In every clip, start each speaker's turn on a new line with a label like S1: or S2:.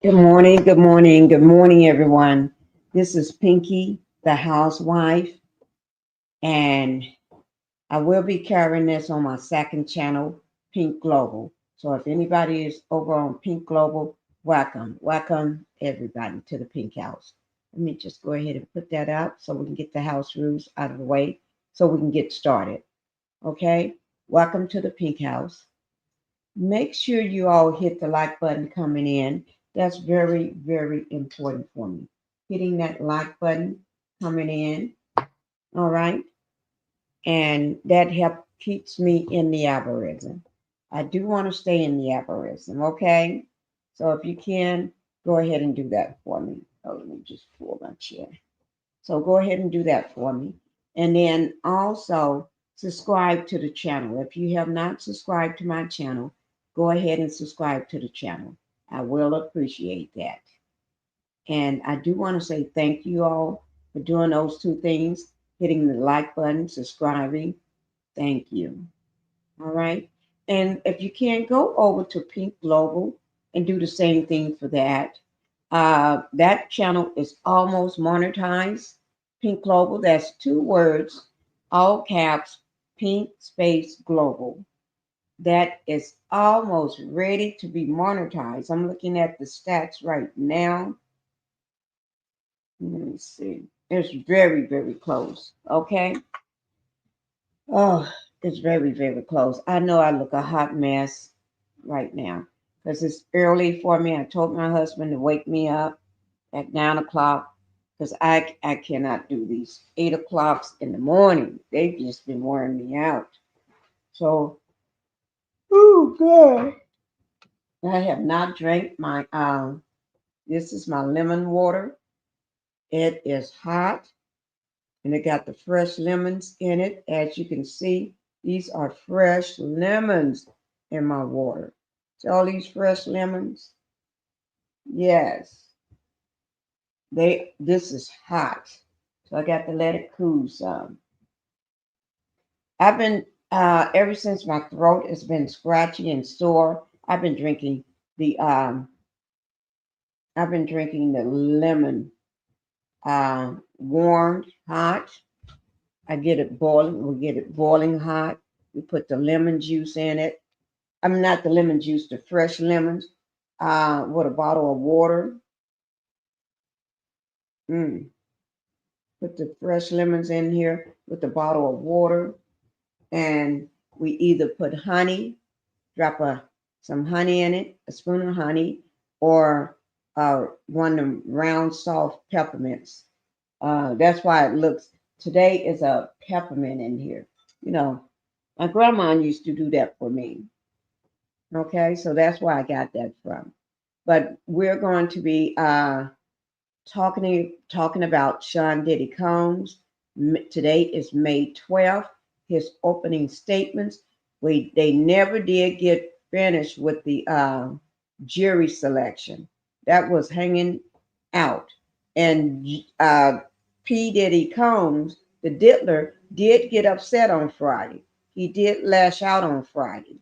S1: Good morning, good morning, good morning, everyone. This is Pinky, the housewife, and I will be carrying this on my second channel, Pink Global. So if anybody is over on Pink Global, welcome everybody to the Pink House. Let me just go ahead and put that up so we can get the house rules out of the way so we can get started. Okay, welcome to the Pink House. Make sure you all hit the like button coming in. That's very, very important for me. Hitting that like button coming in. All right. And that help keeps me in the algorithm. I do want to stay in the algorithm. Okay. So if you can, go ahead and do that for me. Oh, let me just pull my chair. So go ahead and do that for me. And then also subscribe to the channel. If you have not subscribed to my channel, go ahead and subscribe to the channel. I will appreciate that. And I do want to say thank you all for doing those two things, hitting the like button, subscribing. Thank you. All right. And if you can, go over to Pink Global and do the same thing for that. That channel is almost monetized. Pink Global, that's two words, all caps, Pink Space Global. That is almost ready to be monetized. I'm looking at the stats right now. Let me see. It's very, very close. Okay. Oh, it's very, very close. I know I look a hot mess right now because it's early for me. I told my husband to wake me up at 9 o'clock because I cannot do these 8 o'clocks in the morning. They've just been wearing me out. So, oh God, I have not drank my. This is my lemon water. It is hot and it got the fresh lemons in it. As you can see, these are fresh lemons in my water. See all these fresh lemons? Yes, this is hot. So I got to let it cool some. I've been ever since my throat has been scratchy and sore, the um I've been drinking the lemon warmed hot. I get it boiling. We get it boiling hot. We put the lemon juice in it. I mean, not the lemon juice, the fresh lemons. With a bottle of water. Mm. Put the fresh lemons in here with a bottle of water, and we either put honey, drop some honey in it, a spoon of honey, or one of them round soft peppermints. That's why it looks. Today is a peppermint in here. You know, my grandma used to do that for me. Okay, so that's where I got that from. But we're going to be talking about Sean Diddy Combs. Today is May 12th. His opening statements. They never did get finished with the jury selection. That was hanging out, and P Diddy Combs, the diddler, did get upset on Friday. He did lash out on Friday.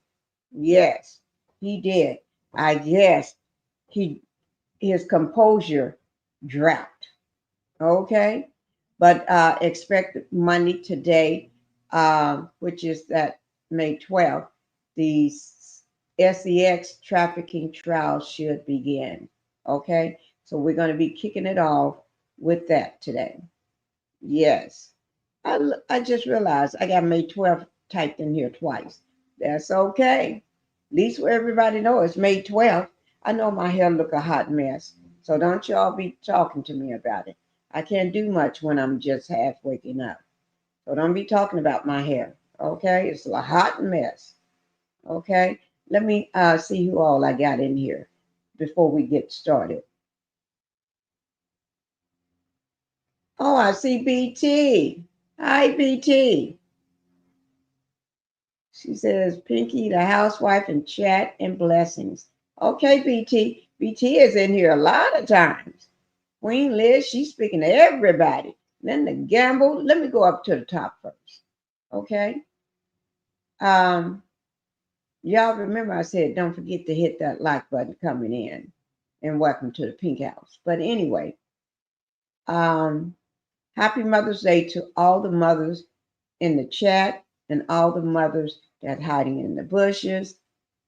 S1: Yes, he did. I guess he his composure dropped. Okay, but expect Monday today, which is that May 12th, the SEX trafficking trial should begin. Okay, so we're going to be kicking it off with that today. Yes, I just realized I got May 12th typed in here twice. That's okay. At least where everybody knows it's May 12th. I know my hair look a hot mess, so don't y'all be talking to me about it. I can't do much when I'm just half waking up. So don't be talking about my hair. Okay, it's a hot mess. Okay, let me see who all I got in here before we get started. Oh, I see BT. Hi, BT. She says, Pinky, the housewife, and chat and blessings. Okay, BT. BT is in here a lot of times. Queen Liz, she's speaking to everybody. Then the gamble. Let me go up to the top first. Okay. Um, y'all remember I said don't forget to hit that like button coming in. and welcome to the Pink House. But anyway, um, happy Mother's Day to all the mothers in the chat and all the mothers that hiding in the bushes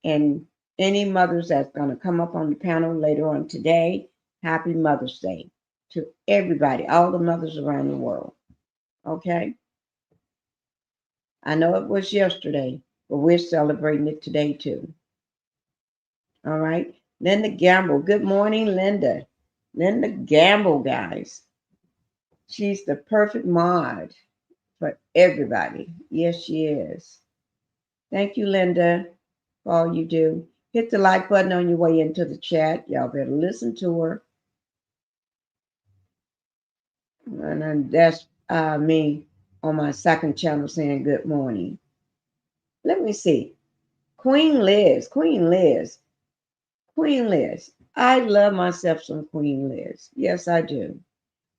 S1: and any mothers that's going to come up on the panel later on today. Happy Mother's Day to everybody, all the mothers around the world. Okay? I know it was yesterday, but we're celebrating it today too. All right? Linda Gamble. Good morning, Linda. Linda Gamble, guys. She's the perfect mod for everybody. Yes, she is. Thank you, Linda, for all you do. Hit the like button on your way into the chat. Y'all better listen to her. And that's me on my second channel saying good morning. Let me see. Queen Liz, Queen Liz, Queen Liz. I love myself some Queen Liz. Yes, I do.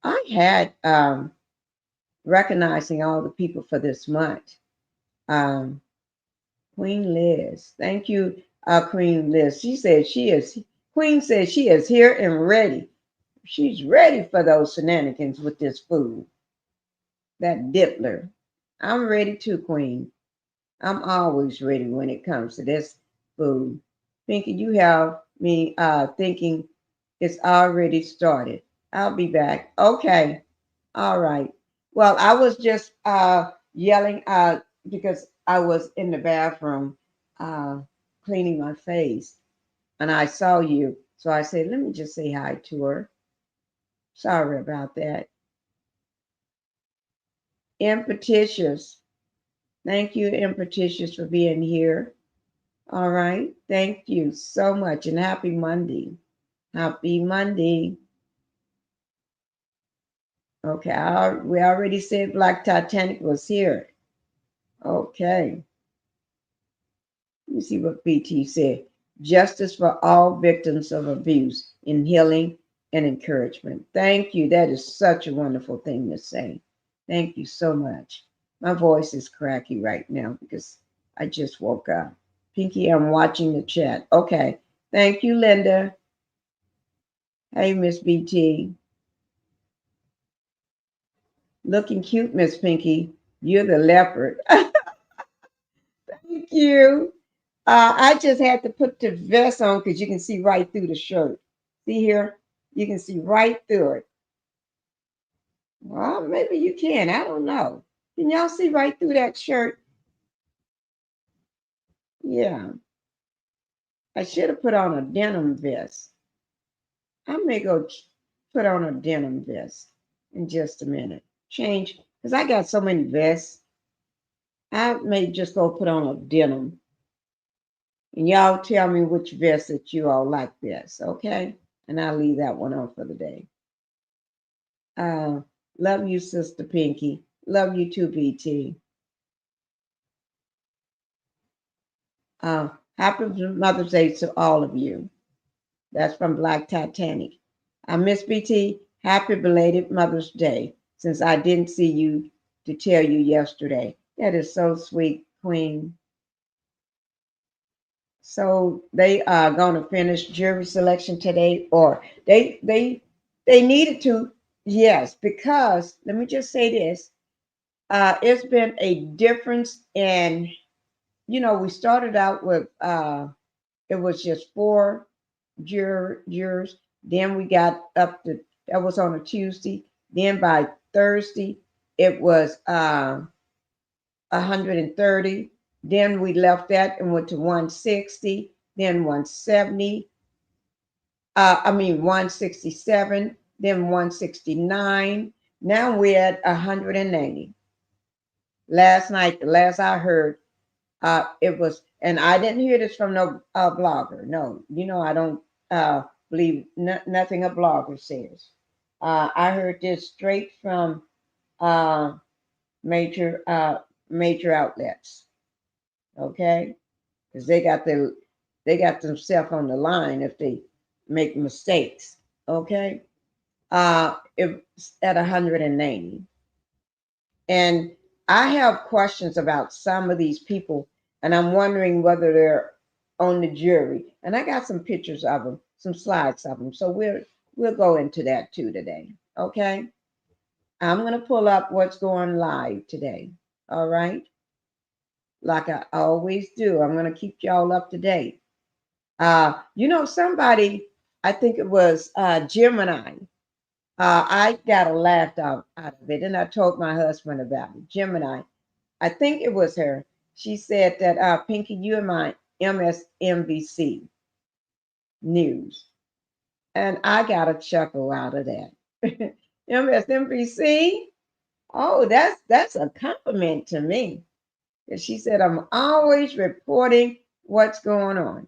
S1: I had recognizing all the people for this month. Queen Liz. Thank you, Queen Liz. Queen says she is here and ready. She's ready for those shenanigans with this food. That Dippler. I'm ready too, Queen. I'm always ready when it comes to this food. Pinkie, you have me thinking it's already started. I'll be back. Okay. All right. Well, I was just yelling because I was in the bathroom uh, cleaning my face and I saw you. So I said, let me just say hi to her. Sorry about that. Impetitious. Thank you, Impetitious, for being here. All right. Thank you so much. And happy Monday. Happy Monday. Okay. We already said Black Titanic was here. Okay. Let me see what BT said. Justice for all victims of abuse in healing and encouragement. Thank you. That is such a wonderful thing to say. Thank you so much. My voice is cracky right now because I just woke up. Pinkie, I'm watching the chat. Okay. Thank you, Linda. Hey, Miss BT. Looking cute, Miss Pinkie. You're the leopard. Thank you. I just had to put the vest on because you can see right through the shirt. See here? You can see right through it. Well, maybe you can. I don't know. Can y'all see right through that shirt? Yeah. I should have put on a denim vest. I may go put on a denim vest in just a minute. Change, because I got so many vests. I may just go put on a denim. And y'all tell me which vest that you all like best, okay? And I'll leave that one on for the day. Love you, Sister Pinkie. Love you too, BT. Happy Mother's Day to all of you. That's from Black Titanic. Miss BT, happy belated Mother's Day, since I didn't see you to tell you yesterday. That is so sweet, Queen. So they are going to finish jury selection today, or they needed to, yes, because let me just say this. It's been a difference in, we started out with it was just four jurors. Then we got up to, that was on a Tuesday. Then by Thursday, it was 130. Then we left that and went to 160, then 170. 167, then 169. Now we're at 180. Last night, the last I heard, it was, and I didn't hear this from no blogger. No, I don't believe nothing a blogger says. I heard this straight from uh, major outlets. Okay, because they got themselves on the line if they make mistakes. Okay, it's at 180. And I have questions about some of these people, and I'm wondering whether they're on the jury. And I got some pictures of them. some slides of them. So we'll go into that too today. Okay. I'm going to pull up what's going live today. All right. Like I always do. I'm going to keep y'all up to date. Somebody, I think it was Gemini. I got a laugh out of it, and I told my husband about it. Gemini, I think it was her. She said that Pinky, you and my MSNBC news, and I got a chuckle out of that. MSNBC. Oh, that's a compliment to me. And she said, I'm always reporting what's going on.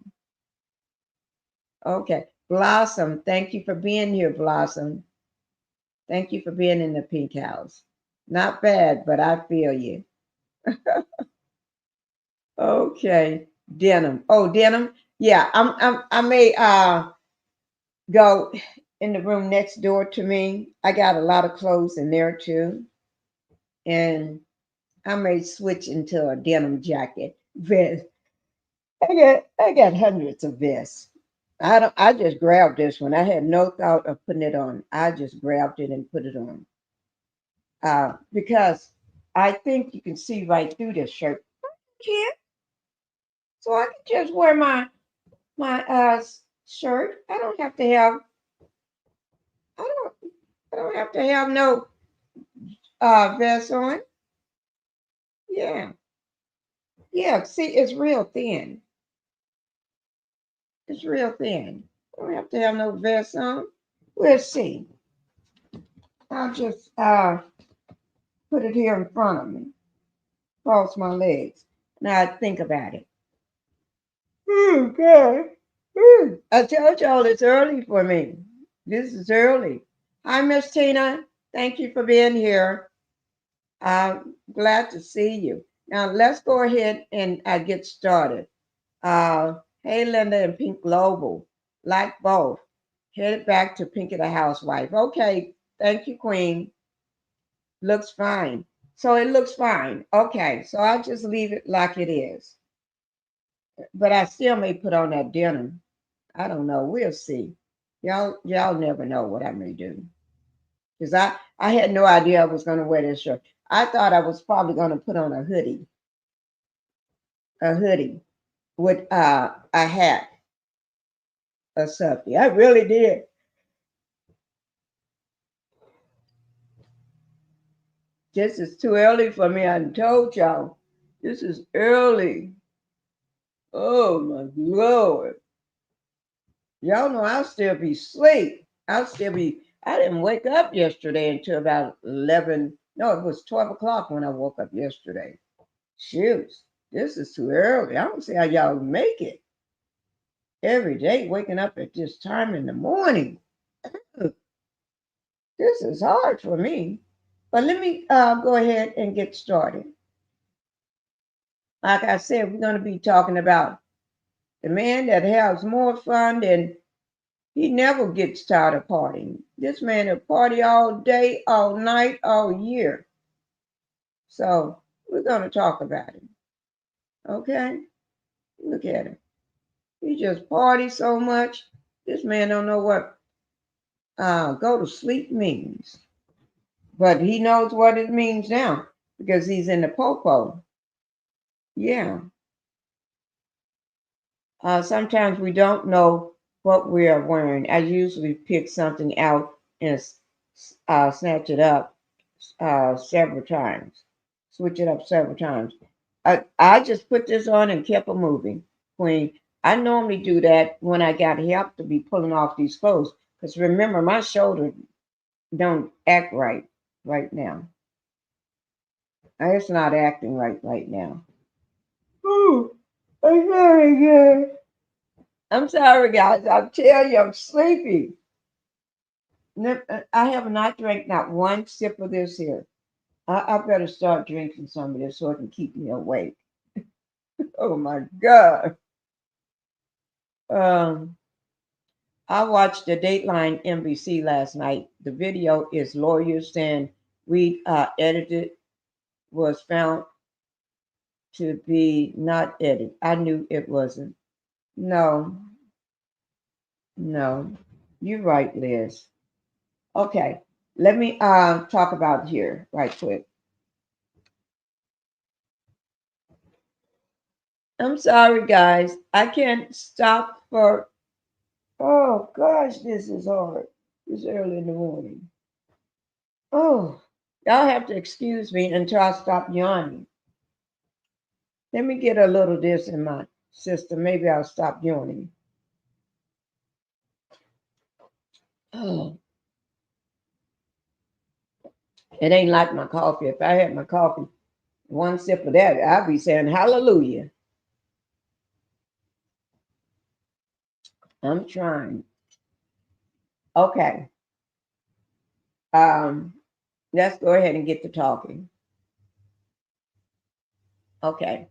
S1: Okay. Blossom, thank you for being here, Blossom. Thank you for being in the Pink House. Not bad, but I feel you. Okay. Denim. Oh, denim. Yeah, I may go in the room next door to me. I got a lot of clothes in there too. And I may switch into a denim jacket vest. I got hundreds of vests. I just grabbed this one. I had no thought of putting it on. I just grabbed it and put it on. Because I think you can see right through this shirt. Can't. So I can just wear my shirt. I don't I don't have to have no vest on. Yeah. Yeah. See, it's real thin. It's real thin. I don't have to have no vest on. We'll see. I'll just put it here in front of me, cross my legs. Now I think about it. Okay. I told y'all it's early for me. This is early. Hi, Miss Tina. Thank you for being here. I'm glad to see you. Now let's go ahead and get started. Hey, Linda and Pink Global, like both. Headed back to Pinkie the Housewife. Okay, thank you, Queen. Looks fine. So it looks fine. Okay, so I'll just leave it like it is. But I still may put on that denim. I don't know. We'll see. Y'all never know what I may do. Because I had no idea I was going to wear this shirt. I thought I was probably going to put on a hoodie with a hat or something. I really did. This is too early for me. I told y'all. This is early. Oh my Lord. Y'all know I'll still be asleep. I didn't wake up yesterday until about 11. No, it was 12 o'clock when I woke up yesterday. Shoot, this is too early. I don't see how y'all make it. Every day waking up at this time in the morning. This is hard for me. But let me go ahead and get started. Like I said, we're going to be talking about the man that has more fun than he never gets tired of partying. This man will party all day, all night, all year. So we're going to talk about him. Okay? Look at him. He just parties so much. This man don't know what go to sleep means. But he knows what it means now because he's in the popo. Yeah. Sometimes we don't know what we are wearing. I usually pick something out and snatch it up several times, switch it up several times. I just put this on and kept it moving, Queen. I normally do that when I got help to be pulling off these clothes. Because remember, my shoulder don't act right now. It's not acting right now. Ooh, I'm sorry, guys. I'm sorry, guys. I'll tell you, I'm sleepy. I have not drank not one sip of this here. I better start drinking some of this so it can keep me awake. Oh my God. Um, I watched the Dateline NBC last night. The video is lawyers saying we edited was found to be not edited. I knew it wasn't. No, No, you're right, Liz. Okay, let me talk about here right quick. I'm sorry, guys. I can't stop for. Oh gosh, this is hard. It's early in the morning. Oh, y'all have to excuse me until I stop yawning. Let me get a little this in my system. Maybe I'll stop yawning. Oh, it ain't like my coffee. If I had my coffee, one sip of that, I'd be saying hallelujah. I'm trying. Okay. Um, let's go ahead and get to talking. Okay.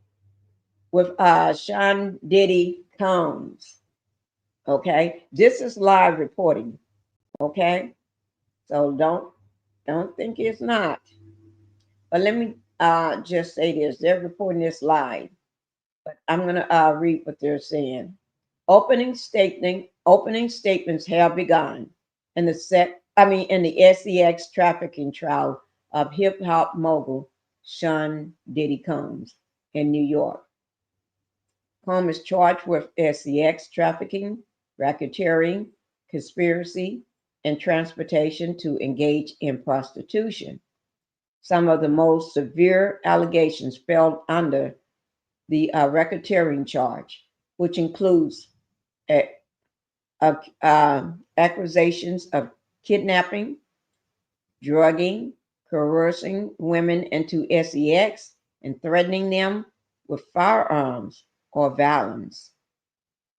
S1: With Sean Diddy Combs. Okay. This is live reporting. Okay. So don't think it's not. But let me just say this. They're reporting this live. But I'm gonna read what they're saying. Opening statements have begun in the SEX trafficking trial of hip hop mogul Sean Diddy Combs in New York. Combs is charged with SEX trafficking, racketeering, conspiracy, and transportation to engage in prostitution. Some of the most severe allegations fell under the racketeering charge, which includes uh, accusations of kidnapping, drugging, coercing women into sex, and threatening them with firearms or violence.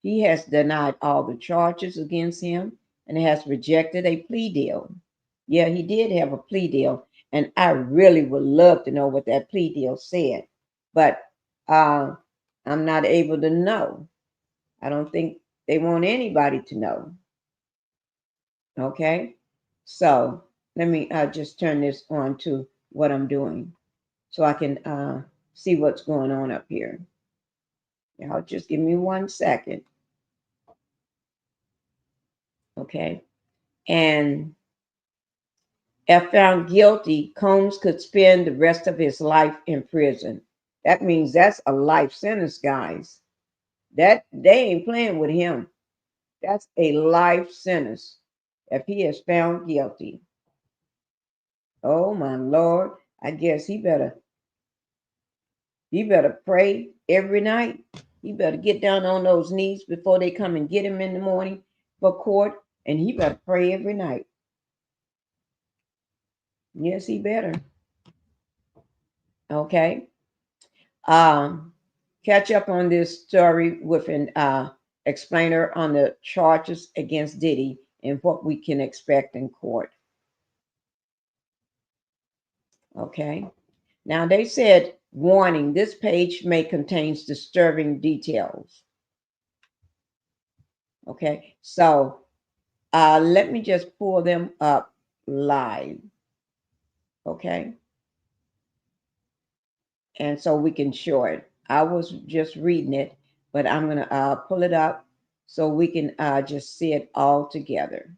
S1: He has denied all the charges against him and has rejected a plea deal. Yeah, he did have a plea deal, and I really would love to know what that plea deal said, but uh, I'm not able to know. I don't think they want anybody to know. Okay, so let me just turn this on to what I'm doing so I can see what's going on up here. Y'all just give me 1 second. Okay, and if found guilty, Combs could spend the rest of his life in prison. That means that's a life sentence, guys. That they ain't playing with him. That's a life sentence if he is found guilty. Oh my Lord. I guess he better pray every night. He better get down on those knees before they come and get him in the morning for court. And he better pray every night. Yes, he better. Okay. Um, catch up on this story with an explainer on the charges against Diddy and what we can expect in court. Okay. Now they said, warning, this page may contain disturbing details. Okay. So let me just pull them up live. Okay. And so we can show it. I was just reading it, but I'm going to pull it up so we can just see it all together.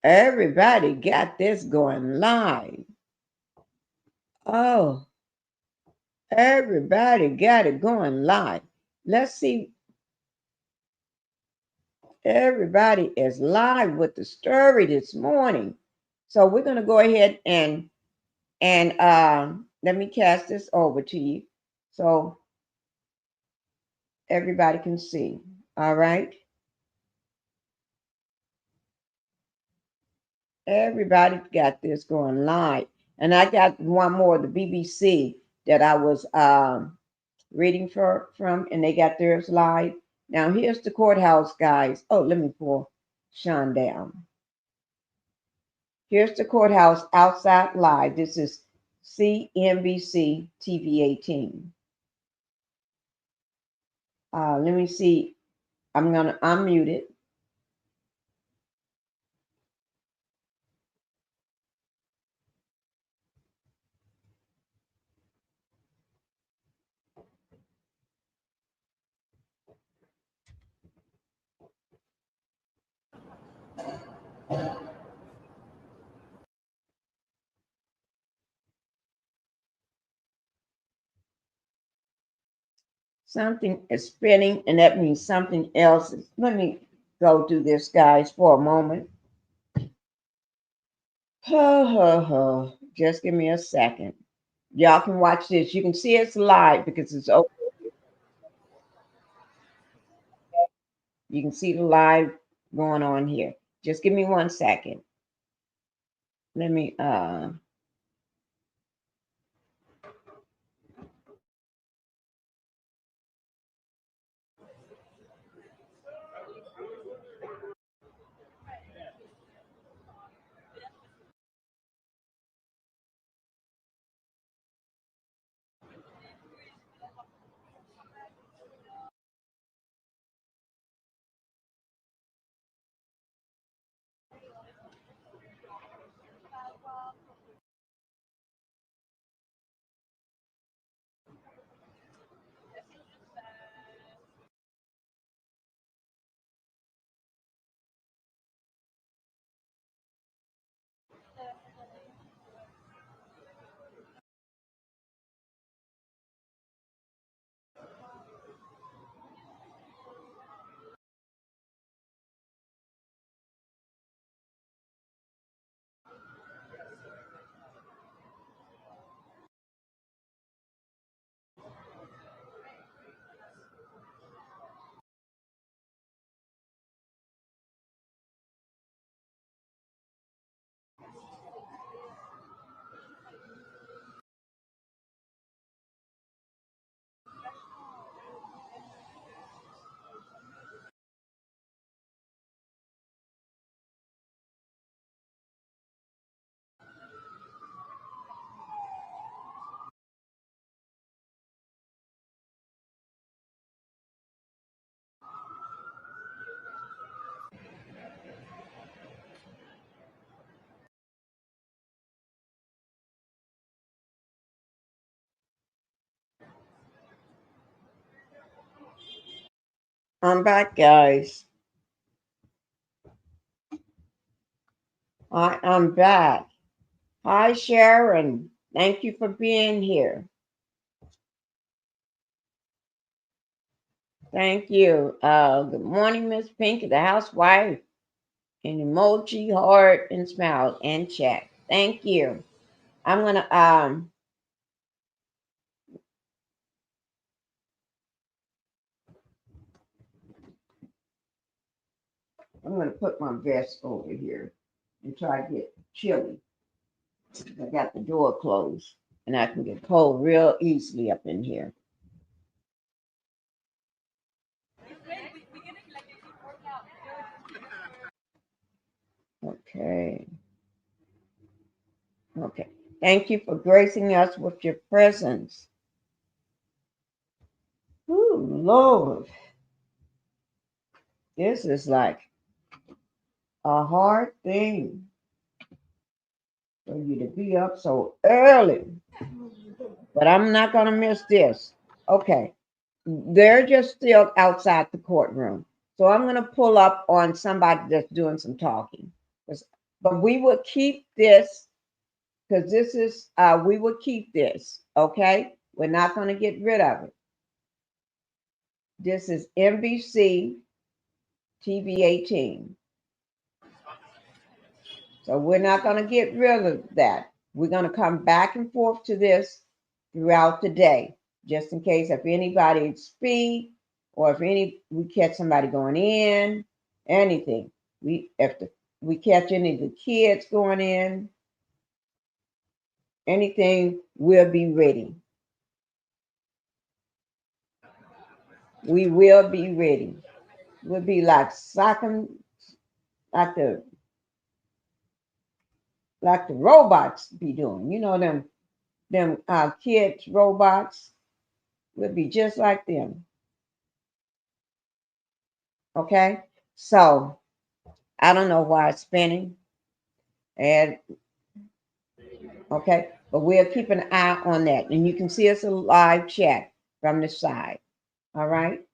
S1: Everybody got this going live. Oh, everybody got it going live. Let's see. Everybody is live with the story this morning. So we're going to go ahead and let me cast this over to you so everybody can see. All right. Everybody got this going live. And I got one more, the BBC that I was reading from, and they got theirs live. Now here's the courthouse, guys. Oh, let me pull Sean down. Here's the courthouse outside live. This is CNBC TV 18. Let me see. I'm gonna unmute it. Something is spinning, and that means something else is. Let me go do this, guys, for a moment. Just give me a second. Y'all can watch this. You can see it's live because it's open. You can see the live going on here. Just give me 1 second. Let me I'm back, guys. I'm back. Hi, Sharon. Thank you for being here. Thank you. Good morning, Miss Pinkie, the housewife. And emoji, heart, and smile, and chat. Thank you. I'm gonna put my vest over here and try to get chilly. I got the door closed, and I can get cold real easily up in here. Okay. Okay. Thank you for gracing us with your presence. Ooh, Lord. This is like a hard thing for you to be up so early. But I'm not going to miss this. Okay. They're just still outside the courtroom. So I'm going to pull up on somebody that's doing some talking. But we will keep this because this is, we will keep this. Okay. We're not going to get rid of it. This is NBC TV 18. So we're not going to get rid of that. We're going to come back and forth to this throughout the day, just in case if anybody speak or if we catch somebody going in, anything. We catch any of the kids going in, anything, we'll be ready. We will be ready. We'll be like socking, like the robots be doing. You know them kids robots. We'll be just like them. Okay. So I don't know why it's spinning. And okay, but we'll keep an eye on that. And you can see us a live chat from the side. All right.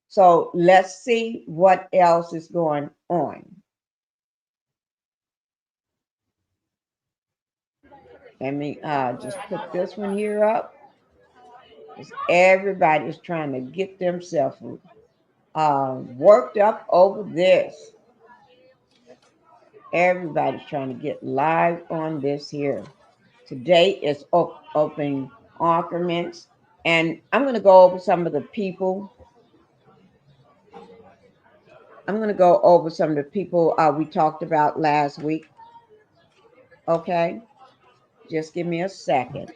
S1: So let's see what else is going on. Let me just put this one here up. Everybody's trying to get themselves worked up over this. Everybody's trying to get live on this here. Today is open arguments, and I'm going to go over some of the people. I'm going to go over some of the people we talked about last week. Okay, just give me a second.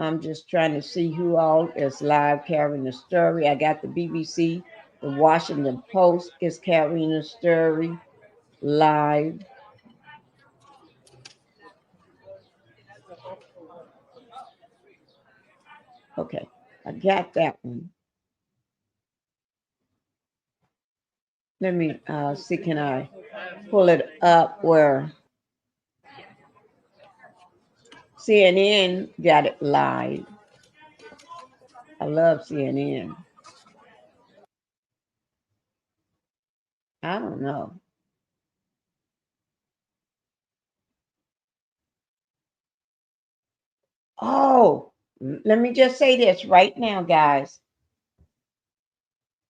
S1: I'm just trying to see who all is live carrying the story. I got the BBC, the Washington Post is carrying the story live. Okay, I got that one. Let me see, can I pull it up where CNN got it live. I love CNN. I don't know. Oh, let me just say this right now, guys.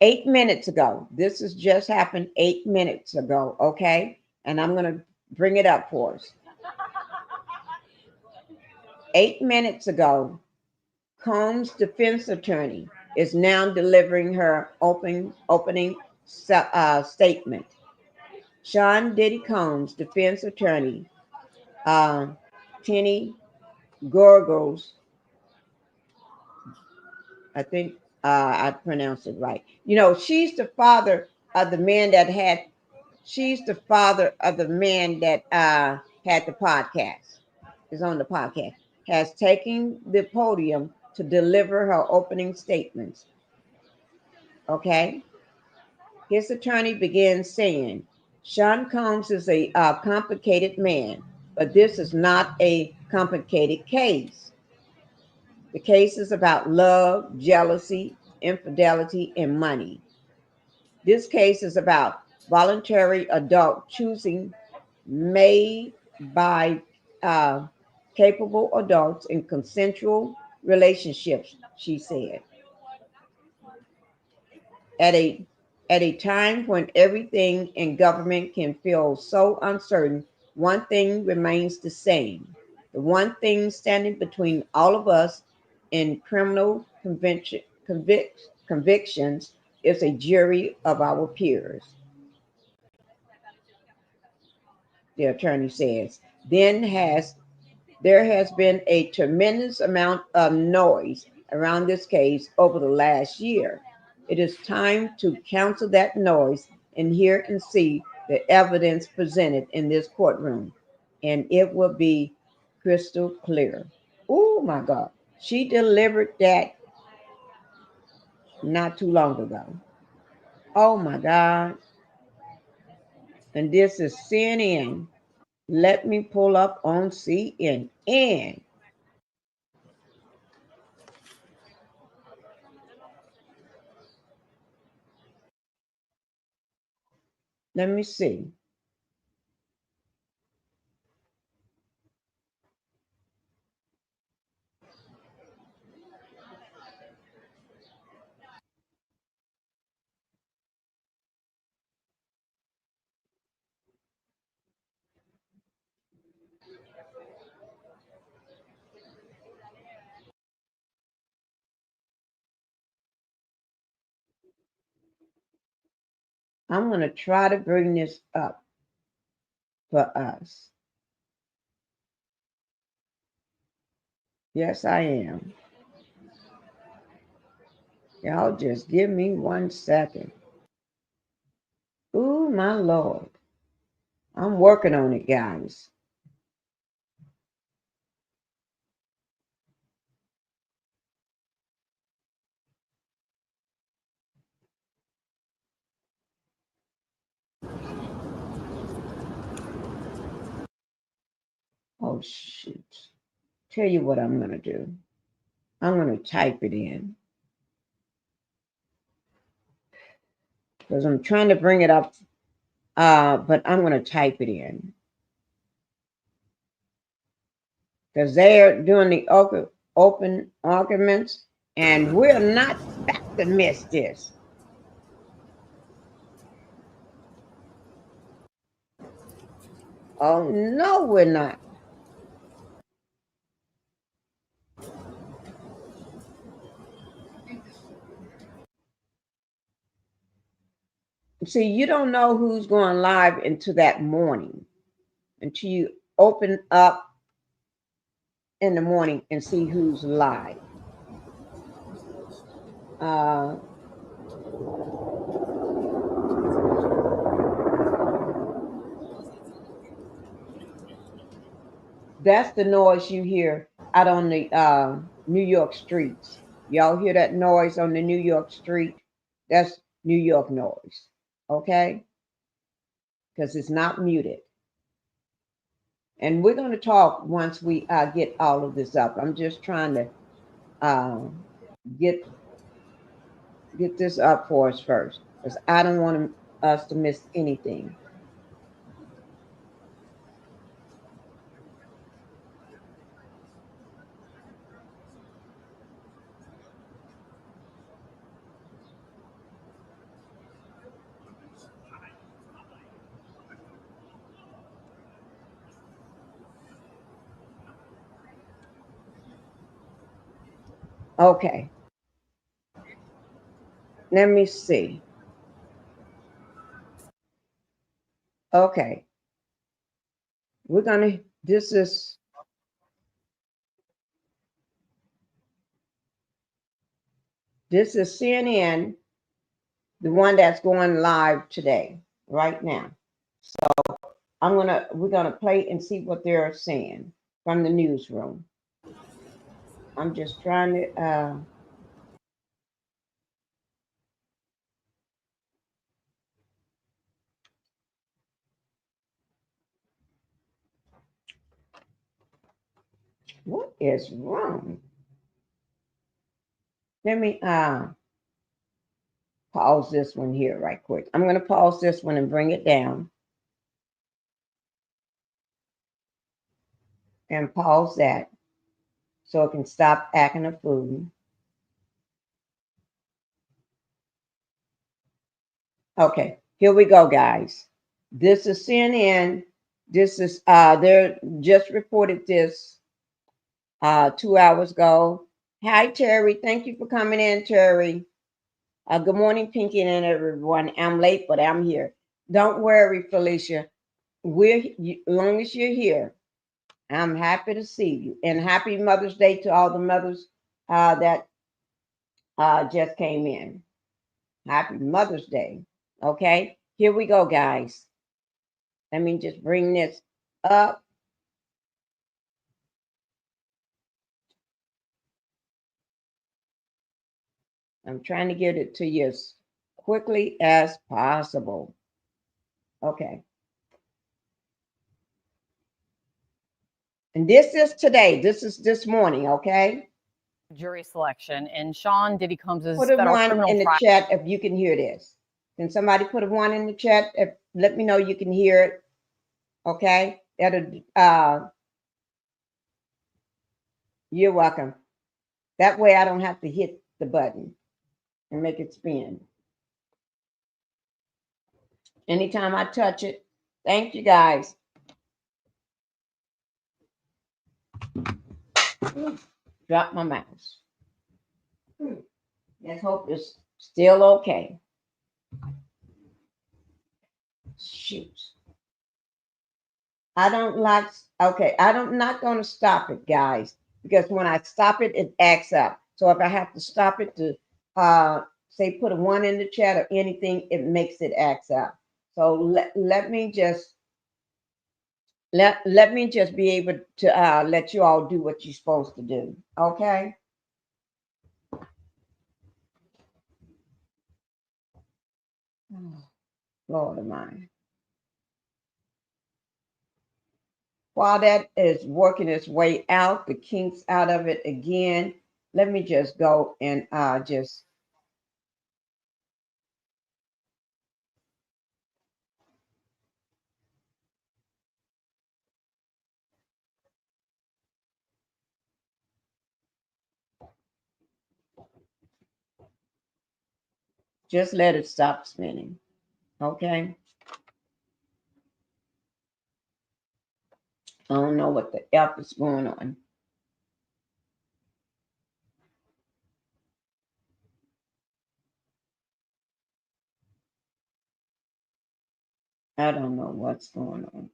S1: 8 minutes ago, this has just happened 8 minutes ago, okay? And I'm going to bring it up for us. 8 minutes ago, Combs' defense attorney is now delivering her opening statement. Sean Diddy Combs' defense attorney, Tenny Gorgos, I think I pronounced it right. You know, she's the father of the man that had. She's the father of the man that had the podcast. Is on the podcast. Has taken the podium to deliver her opening statements. Okay. His attorney begins saying, Sean Combs is a complicated man, but this is not a complicated case. The case is about love, jealousy, infidelity, and money. This case is about voluntary adult choosing made by capable adults in consensual relationships, she said. At a time when everything in government can feel so uncertain, one thing remains the same. The one thing standing between all of us in criminal convictions is a jury of our peers, the attorney says. There has been a tremendous amount of noise around this case over the last year. It is time to cancel that noise and hear and see the evidence presented in this courtroom, and it will be crystal clear. Oh my God. She delivered that not too long ago. Oh my God. And this is CNN. Let me pull up on CNN. Let me see. I'm going to try to bring this up for us. Yes, I am. Y'all just give me 1 second. Ooh, my Lord. I'm working on it, guys. Oh, shoot. Tell you what I'm going to do. I'm going to type it in because I'm trying to bring it up, but I'm going to type it in because they're doing the open arguments And we're not back to miss this. Oh, no, we're not. See, you don't know who's going live into that morning until you open up in the morning and see who's live. That's the noise you hear out on the New York streets. Y'all hear that noise on the New York street? That's New York noise, okay? Because it's not muted. And we're going to talk once we get all of this up. I'm just trying to get this up for us first, because I don't want us to miss anything. Okay. Let me see. Okay. We're going to, this is CNN, the one that's going live today, right now. So we're gonna play and see what they're saying from the newsroom. I'm just trying to what is wrong? Let me pause this one here right quick. I'm gonna pause this one and bring it down. And pause that so it can stop acting a fool. Okay, here we go, guys. This is CNN. This is they just reported this 2 hours ago. Hi, Terry. Thank you for coming in, Terry. Good morning, Pinky and everyone. I'm late, but I'm here. Don't worry, Felicia. As long as you're here, I'm happy to see you. And happy Mother's Day to all the mothers that just came in. Happy Mother's Day. Okay, here we go, guys. Let me just bring this up. I'm trying to get it to you as quickly as possible. Okay. And this is today. This is this morning, okay?
S2: Jury selection in Sean Diddy Combs'
S1: Put a
S2: federal
S1: one
S2: criminal
S1: in the
S2: trial.
S1: chat if you can hear this. Can somebody put a one in the chat? Let me know you can hear it. Okay? You're welcome. That way I don't have to hit the button and make it spin. Anytime I touch it. Thank you, guys. Drop my mouse. Let's hope it's still okay. Shoot. I'm not going to stop it, guys, because when I stop it, it acts up. So if I have to stop it to, say, put a one in the chat or anything, it makes it acts up. So let me just be able to let you all do what you're supposed to do. Okay. Oh, Lord of mine. While that is working its way out, the kinks out of it again, let me just go and just Just let it stop spinning. Okay? I don't know what the F is going on. I don't know what's going on.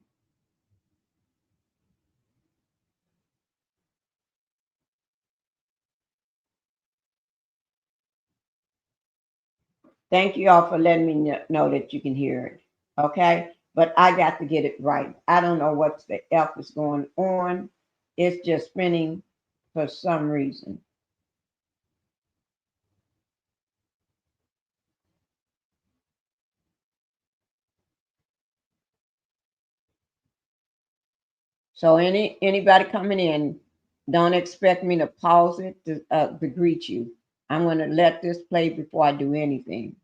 S1: Thank you all for letting me know that you can hear it. Okay? But I got to get it right. I don't know what the F is going on. It's just spinning for some reason. So anybody coming in, don't expect me to pause it to greet you. I'm going to let this play before I do anything.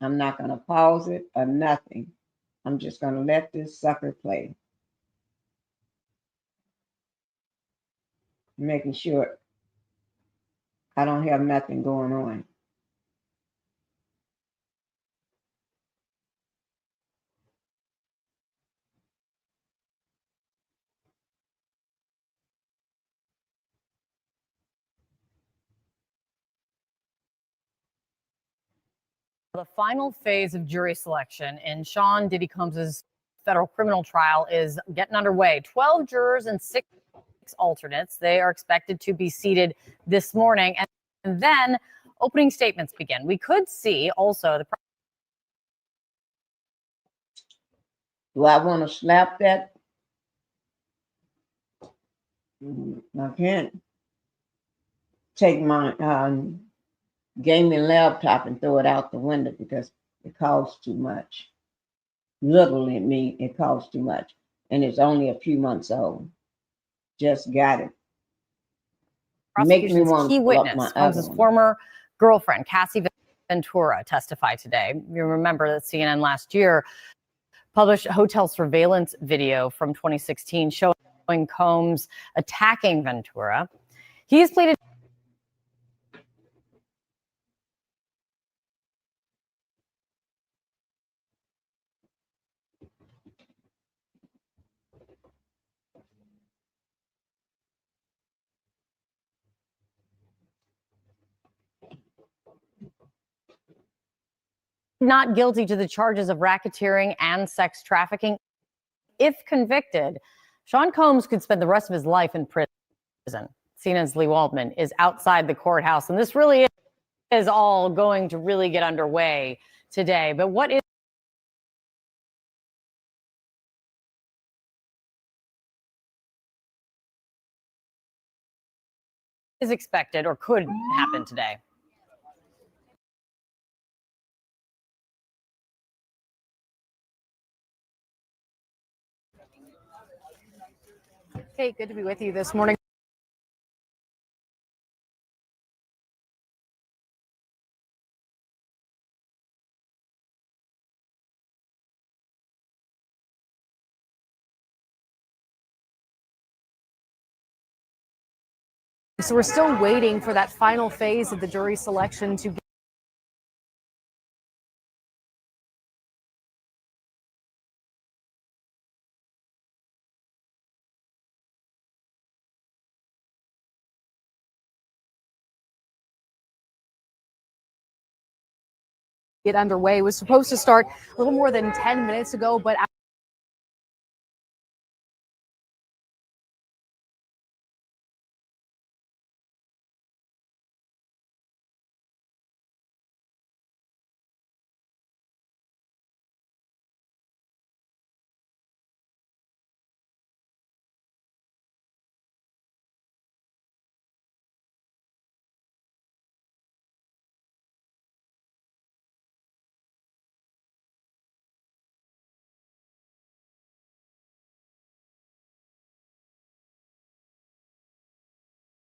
S1: I'm not going to pause it or nothing. I'm just going to let this sucker play. Making sure I don't have nothing going on.
S2: The final phase of jury selection in Sean Diddy Combs' federal criminal trial is getting underway. 12 jurors and 6 alternates. They are expected to be seated this morning, and then opening statements begin. We could see also the.
S1: Do I want to slap that? I can't take my gaming laptop and throw it out the window because it costs too much. Literally, it costs too much. And it's only a few months old. Just got it. Make me
S2: Prosecution's
S1: want
S2: key
S1: to pull up
S2: witness,
S1: my other
S2: Combs'
S1: one.
S2: former girlfriend, Cassie Ventura, testified today. You remember that CNN last year published a hotel surveillance video from 2016 showing Combs attacking Ventura. He's pleaded not guilty to the charges of racketeering and sex trafficking. If convicted, Sean Combs could spend the rest of his life in prison. CNN's Lee Waldman is outside the courthouse, and this really is all going to really get underway today. But what is expected or could happen today? Kate, good to be with you this morning. So we're still waiting for that final phase of the jury selection to get underway. It was supposed to start a little more than 10 minutes ago, but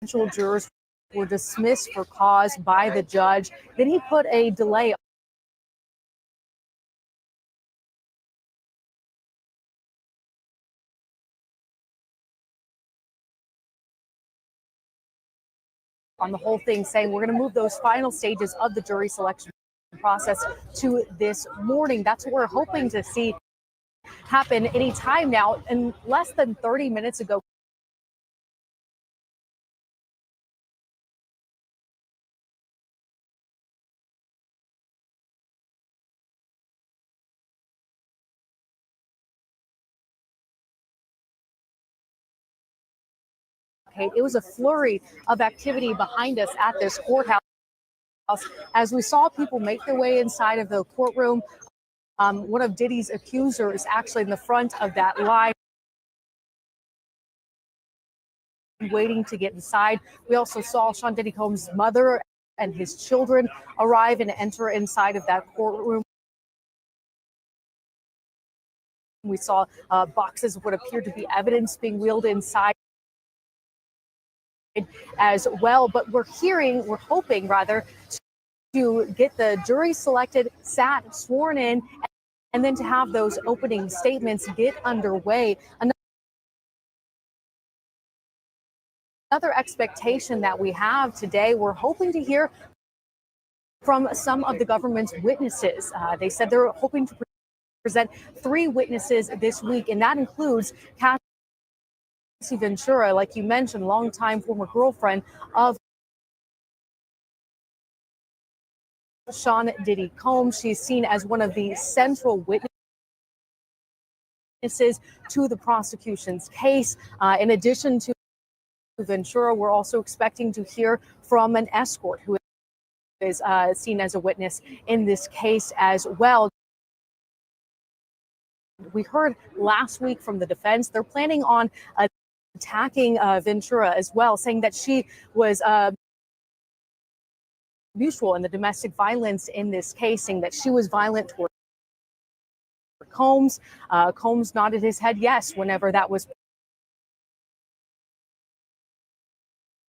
S2: potential jurors were dismissed for cause by the judge. Then he put a delay
S3: on the whole thing, saying we're going to move those final stages of the jury selection process to this morning. That's what we're hoping to see happen any time now. And less than 30 minutes ago, it was a flurry of activity behind us at this courthouse as we saw people make their way inside of the courtroom. One of Diddy's accusers actually in the front of that line, waiting to get inside. We also saw Sean Diddy Combs' mother and his children arrive and enter inside of that courtroom. We saw boxes of what appeared to be evidence being wheeled inside as well. But we're hoping to get the jury selected, sat, sworn in, and then to have those opening statements get underway. Another expectation that we have today, we're hoping to hear from some of the government's witnesses. They said they're hoping to present 3 witnesses this week, and that includes Ventura, like you mentioned, longtime former girlfriend of Sean Diddy Combs. She's seen as one of the central witnesses to the prosecution's case. In addition to Ventura, we're also expecting to hear from an escort who is seen as a witness in this case as well. We heard last week from the defense they're planning on attacking Ventura as well, saying that she was mutual in the domestic violence in this case, saying that she was violent toward Combs. Combs nodded his head yes whenever that was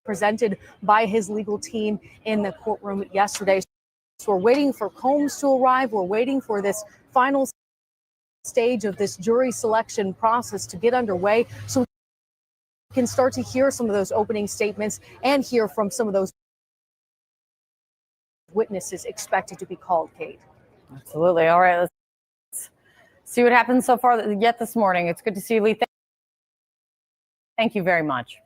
S3: presented by his legal team in the courtroom yesterday. So we're waiting for Combs to arrive. We're waiting for this final stage of this jury selection process to get underway so we can start to hear some of those opening statements and hear from some of those witnesses expected to be called, Kate.
S2: Absolutely. All right, let's see what happens so far yet this morning. It's good to see you, Lee. Thank you very much.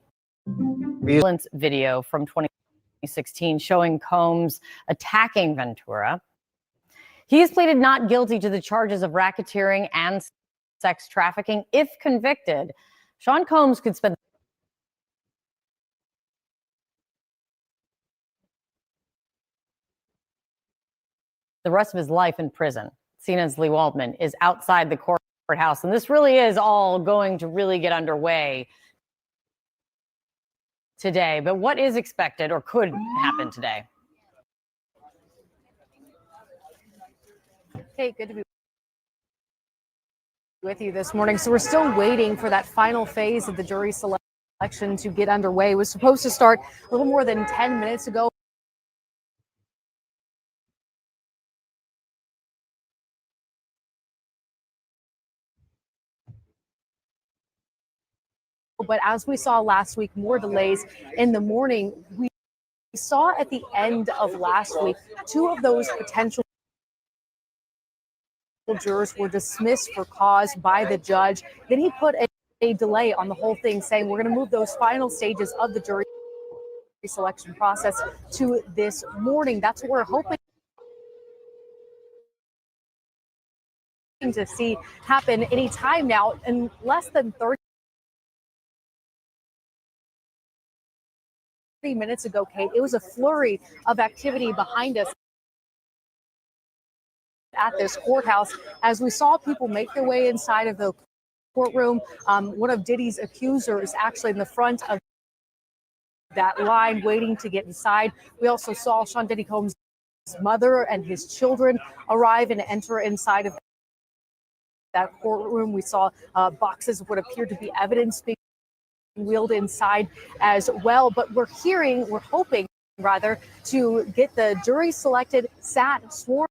S2: Video from 2016 showing Combs attacking Ventura. He has pleaded not guilty to the charges of racketeering and sex trafficking. If convicted, Sean Combs could spend the rest of his life in prison. CNN's Lee Waldman is outside the courthouse, and this really is all going to really get underway today. But what is expected or could happen today?
S3: Hey, good to be with you this morning. So we're still waiting for that final phase of the jury selection to get underway. It was supposed to start a little more than 10 minutes ago. But as we saw last week, more delays in the morning. We saw at the end of last week, 2 of those potential jurors were dismissed for cause by the judge. Then he put a delay on the whole thing, saying we're going to move those final stages of the jury selection process to this morning. That's what we're hoping to see happen any time now. In less than 30 minutes ago, Kate, it was a flurry of activity behind us at this courthouse as we saw people make their way inside of the courtroom. One of Diddy's accusers actually in the front of that line waiting to get inside. We also saw Sean Diddy Combs' mother and his children arrive and enter inside of that courtroom. We saw boxes of what appeared to be evidence being wheeled inside as well. But we're hoping to get the jury selected, sat, sworn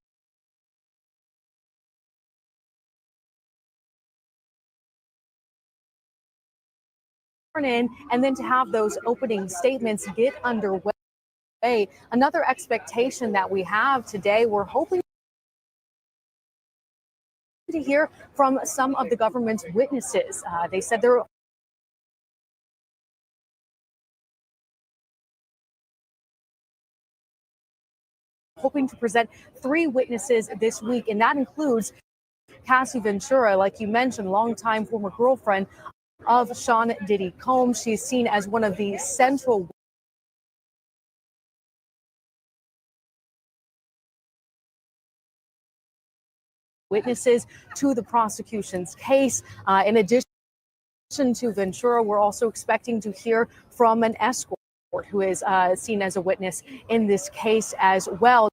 S3: in, and then to have those opening statements get underway. Another expectation that we have today, we're hoping to hear from some of the government's witnesses. They said they're hoping to present 3 witnesses this week, and that includes Cassie Ventura, like you mentioned, longtime former girlfriend of Sean Diddy Combs. She's seen as one of the central witnesses to the prosecution's case. In addition to Ventura, we're also expecting to hear from an escort who is seen as a witness in this case as well.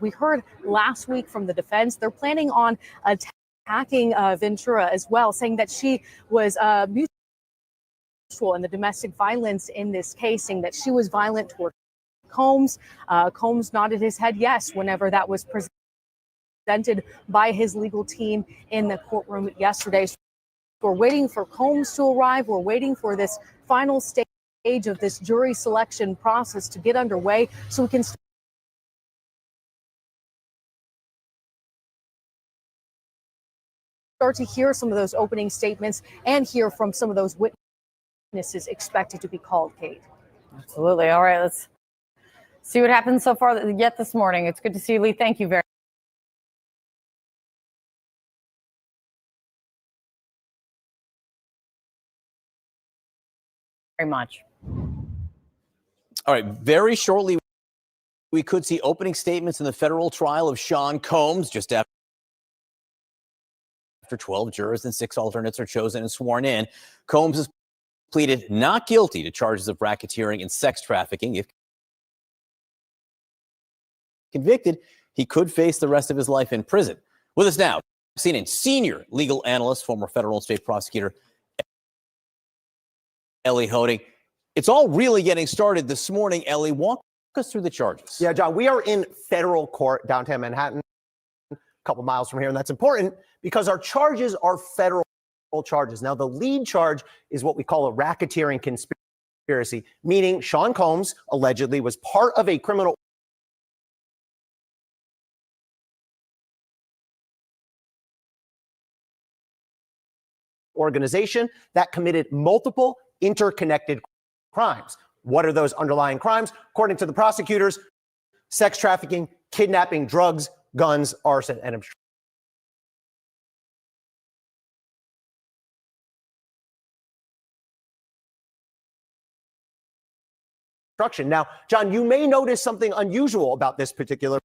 S3: We heard last week from the defense they're planning on attacking Ventura as well, saying that she was mutual in the domestic violence in this case, saying that she was violent toward Combs. Combs nodded his head yes whenever that was presented by his legal team in the courtroom yesterday. So we're waiting for Combs to arrive. We're waiting for this final stage of this jury selection process to get underway so we can start to hear some of those opening statements and hear from some of those witnesses expected to be called, Kate.
S2: Absolutely. All right, let's see what happens so far yet this morning. It's good to see you, Lee. Thank you very much.
S4: All right, very shortly, we could see opening statements in the federal trial of Sean Combs just after 12 jurors and 6 alternates are chosen and sworn in. Combs has pleaded not guilty to charges of racketeering and sex trafficking. If convicted, he could face the rest of his life in prison. With us now, CNN senior legal analyst, former federal and state prosecutor Ellie Holding. It's all really getting started this morning. Ellie, walk us through the charges.
S5: Yeah, John, we are in federal court downtown Manhattan, a couple miles from here, and that's important because our charges are federal charges. Now, the lead charge is what we call a racketeering conspiracy, meaning Sean Combs allegedly was part of a criminal organization that committed multiple interconnected crimes. What are those underlying crimes? According to the prosecutors, sex trafficking, kidnapping, drugs, guns, arson, and obstruction. Now, John, you may notice something unusual about this particular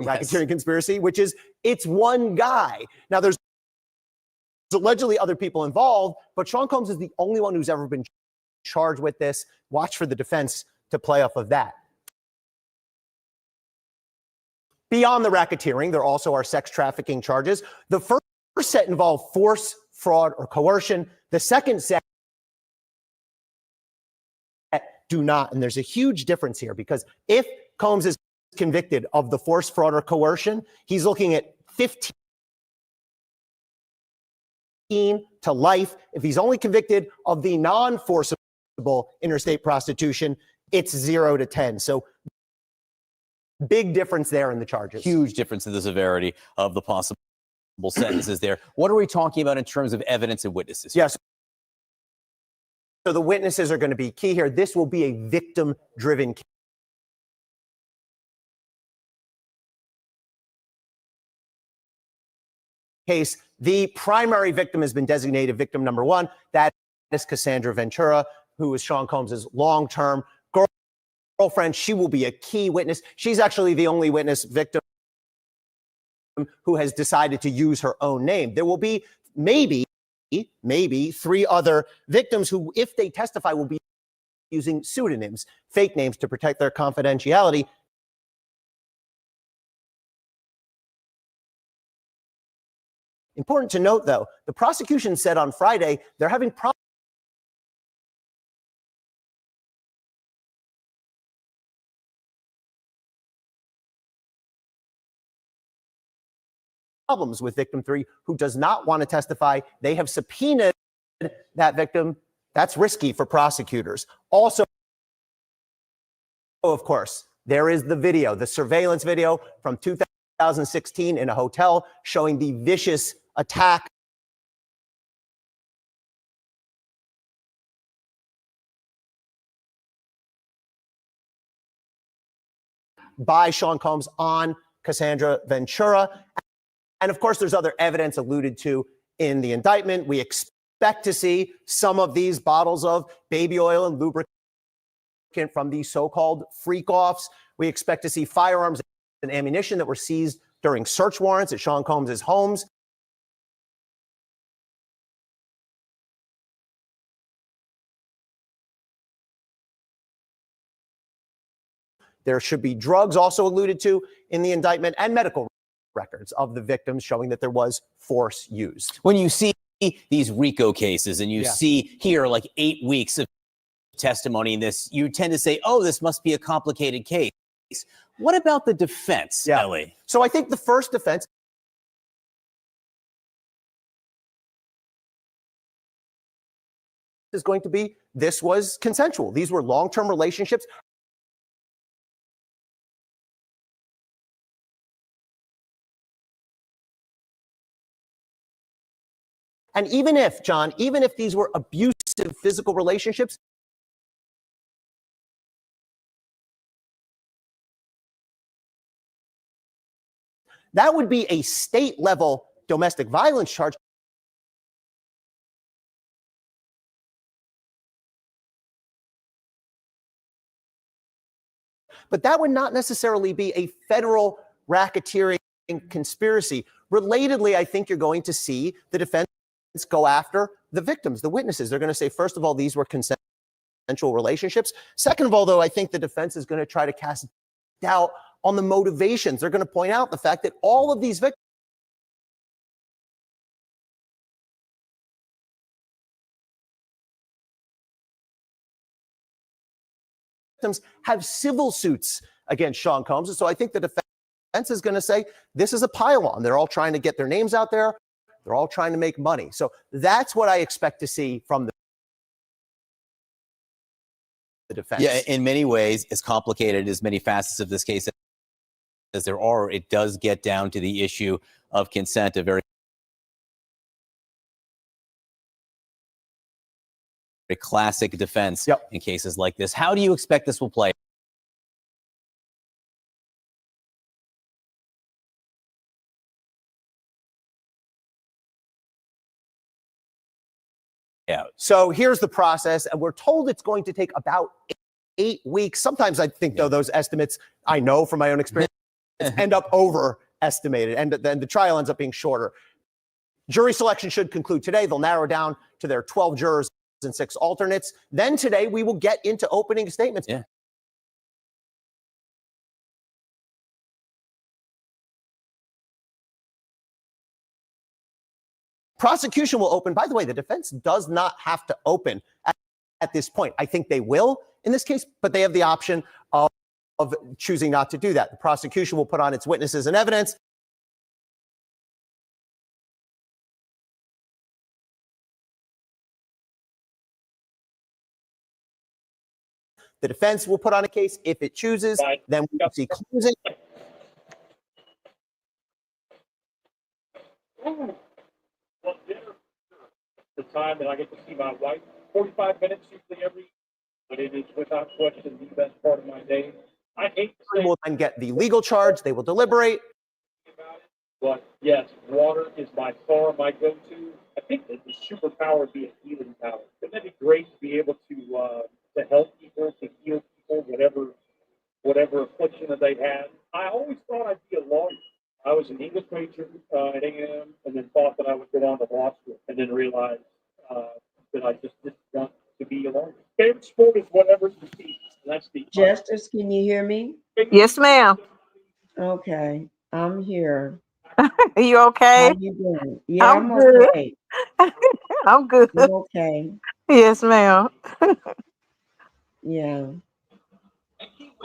S5: racketeering conspiracy, which is it's one guy. Now, there's allegedly other people involved, but Sean Combs is the only one who's ever been charged with this. Watch for the defense to play off of that. Beyond the racketeering, there also are sex trafficking charges. The first set involved force, fraud, or coercion. The second set do not. And there's a huge difference here because if Combs is convicted of the force, fraud, or coercion, he's looking at 15 to life. If he's only convicted of the non-forcible interstate prostitution, it's 0 to 10. So big difference there in the charges.
S4: Huge difference in the severity of the possible sentences there. What are we talking about in terms of evidence and witnesses?
S5: Yes. So the witnesses are going to be key here. This will be a victim-driven case. The primary victim has been designated victim number 1. That is Cassandra Ventura, who is Sean Combs' long-term girlfriend. She will be a key witness. She's actually the only witness victim who has decided to use her own name. There will be maybe 3 other victims who, if they testify, will be using pseudonyms, fake names to protect their confidentiality. Important to note, though, the prosecution said on Friday they're having problems problems with victim 3, who does not want to testify. They have subpoenaed that victim. That's risky for prosecutors. Also, of course, there is the video, the surveillance video from 2016 in a hotel showing the vicious attack by Sean Combs on Cassandra Ventura. And of course, there's other evidence alluded to in the indictment. We expect to see some of these bottles of baby oil and lubricant from these so-called freak-offs. We expect to see firearms and ammunition that were seized during search warrants at Sean Combs' homes. There should be drugs also alluded to in the indictment and medical records of the victims showing that there was force used.
S4: When you see these RICO cases and you see here like 8 weeks of testimony in this, you tend to say, oh, this must be a complicated case. What about the defense, Ellie?
S5: So I think the first defense is going to be this was consensual. These were long-term relationships. And even if, John, even if these were abusive physical relationships, that would be a state-level domestic violence charge. But that would not necessarily be a federal racketeering conspiracy. Relatedly, I think you're going to see the defense go after the victims, the witnesses. They're going to say, first of all, these were consensual relationships. Second of all, though, I think the defense is going to try to cast doubt on the motivations. They're going to point out the fact that all of these victims have civil suits against Sean Combs. And so I think the defense is going to say, this is a pile-on. They're all trying to get their names out there. They're all trying to make money. So that's what I expect to see from the defense.
S4: Yeah, in many ways, as complicated as many facets of this case as there are, it does get down to the issue of consent, a very classic defense in cases like this. How do you expect this will play?
S5: Yeah. So here's the process, and we're told it's going to take about 8 weeks. Sometimes I think, though, those estimates, I know from my own experience, end up overestimated, and then the trial ends up being shorter. Jury selection should conclude today. They'll narrow down to their 12 jurors and 6 alternates. Then today we will get into opening statements.
S4: Yeah.
S5: Prosecution will open. By the way, the defense does not have to open at this point. I think they will in this case, but they have the option of choosing not to do that. The prosecution will put on its witnesses and evidence. The defense will put on a case if it chooses. Then we will see closing.
S6: The time that I get to see my wife, 45 minutes usually but it is without question the best part of my day. I hate to say
S5: will then get the legal charge. They will deliberate.
S6: But yes, water is by far my go-to. I think that the superpower would be a healing power. Wouldn't it be great to be able to help people, to heal people, whatever affliction that they had? I always thought I'd be a lawyer. I was an English major at A&M, and then thought that I would go on to law school, and then realized that I just didn't want to be a lawyer. Favorite sport is whatever you see. That's the
S1: Justice, can you hear me?
S7: Yes, ma'am.
S1: Okay, I'm here.
S7: Are you okay?
S1: How you doing? Yeah,
S7: I'm
S1: I'm
S7: good.
S1: okay.
S7: I'm good.
S1: I'm okay.
S7: Yes, ma'am.
S1: Yeah,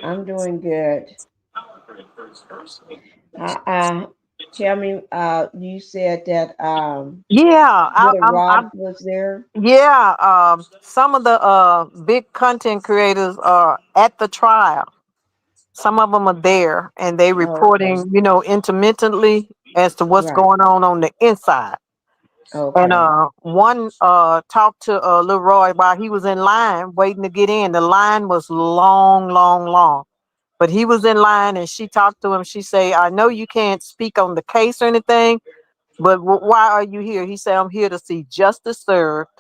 S1: I'm doing good. Tell me, you said that
S7: Yeah,
S1: Little Rod was there.
S7: yeah. Some of the big content creators are at the trial. Some of them are there, and they
S1: Oh, okay.
S7: reporting, intermittently as to what's
S1: Right.
S7: going on the inside. And
S1: Okay.
S7: one talked to Lil Roy while he was in line waiting to get in. The line was long, long, long. But he was in line and she talked to him. She say, I know you can't speak on the case or anything, but why are you here? He said, I'm here to see justice served.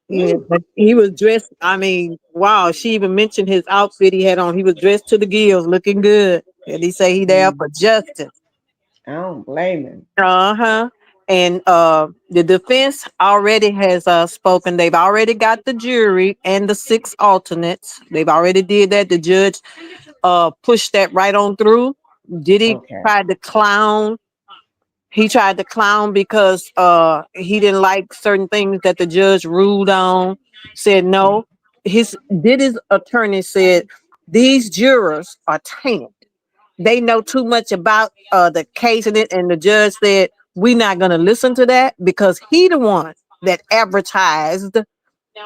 S7: Yeah, but he was dressed. I mean, wow, she even mentioned his outfit he had on. He was dressed to the gills, looking good. And he say he there for justice.
S1: I don't blame him.
S7: Uh-huh. And the defense already has spoken. They've already got the jury and the 6 alternates. They've already did that. The judge pushed that right on through. Diddy
S1: Okay.
S7: tried to clown. He tried to clown because he didn't like certain things that the judge ruled on. Said no. Diddy's attorney said these jurors are tainted. They know too much about the case in it, and the judge said we're not going to listen to that because he the one that advertised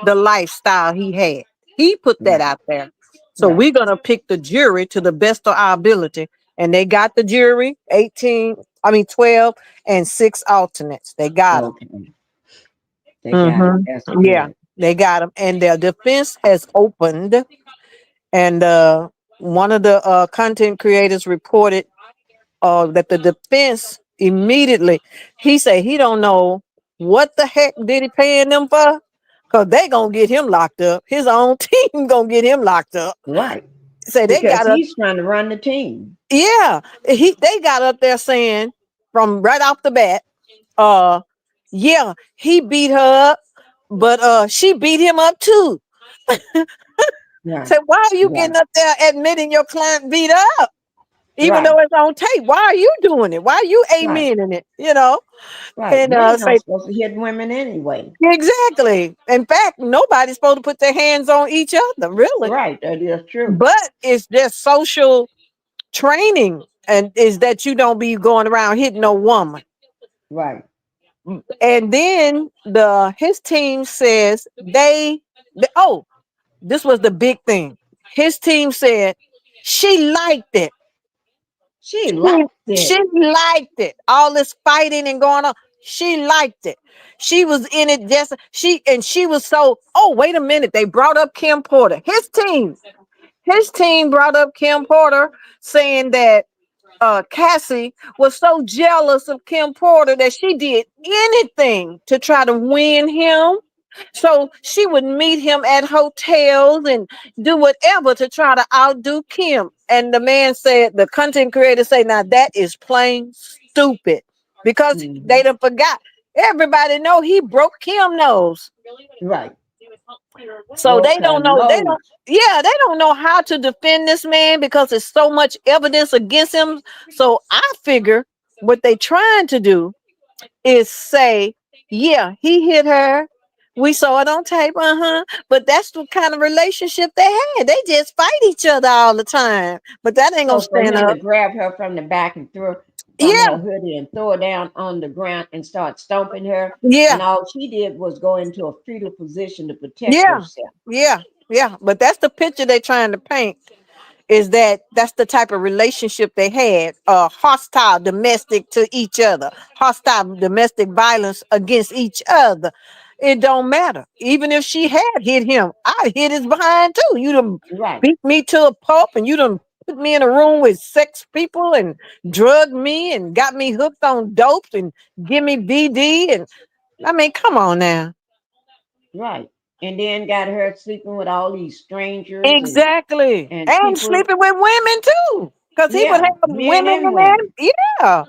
S7: the lifestyle he had. He put that
S1: Right.
S7: out there. So
S1: Right.
S7: we're going to pick the jury to the best of our ability. And they got the jury, 12 and 6 alternates. They got them.
S1: Okay. They got it. That's
S7: Yeah,
S1: good.
S7: they got them. And their defense has opened. And one of the content creators reported that the defense immediately, he said he don't know what the heck did he paying them for, because they gonna get him locked up. His own team gonna get him locked up.
S1: Right.
S7: Say they
S1: Because
S7: got up,
S1: he's trying to run the team.
S7: yeah. They got up there saying from right off the bat, yeah, he beat her up, but she beat him up too.
S1: Right.
S7: Say, why are you
S1: Right.
S7: getting up there admitting your client beat up? Even
S1: Right.
S7: though it's on tape, why are you doing it? Why are you
S1: Right.
S7: amening it? You know?
S1: Right.
S7: And
S1: Men
S7: say
S1: aren't supposed to hit women anyway.
S7: exactly. In fact, nobody's supposed to put their hands on each other, really.
S1: Right. That is true.
S7: But it's just social training, and is that you don't be going around hitting no woman.
S1: Right.
S7: And then his team says oh, this was the big thing. His team said she liked it.
S1: She liked
S7: She
S1: it.
S7: liked it. All this fighting and going on. She liked it. She was in it just she was so, oh, wait a minute. They brought up Kim Porter. His team brought up Kim Porter saying that Cassie was so jealous of Kim Porter that she did anything to try to win him. So she would meet him at hotels and do whatever to try to outdo Kim. And the man said, the content creator say, now that is plain stupid, because they done forgot. Everybody know he broke Kim nose.
S1: Right.
S7: So
S1: Broke
S7: they
S1: her
S7: don't know. They
S1: nose.
S7: don't. Yeah, they don't know how to defend this man because there's so much evidence against him. So I figure what they trying to do is say, yeah, he hit her. We saw it on tape, but that's the kind of relationship they had. They just fight each other all the time. But that ain't gonna
S1: So for
S7: stand
S1: him to
S7: up.
S1: grab her from the back and throw from
S7: Yeah,
S1: her hoodie and throw her down on the ground and start stomping her,
S7: yeah,
S1: and all she did was go into a fetal position to protect
S7: yeah,
S1: herself.
S7: yeah. But that's the picture they're trying to paint. Is that's the type of relationship they had, hostile domestic to each other, hostile domestic violence against each other. It don't matter. Even if she had hit him, I hit his behind too. You done
S1: Right.
S7: beat me to a pulp, and you done put me in a room with 6 people and drugged me and got me hooked on dope and give me VD. And I mean, come on now.
S1: Right. And then got her sleeping with all these strangers
S7: Exactly.
S1: and
S7: And
S1: people.
S7: sleeping with women too. Because he would
S1: Yeah,
S7: have
S1: men
S7: women
S1: and
S7: in there.
S1: women.
S7: Yeah.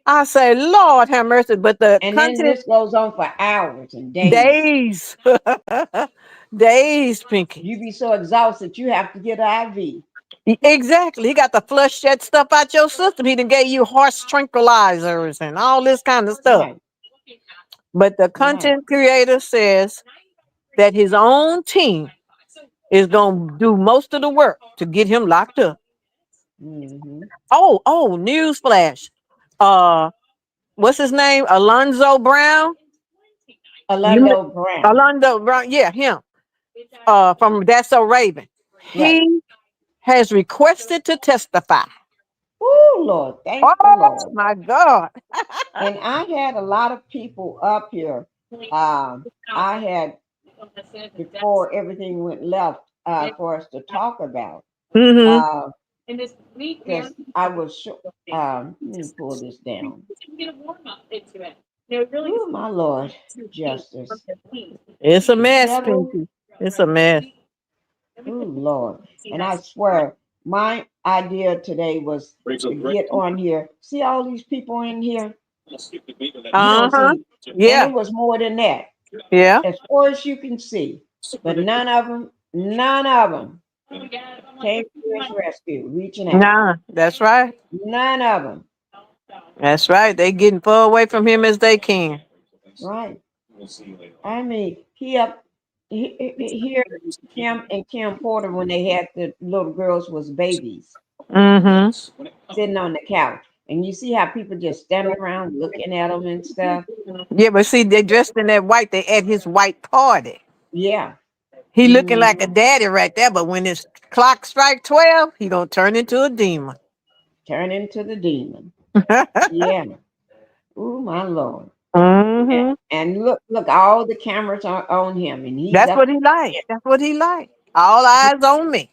S7: I say, Lord have mercy. But the
S1: And then
S7: content
S1: this goes on for hours and days.
S7: days, days, Pinky.
S1: You be so exhausted you have to get an IV.
S7: Exactly. He got to flush that stuff out your system. He done gave you horse tranquilizers and all this kind of stuff.
S1: Right.
S7: But the
S1: Right.
S7: content creator says that his own team is going to do most of the work to get him locked up.
S1: Mm-hmm.
S7: Oh, newsflash. What's his name? Alonzo Brown.
S1: Orlando Brown.
S7: Alonzo Brown. Yeah, him. From That's So Raven.
S1: Right.
S7: He has requested to testify.
S1: Oh, Lord. Thank the
S7: Oh
S1: Lord.
S7: my God.
S1: And I had a lot of people up here. I had, before everything went left, for us to talk about.
S7: Mm-hmm.
S1: Because I was sure. Let me pull this down. Oh, my Lord. Justice.
S7: It's a
S1: The
S7: mess,
S1: devil.
S7: Pinky. It's a mess.
S1: Oh, Lord. And I swear, my idea today was to get on here. See all these people in here? You don't
S7: Uh-huh.
S1: see. And
S7: Yeah.
S1: it was more than that,
S7: Yeah.
S1: as far as you can see. But none of them came to his rescue, reaching out.
S7: Nah, that's right.
S1: None of them.
S7: That's right. They getting far away from him as they can.
S1: Right. I mean, here, him and Kim Porter, when they had the little girls was babies,
S7: Mm-hmm.
S1: sitting on the couch. And you see how people just standing around looking at them and stuff.
S7: Yeah, but see, they dressed in that white. They at his white party.
S1: Yeah.
S7: He looking like a
S1: Mhm.
S7: daddy right there, but when his clock strike 12, he gonna turn into a demon.
S1: Turn into the demon. Yeah. Oh, my Lord.
S7: Mm-hmm.
S1: And look, all the cameras are on him, and he's
S7: That's
S1: up
S7: what he like.
S1: there.
S7: That's what he like. All eyes on me.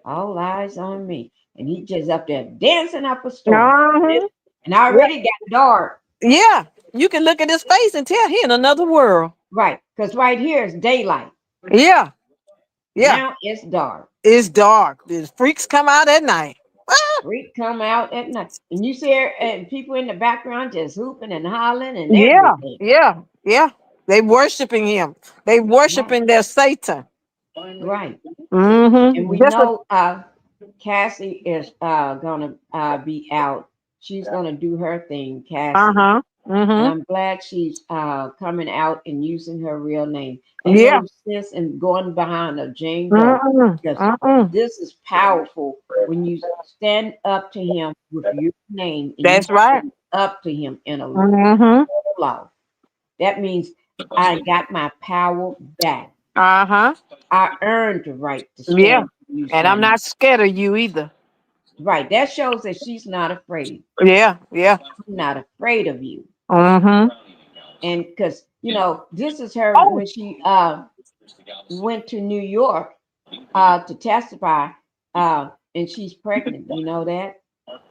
S1: All eyes on me. And he just up there dancing up a storm.
S7: Uh-huh.
S1: And I
S7: Yeah.
S1: already got dark.
S7: Yeah. You can look at his face and tell he in another world.
S1: Right. Because right here is daylight.
S7: Yeah. Yeah.
S1: Now it's dark.
S7: It's dark. These freaks come out at night.
S1: Freak come out at night. And you see and people in the background just hooping and hollering and
S7: Yeah.
S1: everything.
S7: Yeah. Yeah. They worshiping him. They
S1: Right.
S7: worshiping their Satan.
S1: Right.
S7: Mm-hmm.
S1: And we
S7: Just a,
S1: know Cassie is gonna be out. She's gonna do her thing, Cassie.
S7: uh-huh.
S1: And
S7: Mm-hmm.
S1: I'm glad she's coming out and using her real name. Ain't
S7: Yeah.
S1: no sense in going behind a Jane Doe,
S7: Mm-mm.
S1: because
S7: Mm-mm.
S1: this is powerful when you stand up to him with your name and you
S7: That's right.
S1: stand up to him in a
S7: Mm-hmm.
S1: law. That means I got my power back.
S7: Uh-huh.
S1: I earned the right to
S7: Yeah.
S1: stand and use
S7: And
S1: my
S7: I'm
S1: name.
S7: not scared of you either.
S1: Right. That shows that she's not afraid.
S7: Yeah. Yeah.
S1: I'm not afraid of you.
S7: Mm-hmm.
S1: And because this is her
S7: Oh.
S1: when she went to New York to testify, and she's pregnant. You know that?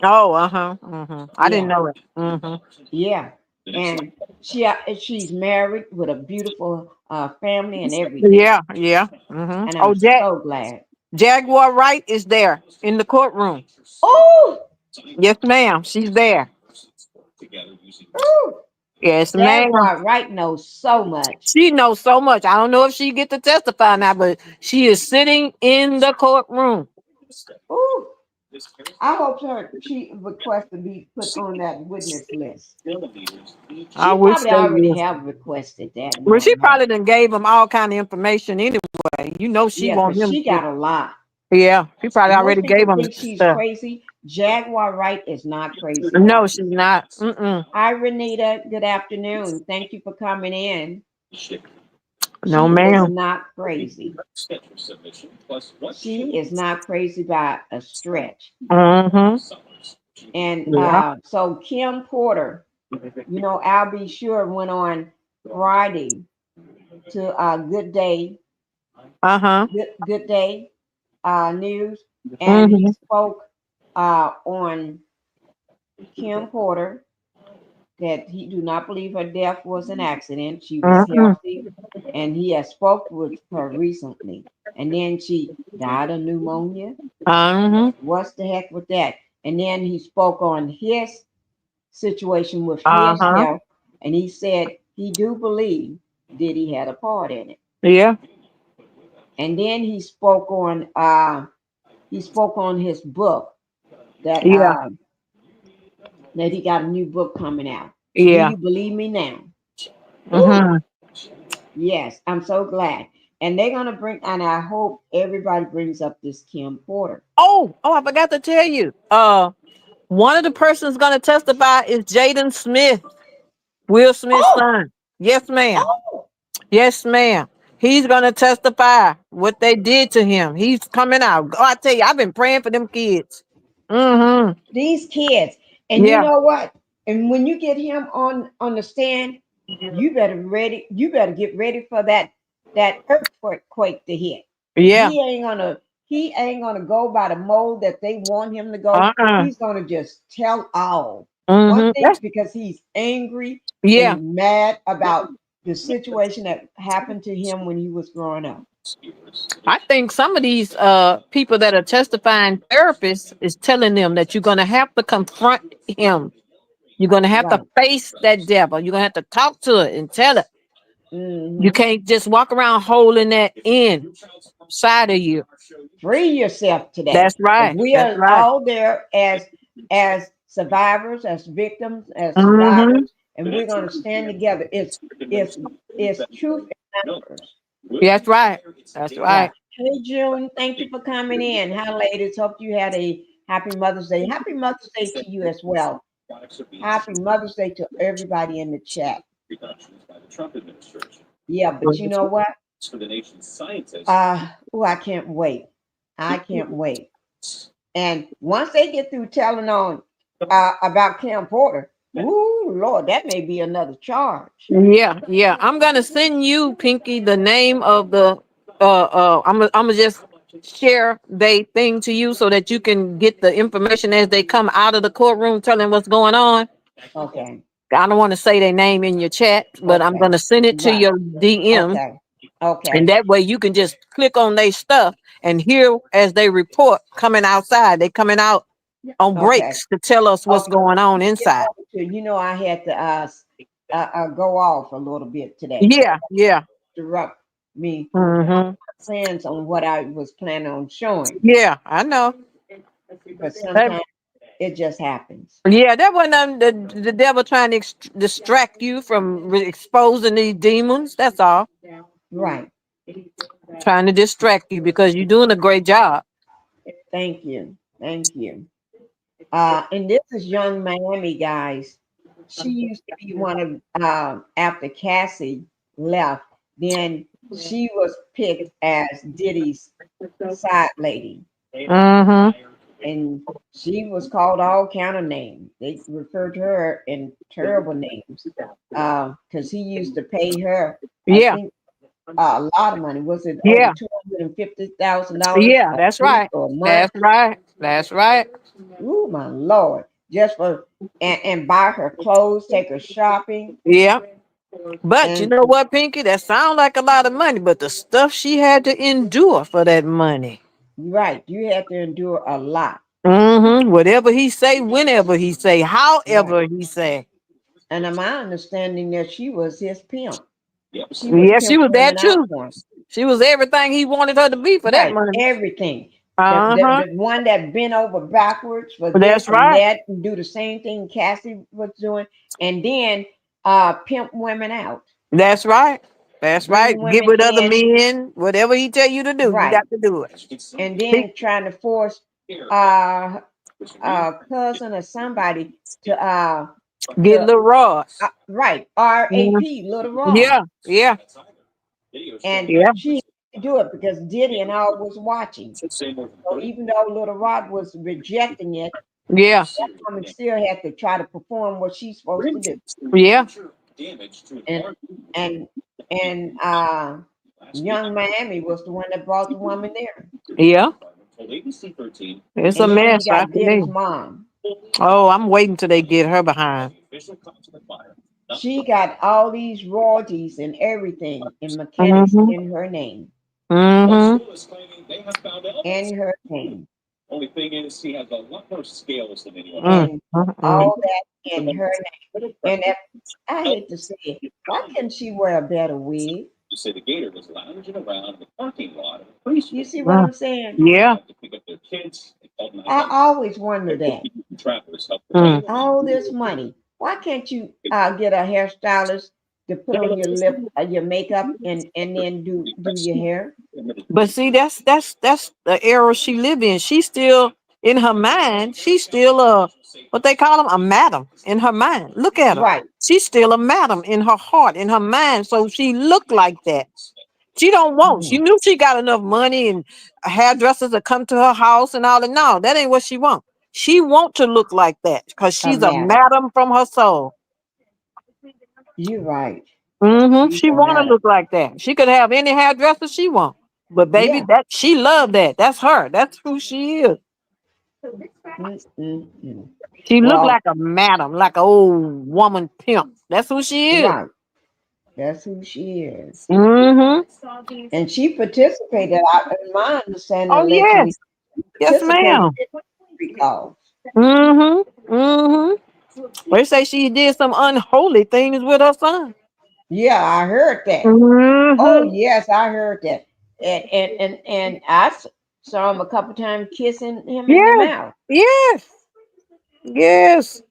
S7: Oh, uh-huh. Mm-hmm. I didn't
S1: Yeah,
S7: know it. Mm-hmm.
S1: yeah. And she's married with a beautiful family and everything.
S7: Yeah. Yeah. Mm-hmm.
S1: And
S7: Oh,
S1: I'm so glad.
S7: Jaguar Wright is there in the courtroom.
S1: Oh,
S7: Yes, ma'am. She's there.
S1: ooh,
S7: Yes, ma'am.
S1: Jaguar Wright knows so much.
S7: She knows so much. I don't know if she get to testify now, but she is sitting in the courtroom.
S1: Ooh, I hope she requests to be put on that witness list.
S7: I
S1: She
S7: wish
S1: probably
S7: they
S1: already
S7: would.
S1: have requested that,
S7: Well, she
S1: knowing her.
S7: probably done gave him all kind of information anyway. You know she
S1: Yeah,
S7: want
S1: because
S7: him
S1: she
S7: to.
S1: got a lot.
S7: Yeah, she probably
S1: And most
S7: already
S1: people
S7: gave him
S1: think she's
S7: stuff.
S1: crazy. Jaguar Wright is not crazy,
S7: No,
S1: guys.
S7: she's not. Mm-mm.
S1: Hi, Renita. Good afternoon. Thank you for coming in.
S7: No,
S1: She is
S7: ma'am.
S1: not crazy. She is not crazy by a stretch.
S7: Mm-hmm.
S1: And
S7: Yeah.
S1: so Kim Porter, I'll be sure went on Friday to Good Day,
S7: Uh-huh.
S1: Good Day News, and he
S7: Mm-hmm.
S1: spoke on Kim Porter that he do not believe her death was an accident. She was
S7: Mm-hmm.
S1: healthy, and he has spoke with her recently. And then she died of pneumonia.
S7: Uh-huh.
S1: What's the heck with that? And then he spoke on his situation with his
S7: Uh-huh.
S1: health, and he said he do believe Diddy had a part in it.
S7: Yeah.
S1: And then he spoke on his book that
S7: Yeah.
S1: that he got a new book coming out. Do
S7: Yeah.
S1: you believe me now? Ooh,
S7: Mm-hmm.
S1: yes, I'm so glad. And they're gonna bring, and I hope everybody brings up this Kim Porter.
S7: Oh, I forgot to tell you. One of the persons going to testify is Jaden Smith, Will Smith's
S1: Oh,
S7: son. Yes, ma'am.
S1: oh,
S7: Yes, ma'am. He's going to testify what they did to him. He's coming out. Oh, I tell you, I've been praying for them kids. Mm-hmm.
S1: these kids. And you
S7: Yeah.
S1: know what? And when you get him on the stand, you better ready. You better get ready for that earthquake to hit.
S7: Yeah.
S1: He ain't gonna go by the mold that they want him to go.
S7: Uh-uh.
S1: He's gonna just tell all. One
S7: Mm-hmm.
S1: thing, because he's angry
S7: Yeah.
S1: and mad about the situation that happened to him when he was growing up.
S7: I think some of these people that are testifying therapists is telling them that you're going to have to confront him. You're going to have to
S1: Right.
S7: face that devil. You're going to have to talk to it and tell it.
S1: Mhm.
S7: You can't just walk around holding that inside of you.
S1: Free yourself today.
S7: That's right.
S1: We
S7: That's
S1: are
S7: right.
S1: all there as survivors, as victims, as
S7: Mm-hmm.
S1: survivors, and we're gonna stand together. It's truth in numbers.
S7: That's right. That's
S1: Yeah.
S7: right.
S1: Hey June, thank you for coming in. Hi ladies. Hope you had a happy Mother's Day. Happy Mother's Day to you as well. Happy Mother's Day to everybody in the chat. Yeah, but you know what? I can't wait. I can't wait. And once they get through telling on about Kim Porter, ooh Lord, that may be another charge.
S7: Yeah, yeah. I'm gonna send you, Pinky, the name of the I'm gonna just share they thing to you so that you can get the information as they come out of the courtroom telling what's going on.
S1: Okay.
S7: I don't want to say their name in your chat, but I'm
S1: Okay.
S7: gonna send it to
S1: Right.
S7: your DM.
S1: Okay. Okay.
S7: And that way you can just click on their stuff and hear as they report coming outside. They coming out on
S1: Okay.
S7: breaks to tell us what's
S1: Okay.
S7: going on inside.
S1: You know, I had to go off a little bit today.
S7: Yeah, yeah.
S1: Interrupt me
S7: Mm-hmm.
S1: plans on what I was planning on showing.
S7: Yeah, I know.
S1: But sometimes it just happens.
S7: Yeah, that wasn't the devil trying to distract you from exposing these demons. That's all.
S1: Right.
S7: Trying to distract you because you're doing a great job.
S1: Thank you. Thank you. And this is Young Miami, guys. She used to be one of after Cassie left, then she was picked as Diddy's side lady.
S7: Mm-hmm.
S1: And she was called all kind of names. They referred to her in terrible names. Because he used to pay her, I
S7: Yeah.
S1: think, a lot of money. Was it
S7: Yeah.
S1: over $250,000?
S7: Yeah, that's right.
S1: Or a month?
S7: That's right. That's right.
S1: Ooh, my Lord. Just for and buy her clothes, take her shopping.
S7: Yeah. But you
S1: And
S7: know what, Pinky? That sounds like a lot of money, but the stuff she had to endure for that money.
S1: right, you have to endure a lot.
S7: Mm-hmm. Whatever he say, whenever he say, however he say.
S1: And my understanding that she was his pimp. She
S7: Yeah, she was that
S1: pimping out
S7: too.
S1: for him.
S7: She was everything he wanted her to be for that
S1: Right,
S7: money.
S1: everything.
S7: Uh-huh.
S1: The one that bent over backwards for
S7: That's
S1: this and
S7: right.
S1: that, and do the same thing Cassie was doing, and then pimp women out.
S7: That's right. That's right.
S1: Bring
S7: Get
S1: women
S7: with other
S1: in,
S7: men. Whatever he tell you to do, you
S1: right,
S7: got to do it.
S1: and then trying to force cousin or somebody to
S7: Get Lil Rod.
S1: right, RAP, Little Rod.
S7: Yeah, yeah,
S1: And
S7: yeah.
S1: she had to do it because Diddy and all was watching. So even though Little Rod was rejecting it,
S7: Yeah,
S1: that woman still had to try to perform what she's supposed to do.
S7: yeah.
S1: And Young Miami was the one that brought the woman there.
S7: Yeah. It's a
S1: And then
S7: mess.
S1: you
S7: I
S1: got Diddy's
S7: think.
S1: mom.
S7: Oh, I'm waiting till they get her behind.
S1: She got all these royalties and everything in mechanics
S7: Mm-hmm.
S1: in her name.
S7: Mm-hmm.
S1: In her name.
S6: Only thing is, he has a lot more scales than anyone.
S1: And
S7: Mm-hmm.
S1: all that in her name. And I hate to say it, why can't she wear a better wig?
S6: You say the gator was lounging around the parking lot.
S1: You see what I'm saying?
S7: Yeah.
S6: To pick up their kids.
S1: I always wonder that.
S6: Travelers help
S1: All this money. Why can't you get a hairstylist to put on your lip, your makeup, and then do your hair.
S7: But see, that's the era she live in. She's still in her mind. She's still what they call them, a madam in her mind. Look at her.
S1: Right.
S7: She's still a madam in her heart, in her mind. So she look like that. She don't want. She knew she got enough money and hairdressers to come to her house and all that. No, that ain't what she want. She want to look like that because she's a
S1: madam.
S7: madam from her soul.
S1: You're right.
S7: She want to look like that. She could have any hairdresser she want. But baby,
S1: Yeah.
S7: that she love that. That's her. That's who she is. She look like a madam, like an old woman pimp. That's who she is.
S1: Right. That's who she is. And she participated. In my understanding,
S7: Oh yes, yes, ma'am. They say she did some unholy things with her son.
S1: Yeah, I heard that. Oh yes, I heard that. And I saw him a couple times kissing him in the mouth.
S7: Yes. Yes.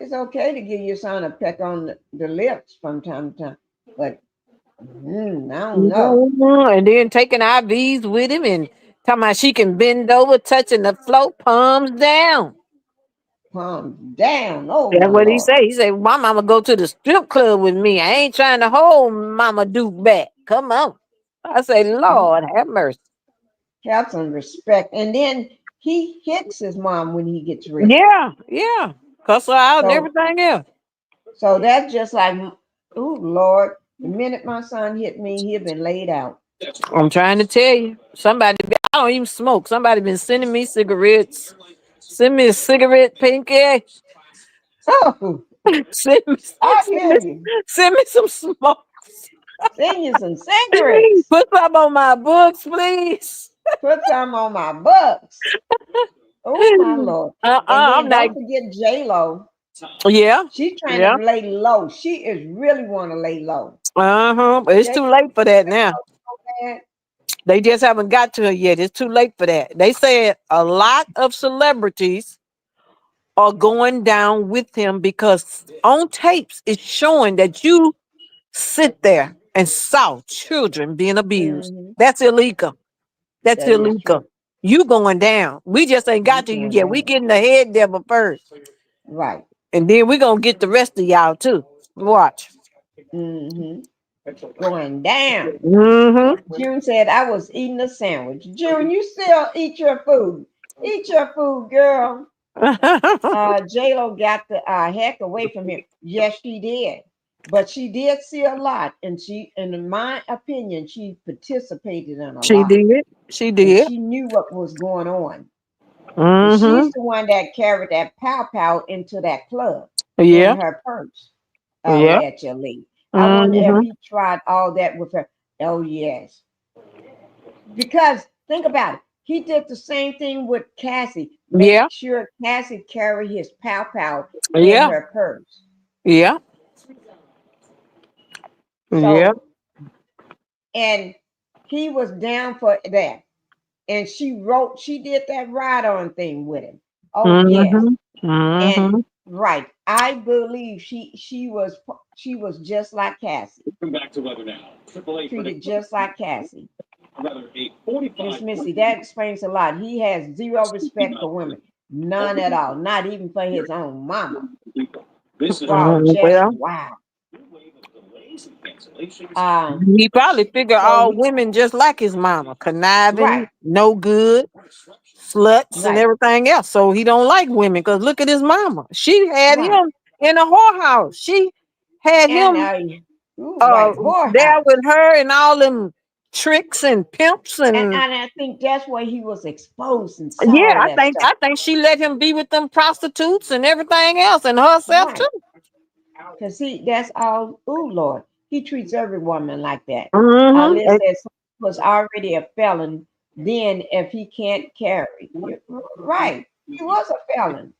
S1: It's okay to give your son a peck on the lips from time to time, but I don't know.
S7: And then taking IVs with him and talking about she can bend over, touching the floor, palms down.
S1: Palms down. Oh,
S7: that's what he
S1: Lord.
S7: said. He said, my mama go to the strip club with me. I ain't trying to hold Mama Duke back. Come on. I say, Lord, have mercy.
S1: Have some respect. And then he hits his mom when he gets rich.
S7: Yeah. Cuss her out and everything else.
S1: So that's just like, oh, Lord, the minute my son hit me, he'd been laid out.
S7: I'm trying to tell you. Somebody, I don't even smoke. Somebody been sending me cigarettes. Send me a cigarette, Pinky.
S1: Oh,
S7: send me some smoke.
S1: Send you some cigarettes.
S7: Put some on my books, please.
S1: Put some on my books. Oh my Lord. And then don't forget J-Lo.
S7: Yeah.
S1: She's trying to lay low. She is really want to lay low.
S7: But it's too late for that now. They just haven't got to her yet. It's too late for that. They said a lot of celebrities are going down with him because on tapes it's showing that you sit there and saw children being abused. That's illegal. That's illegal. You going down. We just ain't got to you yet. We getting the head devil first.
S1: Right.
S7: And then we gonna get the rest of y'all too. Watch.
S1: Going down. June said I was eating a sandwich. June, you still eat your food. Eat your food, girl. J-Lo got the heck away from him. Yes, she did. But she did see a lot. And in my opinion, she participated in a lot.
S7: She did.
S1: And she knew what was going on. She's the one that carried that pow into that club in her purse. Allegedly. I wonder if he tried all that with her. Oh, yes. Because think about it. He did the same thing with Cassie. Make sure Cassie carried his pow in her purse. And he was down for that. And she did that ride-on thing with him. Oh, yes. And right. I believe she was just like Cassie.
S8: Come back to weather now.
S1: Treated just like Cassie. Miss Missy, that explains a lot. He has zero respect for women. None at all. Not even for his own mama. Wow.
S7: He probably figured all women just like his mama, conniving, no good, sluts, and everything else. So he don't like women because look at his mama. She had him in a whorehouse. She had him there with her and all them tricks and pimps and
S1: I think that's why he was exposed and
S7: I think she let him be with them prostitutes and everything else and herself too.
S1: Because that's all. Oh Lord, he treats every woman like that.
S7: Mm-hmm.
S1: Unless was already a felon, then if he can't carry, right? He was a felon.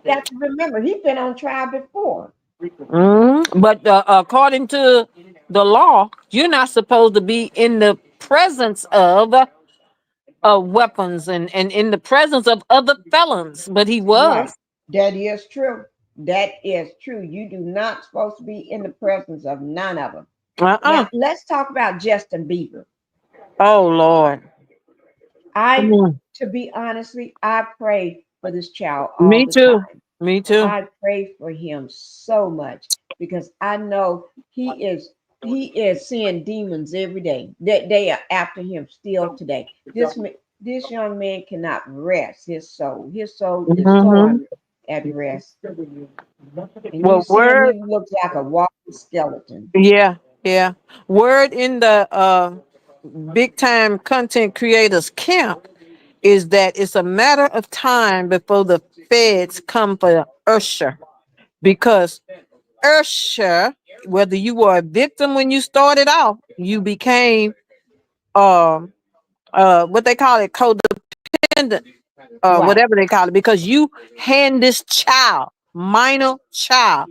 S1: That's remember he's been on trial before.
S7: Mm-hmm. But according to the law, you're not supposed to be in the presence of weapons and in the presence of other felons. But he was.
S1: Right. That is true. That is true. You do not supposed to be in the presence of none of them.
S7: Uh-uh.
S1: Now, let's talk about Justin Bieber.
S7: Oh Lord.
S1: To be honestly, I pray for this child all
S7: Me
S1: the
S7: too.
S1: time.
S7: Me too.
S1: I pray for him so much because I know he is seeing demons every day. That they are after him still today. This young man cannot rest. His soul is so at rest. And you
S7: Well,
S1: see him,
S7: word,
S1: he looks like a walking skeleton.
S7: yeah. Word in the big time content creators camp is that it's a matter of time before the feds come for Usher. Because Usher, whether you were a victim when you started off, you became what they call it, codependent,
S1: Right.
S7: whatever they call it, because you hand this child, minor child,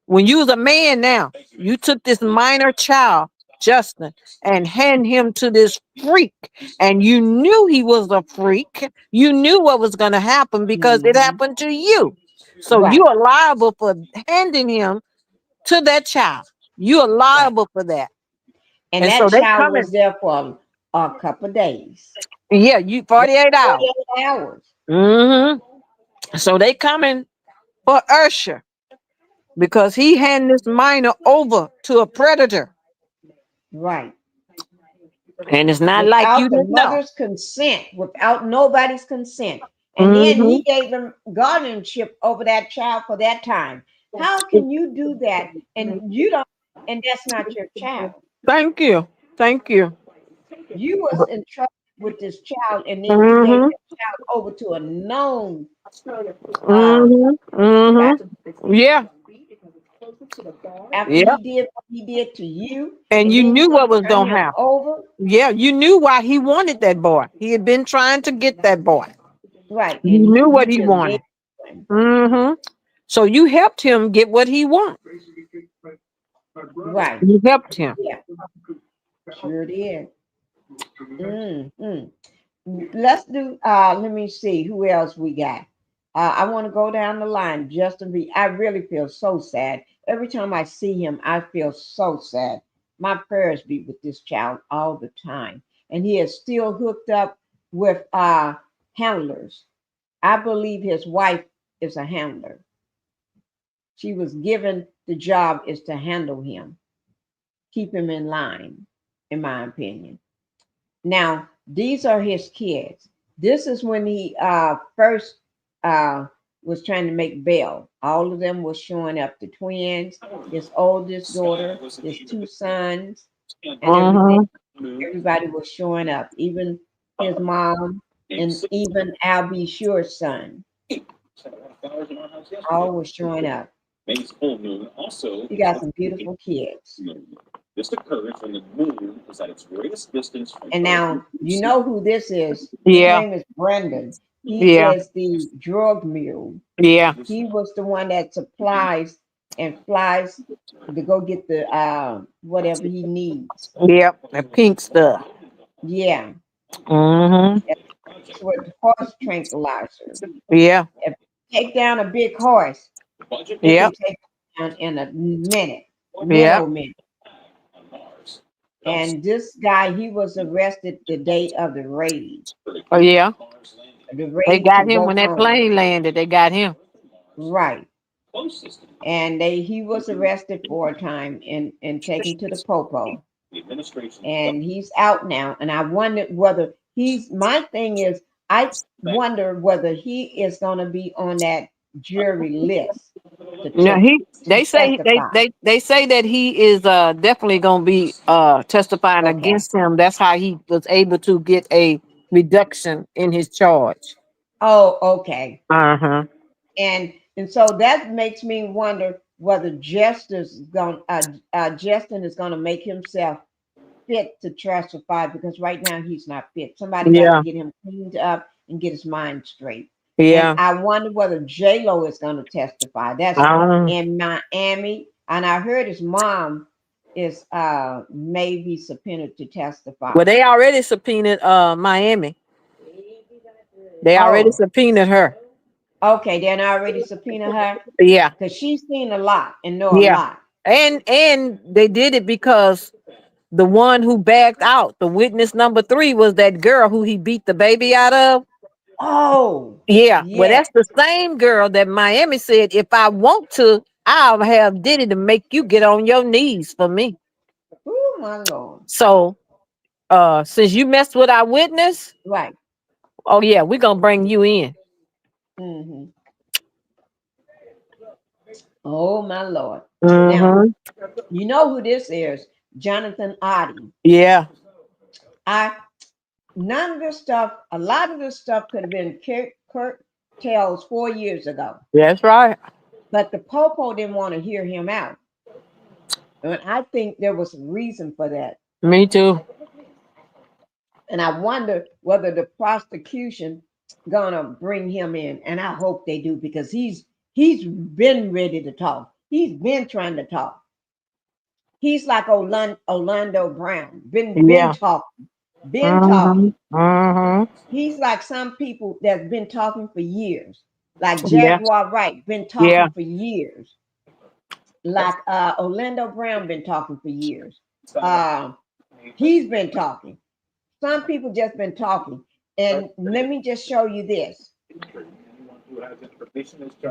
S7: when you was a man now, you took this minor child, Justin, and hand him to this freak, and you knew he was a freak. You knew what was going to happen because it happened to you. So
S1: Right.
S7: you are liable for handing him to that child. You are liable for that.
S1: And
S7: so
S1: that
S7: they
S1: child
S7: coming.
S1: was there for a couple of days.
S7: Yeah, you 48 hours.
S1: 48 hours.
S7: So they coming for Usher because he handed this minor over to a predator.
S1: Right.
S7: And it's not like you
S1: Without the
S7: didn't know.
S1: mother's consent, without nobody's consent. And then he gave them guardianship over that child for that time. How can you do that and you don't, and that's not your child?
S7: Thank you. Thank you.
S1: You was entrusted with this child, and then you gave
S7: Mm-hmm.
S1: that child over to a known
S7: Yeah.
S1: after
S7: Yeah.
S1: he did what he did to you,
S7: And
S1: and
S7: you
S1: then
S7: knew
S1: you're
S7: what
S1: gonna
S7: was
S1: turn
S7: gonna
S1: him
S7: happen.
S1: over.
S7: Yeah, you knew why he wanted that boy. He had been trying to get that boy.
S1: Right.
S7: You
S1: And
S7: knew what
S1: you
S7: he
S1: just gave
S7: wanted.
S1: him.
S7: So you helped him get what he wanted.
S1: Right.
S7: You helped him.
S1: Yeah. Sure did. Mm. Let's do let me see who else we got. I want to go down the line. Justin B. I really feel so sad. Every time I see him, I feel so sad. My prayers be with this child all the time. And he is still hooked up with handlers. I believe his wife is a handler. She was given the job is to handle him, keep him in line, in my opinion. Now, these are his kids. This is when he first was trying to make bail. All of them were showing up. The twins, his oldest daughter, his two sons, and everything. Everybody was showing up. Even his mom and even Al B. Sure's son. All were showing up.
S8: May's full moon also.
S1: You got some beautiful kids.
S8: This occurs when the moon is at its greatest distance from
S1: And now you know who this is. His
S7: Yeah.
S1: name is Brendan. He is the drug mule.
S7: Yeah.
S1: He was the one that supplies and flies to go get the whatever he needs.
S7: Yep. The pink stuff.
S1: Yeah.
S7: Mm-hmm.
S1: It's with horse tranquilizer.
S7: Yeah.
S1: If you take down a big horse, it
S7: Yep.
S1: can take it down in a minute.
S7: Yep.
S1: Minute. And this guy, he was arrested the day of the raid.
S7: Oh yeah.
S1: The
S7: They
S1: raid
S7: got
S1: to
S7: him
S1: go
S7: when that
S1: home.
S7: plane landed. They got him.
S1: Right. And he was arrested for a time and taken to the popo. And he's out now. And I wonder whether my thing is, I wonder whether he is going to be on that jury list.
S7: Now they say that he is definitely gonna be testifying against him. That's how he was able to get a reduction in his charge.
S1: Oh, okay.
S7: Uh-huh.
S1: And so that makes me wonder whether Justin is going to make himself fit to testify, because right now he's not fit. Somebody got to get him cleaned up and get his mind straight.
S7: Yeah.
S1: And I wonder whether J-Lo is going to testify. That's in Miami. And I heard his mom is maybe subpoenaed to testify.
S7: Well, they already subpoenaed Miami. They already subpoenaed her.
S1: Okay, then I already subpoena her
S7: Yeah,
S1: because she's seen a lot and know a
S7: yeah.
S1: lot.
S7: And they did it because the one who backed out, the witness number 3, was that girl who he beat the baby out of.
S1: Oh,
S7: Yeah. Well,
S1: yeah.
S7: that's the same girl that Miami said, if I want to, I'll have Diddy to make you get on your knees for me.
S1: Oh, my Lord.
S7: So since you messed with our witness,
S1: Right.
S7: oh yeah, we're gonna bring you in.
S1: Mm-hmm. Oh, my Lord. Now,
S7: Mm-hmm.
S1: you know who this is? Jonathan Oddie.
S7: Yeah,
S1: None of this stuff, a lot of this stuff could have been curtailed 4 years ago,
S7: that's right.
S1: but the Popo didn't want to hear him out. And I think there was some reason for that.
S7: Me too.
S1: And I wonder whether the prosecution gonna bring him in. And I hope they do because he's been ready to talk. He's been trying to talk. He's like Orlando Brown. Been
S7: Yeah.
S1: talking. Been
S7: Mm-hmm.
S1: talking.
S7: Mm-hmm.
S1: He's like some people that's been talking for years. Like
S7: Yeah.
S1: Jaguar Wright, been
S7: Yeah.
S1: talking for years. Like Orlando Brown been talking for years. He's been talking. Some people just been talking. And let me just show you this.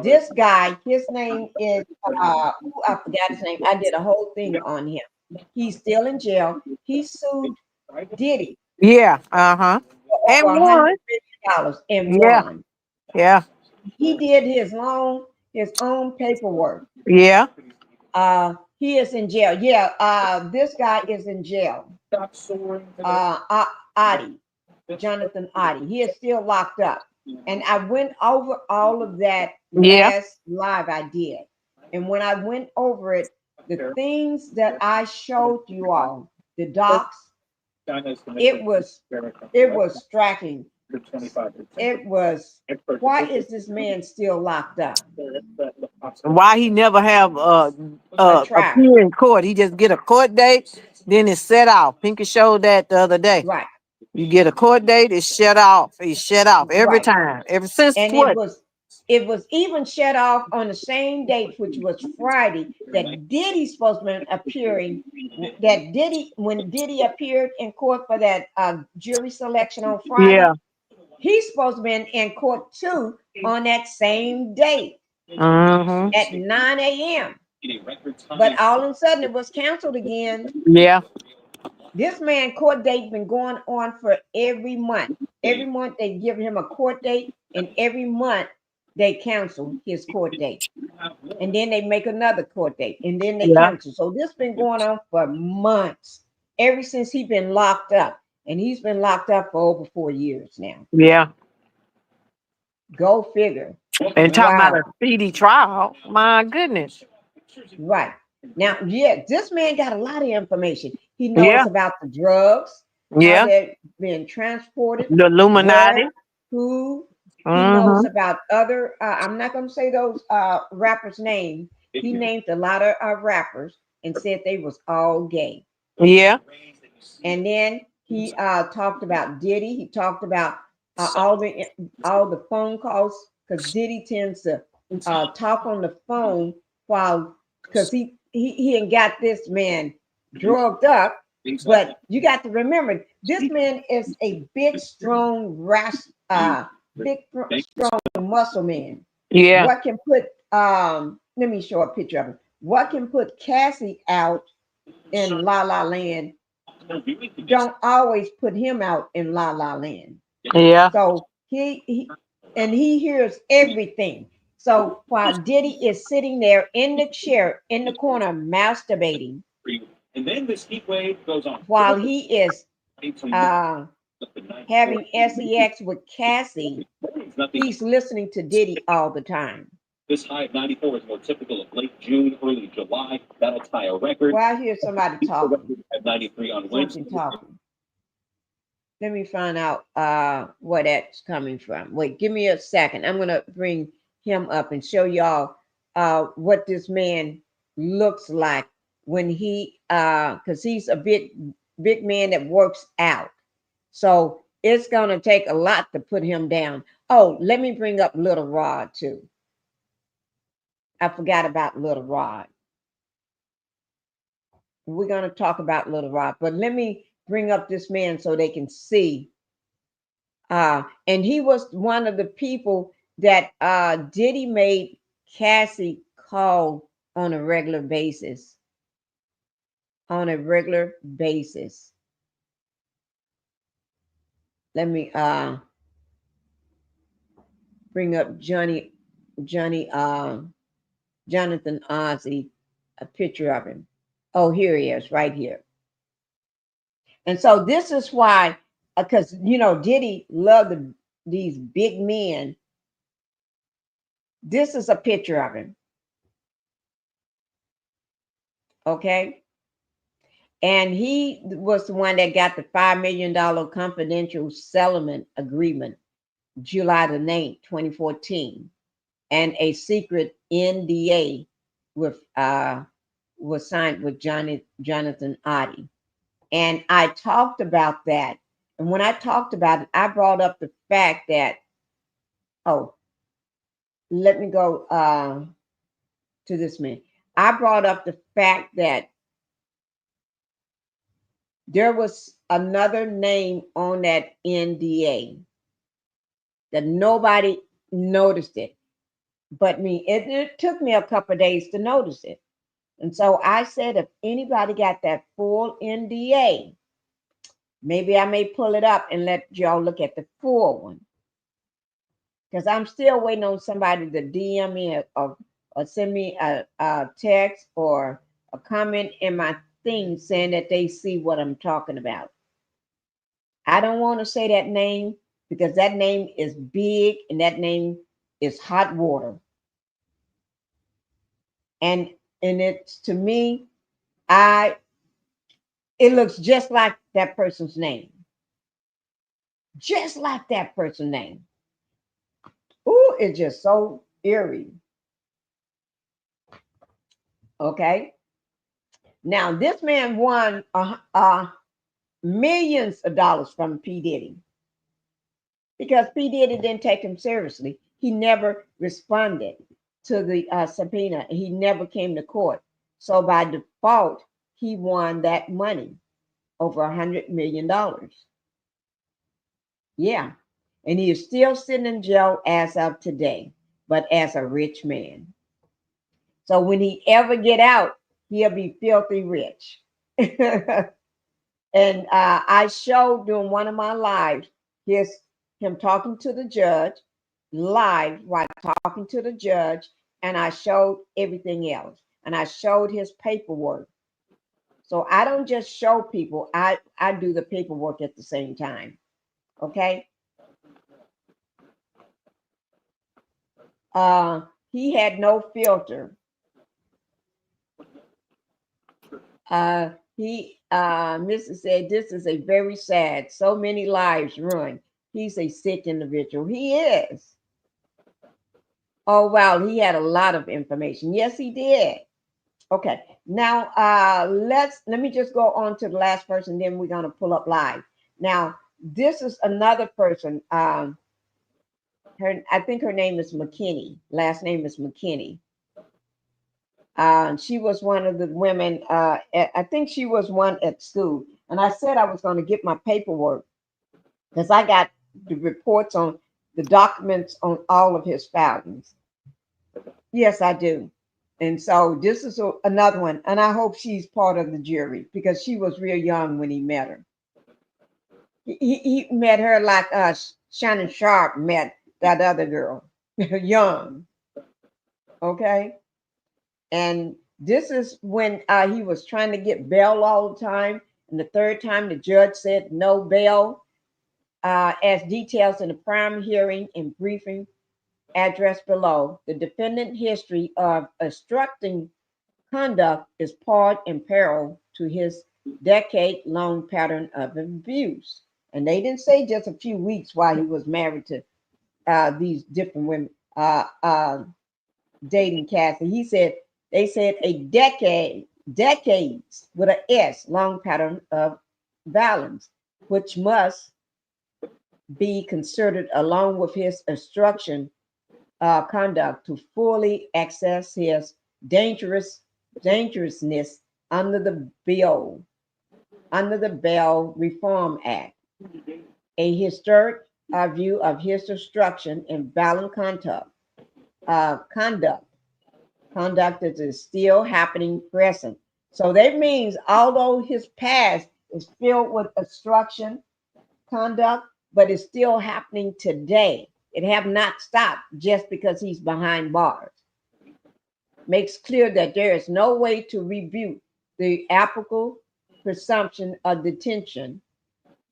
S1: This guy, his name is I forgot his name. I did a whole thing on him. He's still in jail. He sued Diddy
S7: Yeah. Uh-huh.
S1: for
S7: And
S1: over
S7: one.
S1: $100 million and
S7: Yeah.
S1: won.
S7: Yeah.
S1: He did his own paperwork.
S7: Yeah.
S1: He is in jail. Yeah, this guy is in jail. Adi, Jonathan Adi. He is still locked up. And I went over all of that
S7: Yeah.
S1: last live I did. And when I went over it, the things that I showed you all, the docs, it was striking. It was, why is this man still locked up?
S7: Why he never have
S1: A trial.
S7: appear in court? He just get a court date, then it's set off. Pinky showed that the other day.
S1: Right.
S7: You get a court date, it's shut off. He's shut off every
S1: Right.
S7: time. Ever since
S1: And
S7: what?
S1: it was even shut off on the same date, which was Friday, that Diddy's supposed to be appearing. That Diddy, when Diddy appeared in court for that jury selection on Friday,
S7: Yeah.
S1: he's supposed to be in court too on that same date
S7: Mm-hmm.
S1: at 9 a.m. But all of a sudden it was canceled again.
S7: Yeah.
S1: This man court date been going on for every month. Every month they give him a court date, and every month they cancel his court date. And then they make another court date, and then they
S7: Yeah.
S1: cancel. So this been going on for months, ever since he been locked up. And he's been locked up for over 4 years now.
S7: Yeah.
S1: Go figure.
S7: And talking about
S1: Wow.
S7: a speedy trial. My goodness.
S1: Right. Now, yeah, this man got a lot of information. He knows
S7: Yeah.
S1: about the drugs, how
S7: Yeah.
S1: they're being transported,
S7: The Illuminati.
S1: where, who. He
S7: Mm-hmm.
S1: knows about other, I'm not going to say those rappers' names. He named a lot of rappers and said they was all gay.
S7: Yeah.
S1: And then he talked about Diddy. He talked about all the phone calls, because Diddy tends to talk on the phone while, because he ain't got this man drugged up. But you got to remember, this man is a big, strong, strong muscle man.
S7: Yeah.
S1: What can put let me show a picture of him. What can put Cassie out in La La Land don't always put him out in La La Land.
S7: Yeah.
S1: So he hears everything. So while Diddy is sitting there in the chair in the corner masturbating,
S8: And then this heat wave goes on.
S1: while he is having sex with Cassie, he's listening to Diddy all the time.
S8: This high of 94 is more typical of late June, early July. That'll tie a record.
S1: Well, I hear somebody talking.
S8: At 93 on Wednesday.
S1: Something talking. Let me find out where that's coming from. Wait, give me a second. I'm gonna bring him up and show y'all what this man looks like when he because he's a big man that works out. So it's gonna take a lot to put him down. Oh, let me bring up Little Rod too. I forgot about Little Rod. We're going to talk about Little Rod, but let me bring up this man so they can see. And he was one of the people that Diddy made Cassie call on a regular basis. On a regular basis. Let me bring up Jonathan Ozzie, a picture of him. Oh, here he is, right here. And so this is why, because Diddy loved these big men. This is a picture of him. Okay. And he was the one that got the $5 million confidential settlement agreement, July the 9th, 2014. And a secret NDA was signed with Jonathan Ozzie. And I talked about that. And when I talked about it, I brought up the fact that, let me go to this man. I brought up the fact that there was another name on that NDA that nobody noticed it but me. It took me a couple of days to notice it. And so I said, if anybody got that full NDA, maybe I may pull it up and let y'all look at the full one. Because I'm still waiting on somebody to DM me or send me a text or a comment in my thing saying that they see what I'm talking about. I don't want to say that name because that name is big and that name is hot water. And it's, to me, it looks just like that person's name. Just like that person's name. Ooh, it's just so eerie. Okay. Now, this man won millions of dollars from P. Diddy because P. Diddy didn't take him seriously. He never responded to the subpoena. He never came to court. So by default, he won that money, over $100 million. Yeah. And he is still sitting in jail as of today, but as a rich man. So when he ever get out, he'll be filthy rich. And I showed during one of my lives him talking to the judge live while talking to the judge, and I showed everything else, and I showed his paperwork. So I don't just show people, I do the paperwork at the same time. Okay. He had no filter. Mrs. said, this is a very sad, so many lives ruined. He's a sick individual. He is. Oh, wow. He had a lot of information. Yes, he did. Okay. Now, let me just go on to the last person. Then we're going to pull up live. Now, this is another person. I think her name is McKinney. Last name is McKinney. She was one of the women. I think she was one at school. And I said I was going to get my paperwork because I got the reports on the documents on all of his filings. Yes, I do. And so this is another one. And I hope she's part of the jury because she was real young when he met her. He met her like Shannon Sharp met that other girl, young. Okay. And this is when he was trying to get bail all the time. And the third time the judge said no bail, as details in the prime hearing and briefing address below. The defendant history of obstructing conduct is part and parallel to his decade-long pattern of abuse. And they didn't say just a few weeks while he was married to these different women, dating Cassie. They said a decades with an S, long pattern of violence, which must be considered along with his obstruction conduct to fully access his dangerousness under the Bail Reform Act. A historic view of his obstruction and violent conduct that is still happening present. So that means although his past is filled with obstruction conduct, but it's still happening today. It have not stopped just because he's behind bars. Makes clear that there is no way to rebuke the applicable presumption of detention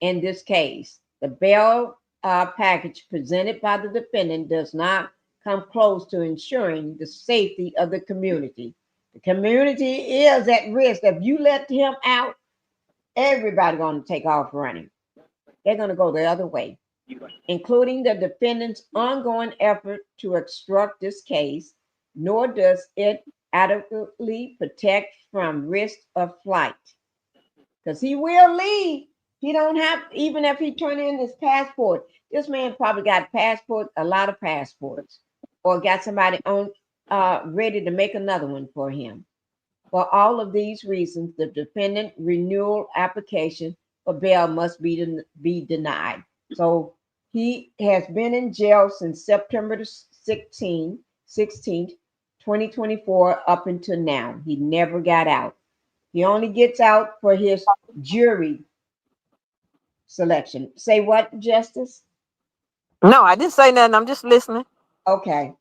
S1: in this case. The bail package presented by the defendant does not come close to ensuring the safety of the community. The community is at risk. If you let him out, everybody's going to take off running. They're going to go the other way, including the defendant's ongoing effort to obstruct this case, nor does it adequately protect from risk of flight. Because he will leave. He don't have, even if he turn in his passport, this man probably got a lot of passports, or got somebody on ready to make another one for him. For all of these reasons, the defendant renewal application for bail must be denied. So he has been in jail since September 16th, 2024, up until now. He never got out. He only gets out for his jury selection. Say what, Justice?
S7: No, I didn't say nothing. I'm just listening.
S1: Okay.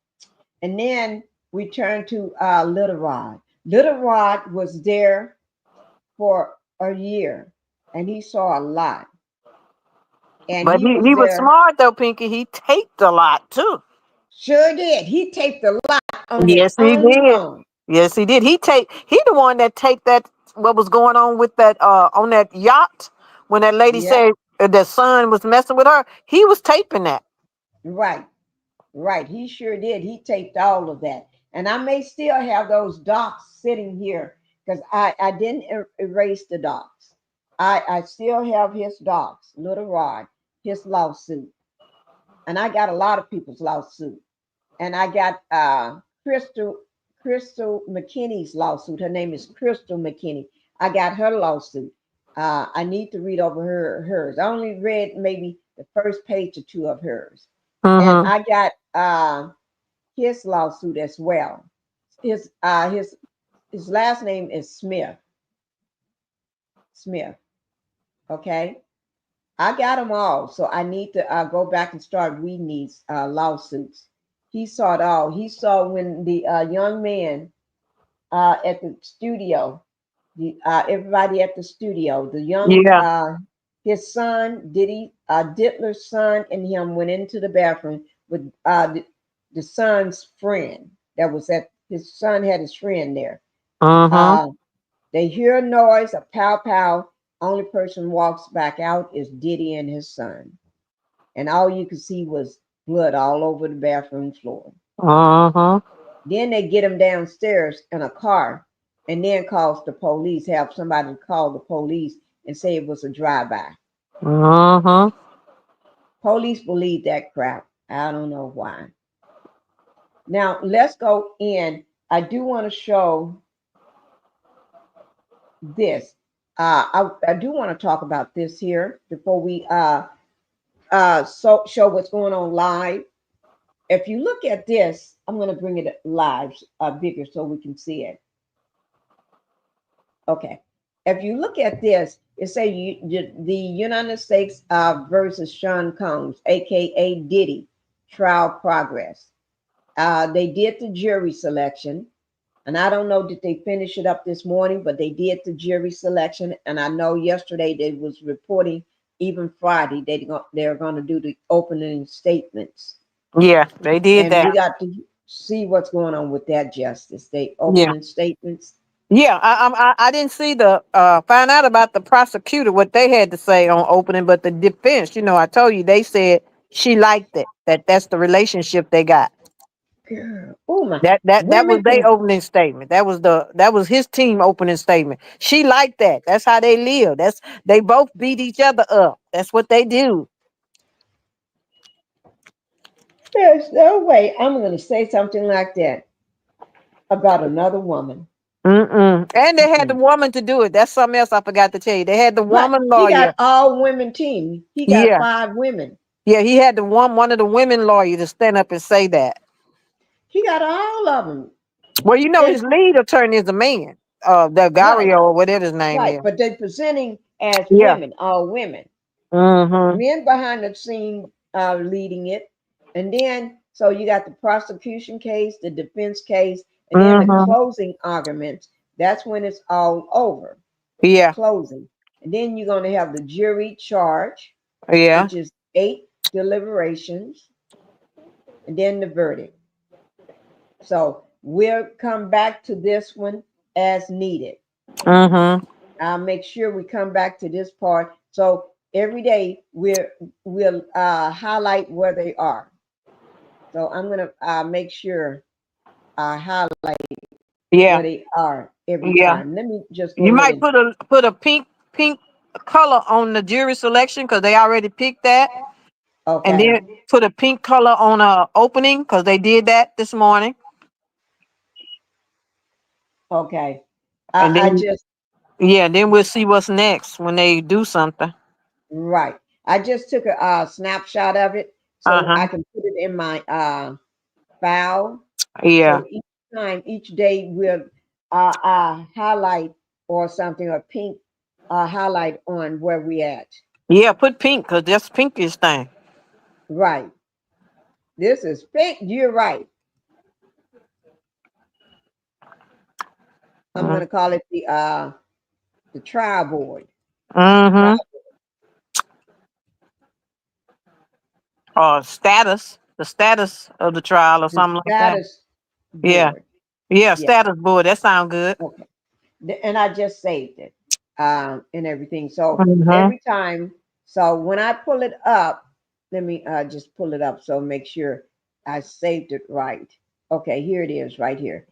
S1: And then we turn to Little Rod. Little Rod was there for a year, and he saw a lot. And
S7: But he was
S1: there.
S7: smart though, Pinky. He taped a lot too.
S1: Sure did. He taped a lot on his
S7: Yes, he
S1: own
S7: did.
S1: phone.
S7: Yes, he did. He the one that taped that what was going on with that on that yacht when that lady
S1: Yep.
S7: said that son was messing with her. He was taping that.
S1: Right. Right. He sure did. He taped all of that. And I may still have those docs sitting here because I didn't erase the docs. I still have his docs, Little Rod, his lawsuit. And I got a lot of people's lawsuit. And I got Crystal McKinney's lawsuit. Her name is Crystal McKinney. I got her lawsuit. I need to read over hers. I only read maybe the first page or two of hers. And I got his lawsuit as well. His last name is Smith. Okay. I got them all. So I need to go back and start reading these lawsuits. He saw it all. He saw when the young man at the studio, everybody at the studio, the young, his son, Diddy, Diddler's son, and him went into the bathroom with the son's friend. That was his son had his friend there. They hear a noise, a pow pow. Only person walks back out is Diddy and his son, and all you could see was blood all over the bathroom floor. Then they get him downstairs in a car, and then calls the police. Have somebody call the police and say it was a drive-by. Police believe that crap. I don't know why. Now let's go in. I do want to show this. I do want to talk about this here before we show what's going on live. If you look at this, I'm going to bring it live bigger so we can see it. Okay. If you look at this, it says the United States versus Sean Combs, aka Diddy, trial progress. They did the jury selection. And I don't know, did they finish it up this morning, but they did the jury selection. And I know yesterday they was reporting, even Friday, they're going to do the opening statements.
S7: Yeah, they did
S1: and
S7: that.
S1: We got to see what's going on with that, Justice. They opening statements.
S7: Yeah, I didn't see find out about the prosecutor, what they had to say on opening, but the defense, I told you, they said she liked it. That's the relationship they got.
S1: Oh my!
S7: That was their opening statement. That was his team opening statement. She liked that. That's how they live. They both beat each other up. That's what they do.
S1: There's no way I'm going to say something like that about another woman.
S7: Mm-mm. And they had the woman to do it. That's something else I forgot to tell you. They had the
S1: Right.
S7: woman
S1: He got
S7: lawyer.
S1: all women team. He got
S7: Yeah.
S1: 5 women.
S7: Yeah, he had the one of the women lawyer to stand up and say that.
S1: He got all of them.
S7: Well, you know,
S1: And
S7: his lead attorney is a man. The
S1: right,
S7: Gario or whatever his name
S1: right.
S7: is.
S1: But they're presenting as
S7: Yeah.
S1: women, all women.
S7: Mm-hmm.
S1: Men behind the scene leading it. And then, so you got the prosecution case, the defense case, and then the
S7: Mm-hmm.
S1: closing arguments. That's when it's all over.
S7: Yeah.
S1: Closing. And then you're going to have the jury charge,
S7: Yeah.
S1: which is 8 deliberations, and then the verdict. So we'll come back to this one as needed.
S7: Mm-hmm.
S1: I'll make sure we come back to this part. So every day we'll highlight where they are. So I'm gonna make sure I highlight
S7: Yeah.
S1: where they are every
S7: Yeah.
S1: time. Let me just go
S7: You
S1: ahead
S7: might
S1: and
S7: put a pink color on the jury selection because they already picked that. And
S1: okay,
S7: then put a pink color on a opening because they did that this morning.
S1: okay.
S7: And
S1: I
S7: then
S1: just
S7: yeah, then we'll see what's next when they do something.
S1: right. I just took a snapshot of it so
S7: Uh-huh.
S1: I can put it in my file.
S7: Yeah.
S1: So each time, each day, we'll highlight or something, or pink highlight on where we at.
S7: Yeah, put pink because that's pinkish thing.
S1: Right. This is pink. You're right. I'm
S7: Mm-hmm.
S1: gonna call it the trial board.
S7: Mm-hmm.
S1: Trial,
S7: Or the status of the trial or
S1: the
S7: something like that.
S1: status
S7: Yeah.
S1: board.
S7: Yeah,
S1: Yeah.
S7: status board. That sounds good.
S1: Okay. And I just saved it and everything. So
S7: Mm-hmm.
S1: every time, so when I pull it up, let me just pull it up so make sure I saved it right. Okay, here it is right here.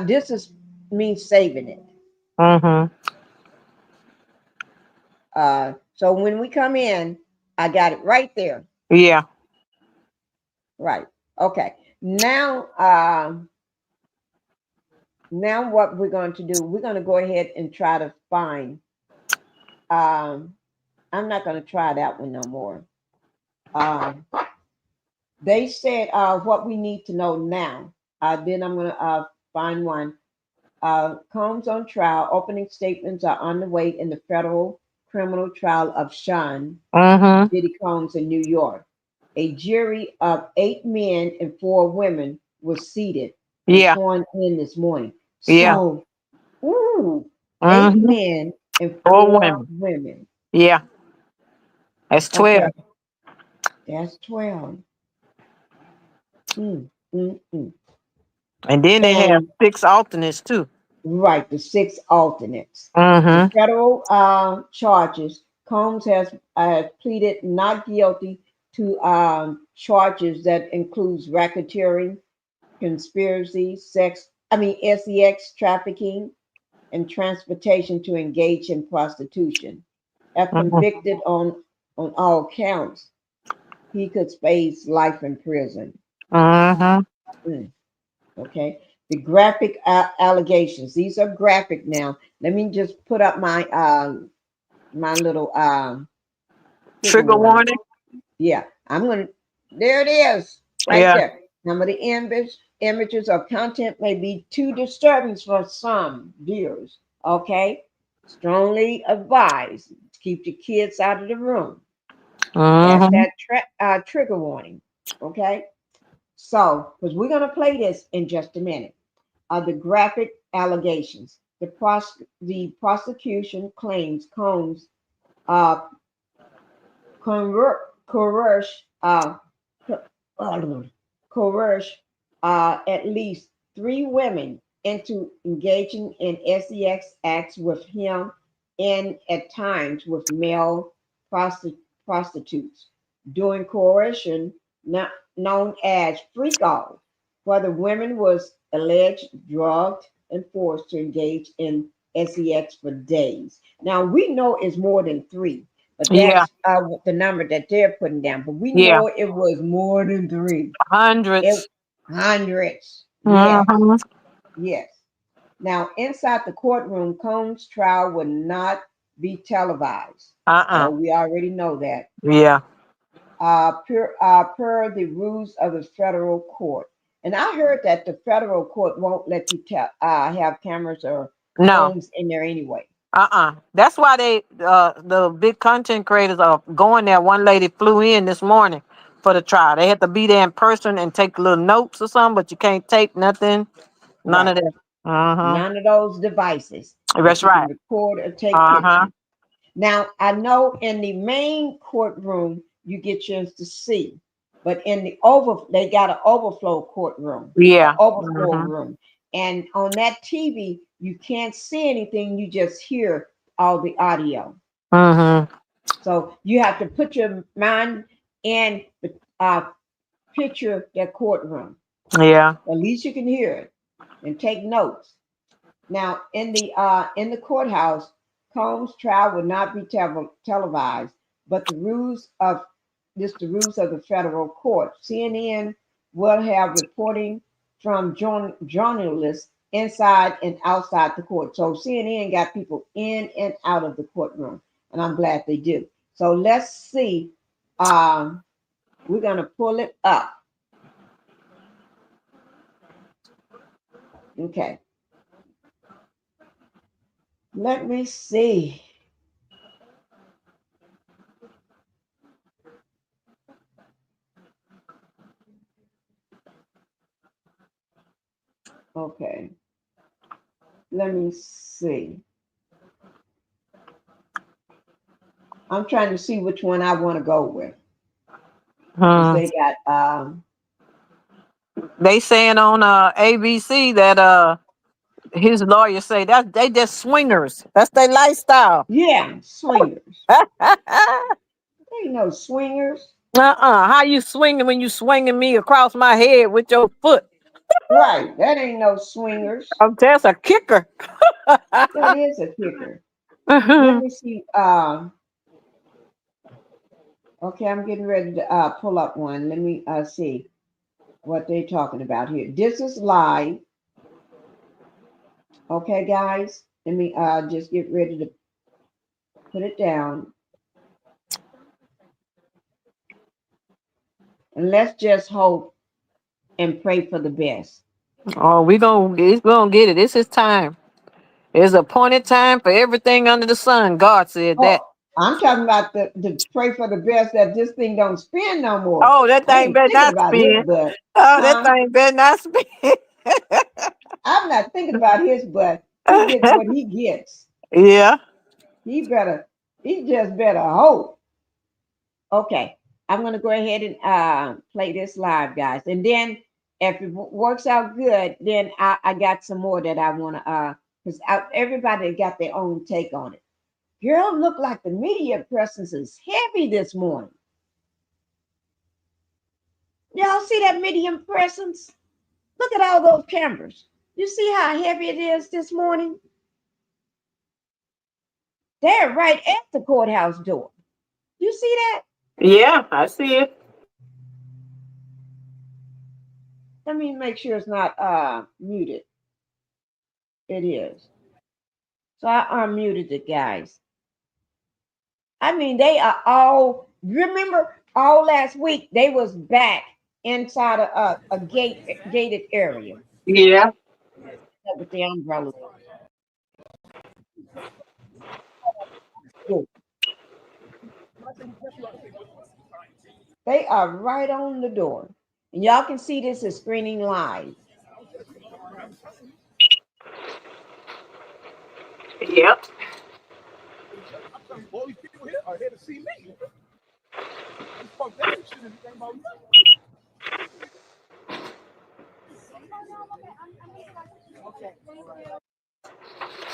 S1: This is me saving it.
S7: Mm-hmm.
S1: So when we come in, I got it right there.
S7: Yeah.
S1: Right. Okay. Now, now what we're going to do, we're going to go ahead and try to find. I'm not going to try that one no more. They said what we need to know now. Then I'm going to find one. Combs on trial. Opening statements are on the way in the federal criminal trial of Sean
S7: Mm-hmm.
S1: Diddy Combs in New York. A jury of 8 men and 4 women was seated and
S7: Yeah.
S1: sworn in this morning.
S7: Yeah.
S1: So, ooh, 8
S7: Mm-hmm.
S1: men and
S7: 4
S1: 4
S7: women.
S1: women.
S7: Yeah. That's 12.
S1: Okay, that's 12. Mm, mm, mm.
S7: And then they have
S1: And
S7: 6 alternates too.
S1: right, the 6 alternates. The
S7: Mm-hmm.
S1: federal charges, Combs has pleaded not guilty to charges that includes racketeering, conspiracy, sex trafficking, and transportation to engage in prostitution. If
S7: Mm-hmm.
S1: convicted on all counts, he could face life in prison.
S7: Mm-hmm.
S1: Mm, okay. The graphic allegations. These are graphic now. Let me just put up my little trigger
S7: Trigger
S1: warning.
S7: warning.
S1: Yeah, I'm gonna. There it is, right
S7: Yeah.
S1: there. Some of the images or content may be too disturbing for some viewers. Okay, strongly advised to keep your kids out of the room. That's
S7: Mm-hmm.
S1: that trigger warning. Okay, so because we're gonna play this in just a minute. The graphic allegations. The prosecution claims Combs uh, coerce coerce at least 3 women into engaging in sex acts with him and at times with male prostitutes. During coercion, not known as freak off, where the women was alleged drugged and forced to engage in sex for days. Now we know it's more than 3. but
S7: Yeah.
S1: that's the number that they're putting down. But we
S7: Yeah.
S1: know it was more than 3. It
S7: Hundreds.
S1: hundreds. Yes,
S7: Mhm.
S1: yes. Now, inside the courtroom, Combs' trial would not be televised.
S7: Uh-uh.
S1: Oh, we already know that.
S7: Yeah.
S1: Per the rules of the federal court. And I heard that the federal court won't let you have cameras or
S7: No.
S1: phones in there anyway.
S7: That's why the big content creators are going there. One lady flew in this morning for the trial. They had to be there in person and take little notes or something, but you can't take nothing, none of
S1: Right.
S7: that. Uh-huh.
S1: None of those devices that
S7: That's
S1: you can
S7: right.
S1: record or take
S7: Uh-huh.
S1: pictures. Now, I know in the main courtroom you get chance to see, but in the they got an overflow courtroom, an
S7: Yeah.
S1: overflow
S7: Mm-hmm.
S1: room, and on that TV you can't see anything. You just hear all the audio.
S7: Mm-hmm.
S1: So you have to put your mind in the picture that courtroom.
S7: Yeah.
S1: At least you can hear it and take notes. Now, in the courthouse, Combs' trial will not be televised, but the rules of the federal court. CNN will have reporting from journalists inside and outside the court. So CNN got people in and out of the courtroom, and I'm glad they do. So let's see. We're gonna pull it up. Okay. Let me see. Okay. Let me see. I'm trying to see which one I want to go with. Because
S7: Hmm.
S1: they got
S7: They saying on ABC that his lawyer say that they just swingers. That's their lifestyle.
S1: yeah, swingers. They ain't no swingers.
S7: How you swinging when you swinging me across my head with your foot?
S1: Right. That ain't no swingers.
S7: That's a kicker.
S1: That is a kicker. Let me see. Okay, I'm getting ready to pull up one. Let me see what they're talking about here. This is live. Okay, guys. Let me just get ready to put it down. And let's just hope and pray for the best.
S7: Oh, we gonna get it. This is time. It's appointed time for everything under the sun. God said that.
S1: Oh, I'm talking about the pray for the best that this thing don't spin no more.
S7: Oh, that
S1: I
S7: thing
S1: ain't
S7: better
S1: thinking
S7: not
S1: about his
S7: spin.
S1: butt.
S7: Oh, that
S1: Huh?
S7: thing better not spin.
S1: I'm not thinking about his butt. He gets what he gets.
S7: Yeah.
S1: He just better hope. Okay. I'm gonna go ahead and play this live, guys. And then if it works out good, then I got some more that I wanna because everybody got their own take on it. Girl, look like the media presence is heavy this morning. Y'all see that medium presence? Look at all those cameras. You see how heavy it is this morning? They're right at the courthouse door. You see that?
S7: Yeah, I see it.
S1: Let me make sure it's not muted. It is. So I unmuted it, guys. I mean, they are all, remember all last week they was back inside a gated area
S7: Yeah.
S1: with the umbrella. They are right on the door. And y'all can see this is screening live.
S7: Yep.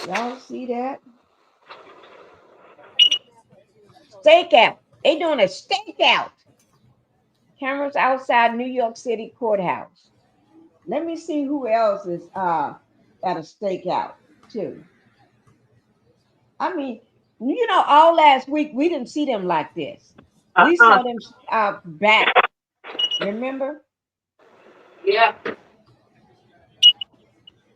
S1: Y'all see that? Stakeout. They doing a stakeout. Cameras outside New York City courthouse. Let me see who else is at a stakeout too. I mean, You know, all last week we didn't see them like this. We saw them back. Remember?
S7: Yeah.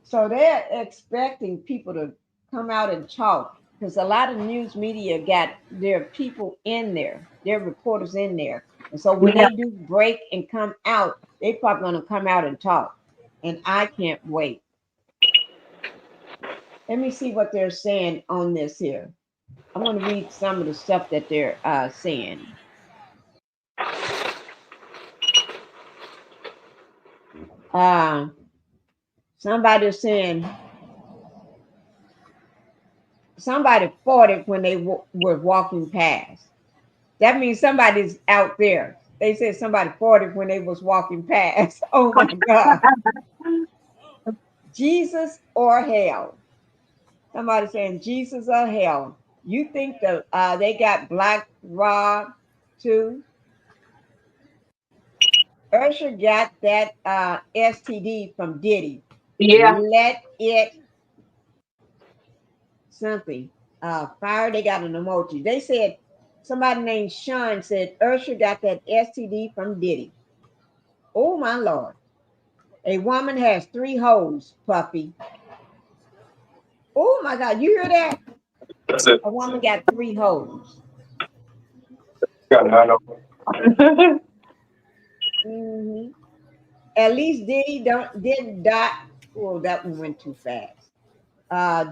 S1: So they're expecting people to come out and talk because a lot of news media got their people in there, their reporters in there. And so when
S7: Yeah.
S1: they do break and come out, they probably going to come out and talk. And I can't wait. Let me see what they're saying on this here. I'm going to read some of the stuff that they're saying. Somebody's saying somebody fought it when they were walking past. That means somebody's out there. They said somebody fought it when they was walking past. Oh my God. Jesus or hell. Somebody saying Jesus or hell. You think that they got Black Rob too? Usher got that STD from Diddy.
S7: Yeah.
S1: Let it something. Fire, they got an emoji. They said somebody named Sean said Usher got that STD from Diddy. Oh my Lord. A woman has 3 holes, Puffy. Oh my God, you hear that?
S6: That's it.
S1: A woman got 3 holes. Mm-hmm. At least didn't die. Oh, that one went too fast.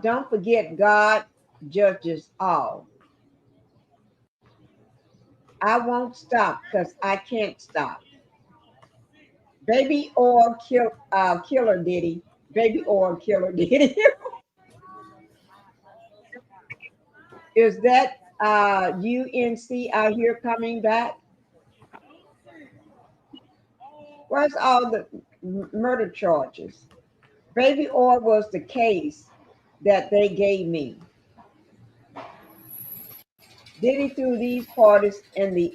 S1: Don't forget, God judges all. I won't stop because I can't stop. Baby oil killer Diddy. Baby oil killer Diddy. Is that UNC out here coming back? Where's all the murder charges? Baby oil was the case that they gave me. Diddy threw these parties in the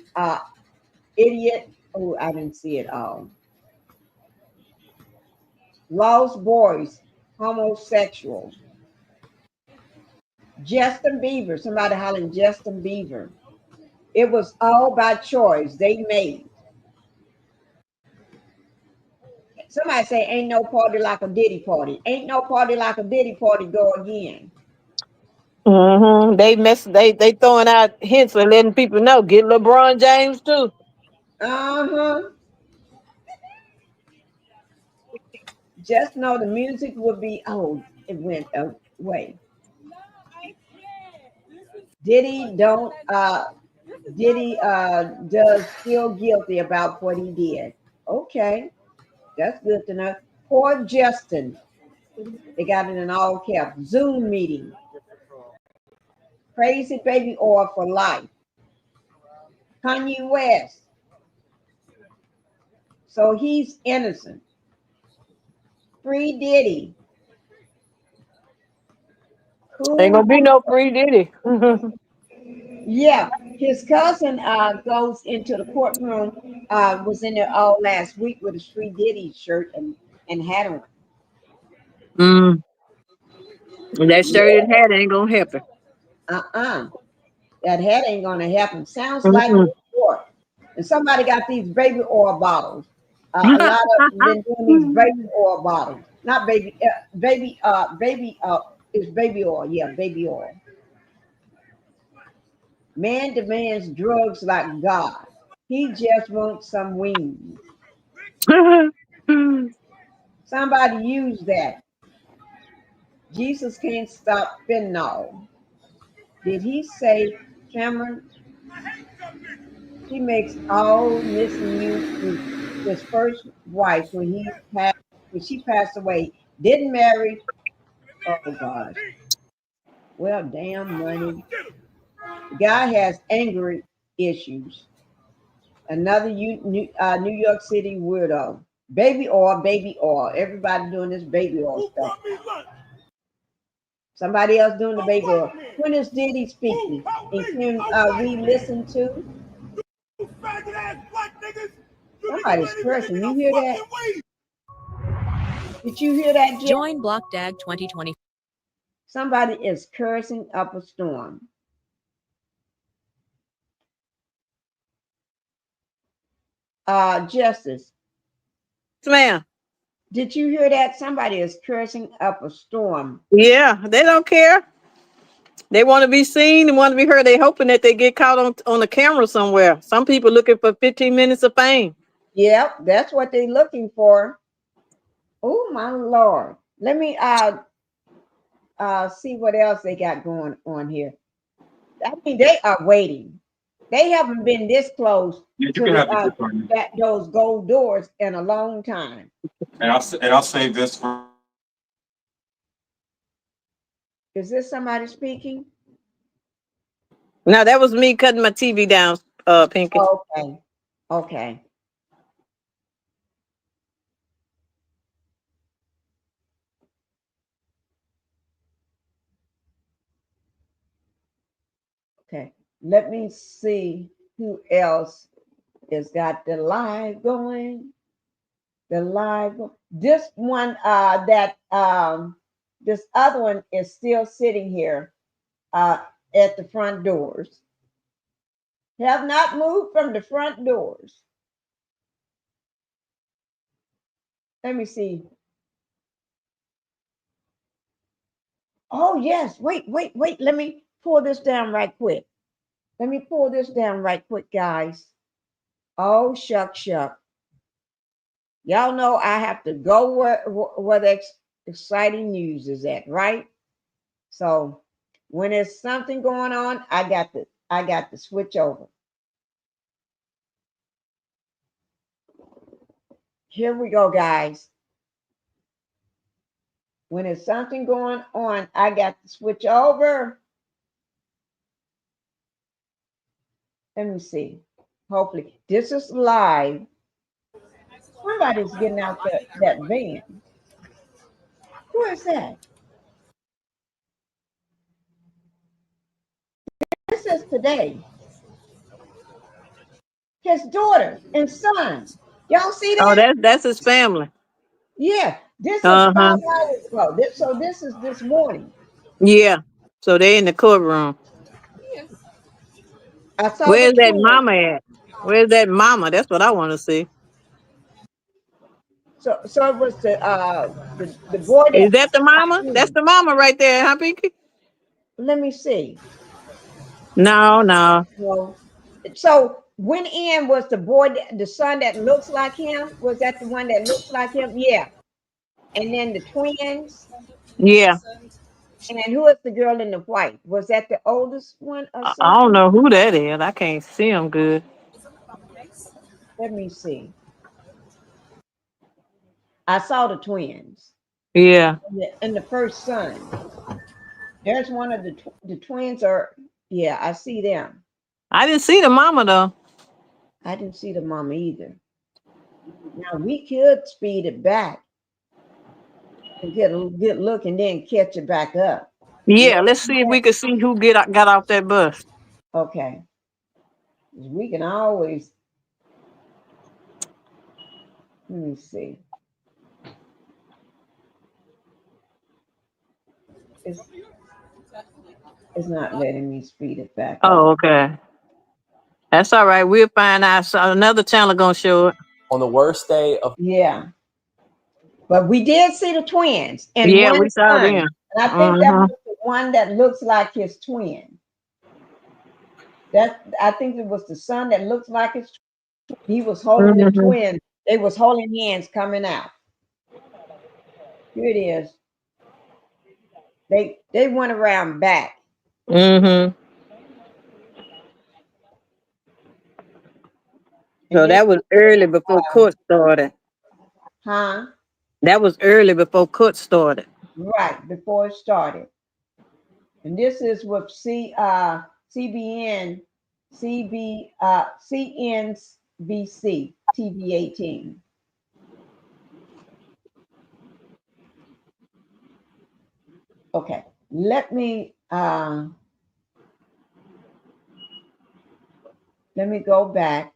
S1: idiot. Oh, I didn't see it all. Lost boys, homosexual. Justin Bieber, somebody hollering Justin Bieber. It was all by choice they made. Somebody say, ain't no party like a Diddy party. Ain't no party like a Diddy party. Go again.
S7: They throwing out hints and letting people know. Get LeBron James too.
S1: Uh-huh. Just know the music will be, oh, it went away. Diddy does feel guilty about what he did. Okay, that's good to know. Poor Justin. They got it in all caps. Zoom meeting. Crazy baby oil for life. Kanye West. So he's innocent. Free Diddy.
S7: Ain't
S1: Cool.
S7: gonna be no free Diddy.
S1: Yeah, his cousin goes into the courtroom, was in there all last week with his Free Diddy shirt and hat on.
S7: That shirt and hat ain't gonna happen.
S1: Uh-uh. That hat ain't gonna happen. Sounds like
S7: Mm-mm.
S1: New York. And somebody got these baby oil bottles. A lot of them been doing these baby oil bottles. Not baby, it's baby oil. Yeah, baby oil. Man demands drugs like God. He just wants some wings. Somebody use that. Jesus can't stop fentanyl. Did he say, Cameron? He makes all missing you to his first wife when she passed away. Didn't marry. Oh gosh. Well, damn money. The guy has anger issues. Another New York City weirdo. Baby oil, baby oil. Everybody doing this baby oil stuff. Somebody else doing the baby oil. When is Diddy speaking? And can we listen to? Somebody's cursing. You hear that? Did you hear that, Join
S9: Block Dag 2020.
S1: Somebody is cursing up a storm. Justice,
S7: Ma'am.
S1: did you hear that? Somebody is cursing up a storm.
S7: Yeah, they don't care. They want to be seen and want to be heard. They hoping that they get caught on the camera somewhere. Some people looking for 15 minutes of fame.
S1: Yep, that's what they're looking for. Oh my Lord. Let me see what else they got going on here. I mean, they are waiting. They haven't been this close
S9: Yeah, you
S1: to
S9: can
S1: the,
S9: have the gift card.
S1: those gold doors in a long time.
S9: And I'll save this for.
S1: Is this somebody speaking?
S7: Now that was me cutting my TV down, Pinky.
S1: Okay. Okay. Okay. Let me see who else has got the live going. The live. This one, this other one is still sitting here at the front doors. Have not moved from the front doors. Let me see. Oh, yes. Wait. Let me pull this down right quick. Let me pull this down right quick, guys. Oh, shuck. Y'all know I have to go where the exciting news is at, right? So when there's something going on, I got to switch over. Here we go, guys. When there's something going on, I got to switch over. Let me see. Hopefully, this is live. Somebody's getting out that van. Who is that? This is today. His daughter and son. Y'all see
S7: Oh,
S1: that?
S7: that's his family.
S1: Yeah, this is
S7: Uh
S1: 5
S7: huh.
S1: hours ago. So this is this morning.
S7: Yeah. So they in the courtroom.
S1: I saw the
S7: Where's that
S1: twins.
S7: mama at? Where's that mama? That's what I want to see.
S1: So it was the boy that
S7: Is that the
S1: got
S7: mama? That's
S1: in.
S7: the mama right there, huh, Pinky?
S1: Let me see.
S7: No.
S1: Well, so when in was the boy, the son that looks like him? Was that the one that looks like him? Yeah. And then the twins.
S7: Yeah.
S1: And who is the girl in the white? Was that the oldest one or
S7: I don't
S1: something?
S7: know who that is. I can't see him good.
S1: Let me see. I saw the twins
S7: Yeah.
S1: and the first son. There's one of the twins are, yeah, I see them.
S7: I didn't see the mama though.
S1: I didn't see the mom either. Now we could speed it back and get a good look and then catch it back up.
S7: Yeah, let's see if we can see who got off that bus.
S1: Okay. We can always, let me see. It's, it's not letting me speed it back up.
S7: Oh, okay. That's all right. We'll find out. So another channel gonna show it.
S10: On the worst day of
S1: Yeah. But we did see the twins and
S7: Yeah, we
S1: one
S7: saw
S1: son.
S7: them.
S1: And I think that
S7: Uh-huh.
S1: was the one that looks like his twin. I think it was the son that looks like his twin. He was holding the
S7: Mm-hmm.
S1: twin. They was holding hands coming out. Here it is. They went around back.
S7: Mm-hmm.
S1: And
S7: So
S1: this,
S7: that was early before court started.
S1: huh?
S7: That was early before court started.
S1: Right, before it started. And this is with CBN, CNBC TV 18. Okay, let me go back.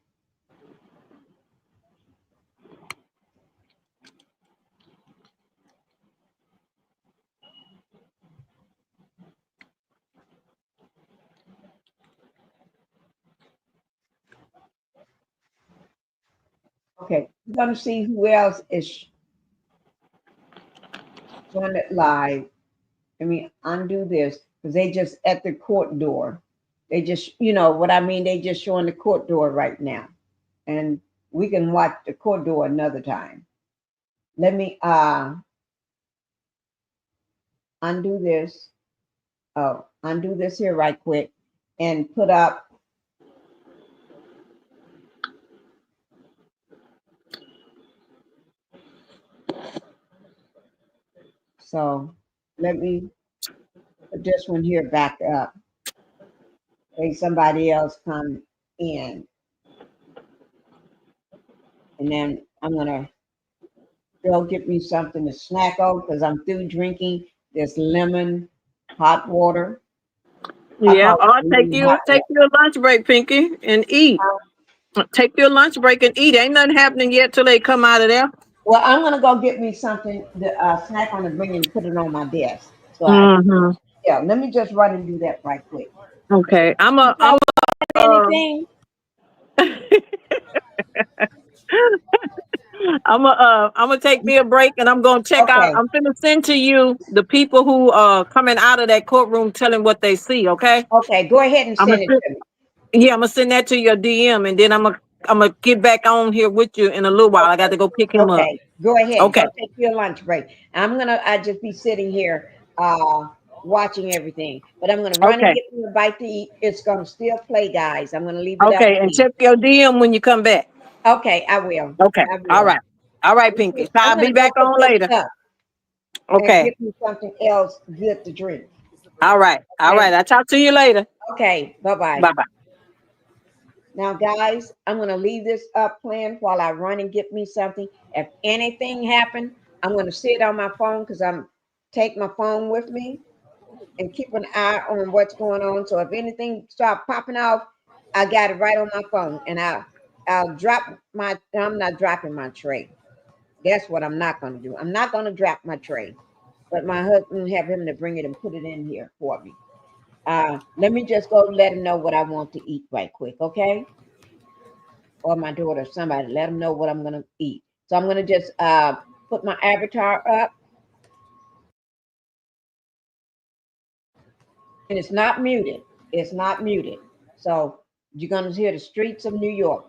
S1: Okay, we're gonna see who else is on it live. Let me undo this because they just at the court door. They just, you know what I mean? They just showing the court door right now. And we can watch the court door another time. Let me undo this. Oh, undo this here right quick and put up. So let me put this one here back up. Hey, somebody else come in. And then I'm gonna go get me something to snack on because I'm through drinking this lemon hot water.
S7: Yeah, or
S1: Lemon hot
S7: take your lunch break, Pinky, and eat. Take your lunch break and eat. Ain't nothing happening yet till they come out of there.
S1: Well, I'm gonna go get me something to snack on and bring it and put it on my desk. So yeah, let me just run and do that right quick.
S7: Okay,
S1: Anything?
S7: I'm gonna take me a break and I'm gonna check out.
S1: Okay.
S7: I'm gonna send to you the people who are coming out of that courtroom telling what they see. Okay.
S1: Okay, go ahead and send it to me.
S7: Yeah, I'm gonna send that to your DM and then I'm gonna get back on here with you in a little while. I got to go pick him up.
S1: Okay, go ahead.
S7: Okay.
S1: Go take your lunch break. I just be sitting here watching everything. But I'm gonna run and
S7: Okay.
S1: get me a bite to eat. It's gonna still play, guys. I'm gonna leave it up
S7: Okay,
S1: to
S7: and
S1: you.
S7: check your DM when you come back.
S1: Okay, I will.
S7: Okay.
S1: I will.
S7: All right. All right, Pinky.
S1: I'm
S7: I'll
S1: gonna
S7: be
S1: go
S7: back
S1: pick
S7: on
S1: this
S7: later.
S1: up and
S7: Okay.
S1: get me something else good to drink.
S7: All right. All right. I'll talk to you later.
S1: Okay, bye-bye.
S7: Bye-bye.
S1: Now, guys, I'm going to leave this up playing while I run and get me something. If anything happened, I'm going to sit on my phone because I'm take my phone with me and keep an eye on what's going on. So if anything start popping off, I got it right on my phone, and I'm not dropping my tray. Guess what? I'm not going to do. I'm not going to drop my tray, but my husband have him to bring it and put it in here for me. Let me just go let him know what I want to eat right quick, okay? Or my daughter, somebody, let them know what I'm gonna eat. So I'm gonna just put my avatar up, and it's not muted. It's not muted. So you're gonna hear the streets of New York.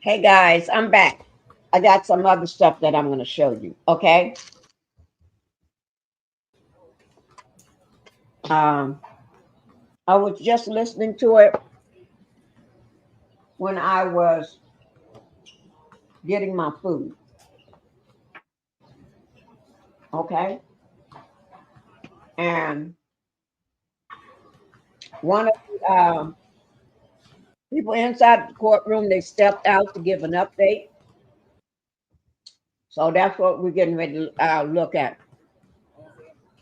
S1: Hey guys, I'm back. I got some other stuff that I'm going to show you. Okay. I was just listening to it when I was getting my food. Okay. And one of the people inside the courtroom, they stepped out to give an update. So that's what we're getting ready to look at.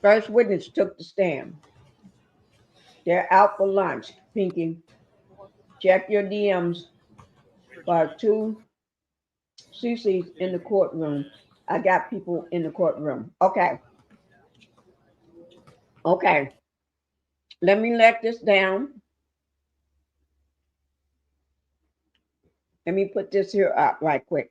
S1: First witness took the stand. They're out for lunch. Pinky, check your DMs for 2 CCs in the courtroom. I got people in the courtroom. Okay. Okay. Let me let this down. Let me put this here up right quick.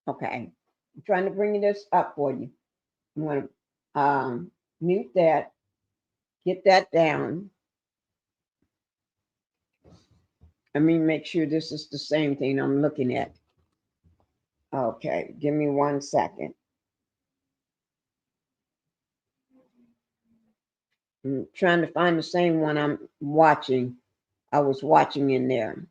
S1: Okay. I'm trying to bring this up for you. I'm going to mute that, get that down. Let me make sure this is the same thing I'm looking at. Okay, give me 1 second. I'm trying to find the same one I'm watching. I was watching in there.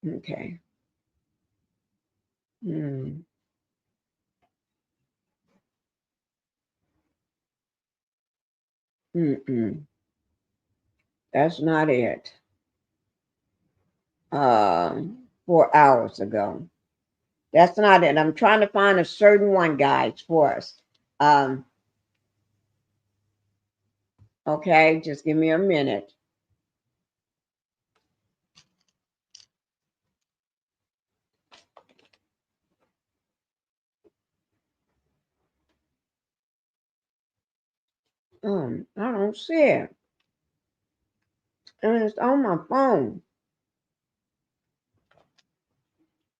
S1: Okay. That's not it. 4 hours ago. That's not it. I'm trying to find a certain one, guys, for us. Okay, just give me a minute. I don't see it. And it's on my phone.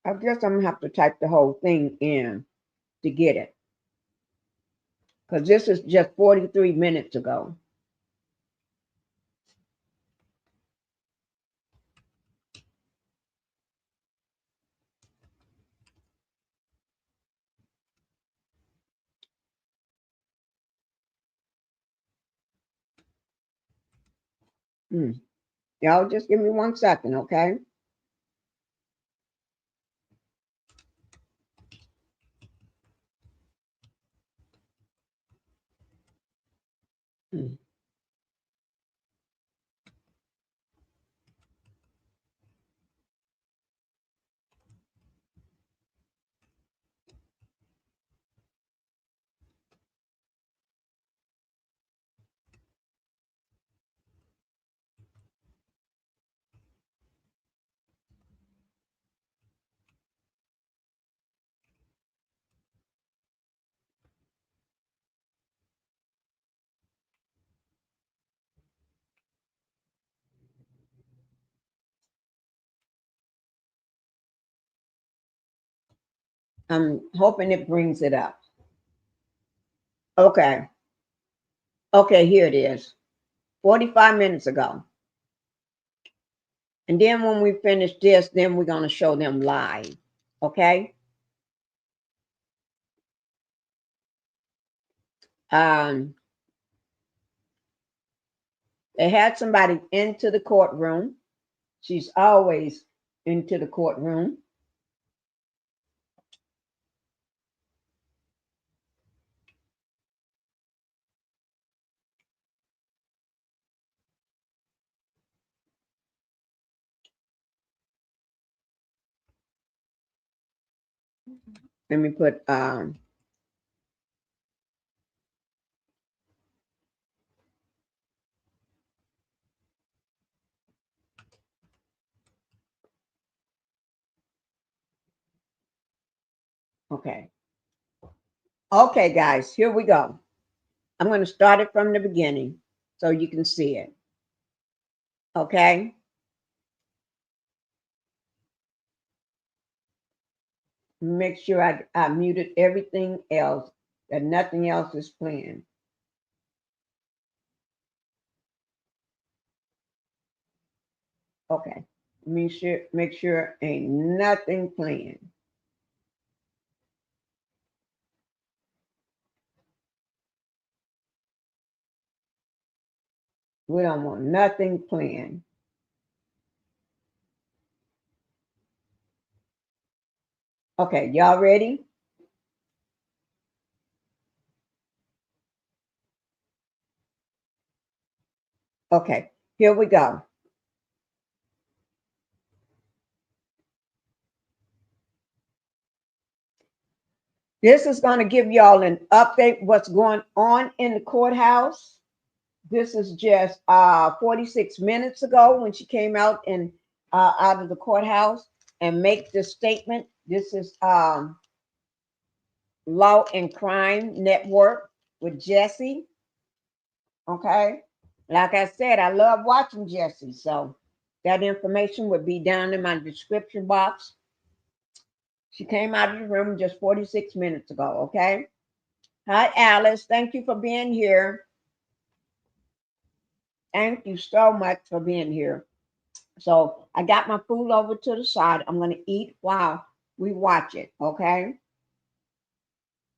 S1: I guess I'm gonna have to type the whole thing in to get it. Because this is just 43 minutes ago. Y'all just give me 1 second, okay? I'm hoping it brings it up. Okay. Okay, here it is. 45 minutes ago. And then when we finish this, then we're going to show them live. Okay? They had somebody into the courtroom. She's always into the courtroom. Let me put okay. Okay, guys, here we go. I'm going to start it from the beginning so you can see it. Okay? Make sure I muted everything else, that nothing else is playing. Okay. Make sure ain't nothing playing. We don't want nothing playing. Okay, y'all ready? Okay, here we go. This is going to give y'all an update what's going on in the courthouse. This is just 46 minutes ago when she came out and out of the courthouse and make this statement. This is Law and Crime Network with Jesse. Okay. Like I said, I love watching Jesse. So that information would be down in my description box. She came out of the room just 46 minutes ago. Okay. Hi, Alice. Thank you for being here. Thank you so much for being here. So I got my food over to the side. I'm going to eat while we watch it. Okay.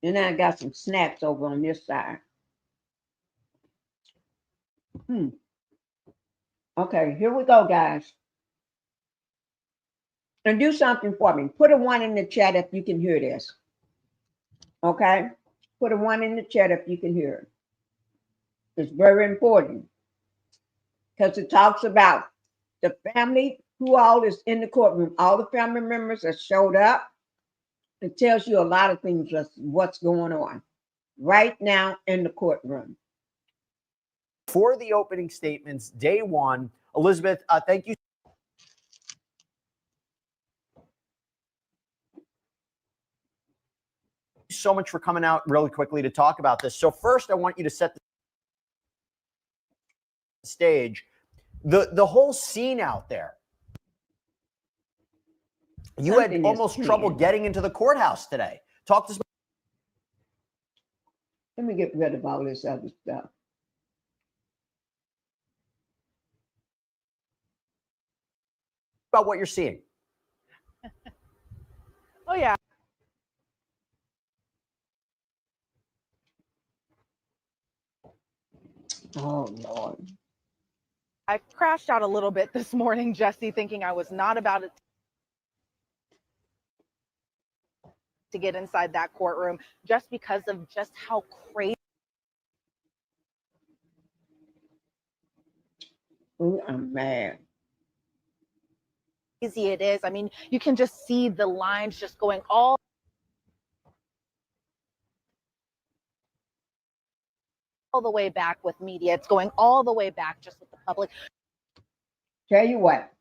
S1: And then I got some snacks over on this side. Okay, here we go, guys. And do something for me. Put a 1 in the chat if you can hear this. Okay? Put a 1 in the chat if you can hear it. It's very important because it talks about the family, who all is in the courtroom, all the family members that showed up. It tells you a lot of things, just what's going on. right now in the courtroom.
S5: For the opening statements, day one, Elizabeth, thank you so much for coming out really quickly to talk about this. So first, I want you to set the stage. The whole scene out there. You had
S1: Something is
S5: almost trouble
S1: planned.
S5: getting into the courthouse today. Talk to us
S1: Let me get rid of all this other stuff.
S5: about what you're seeing.
S11: Oh, yeah.
S1: Oh, Lord.
S11: I crashed out a little bit this morning, Jesse, thinking I was not about it to get inside that courtroom just because of just how crazy
S1: Ooh, I'm mad.
S11: it is. I mean, you can just see the lines just going all the way back with media. It's going all the way back just with the public.
S1: Tell you what,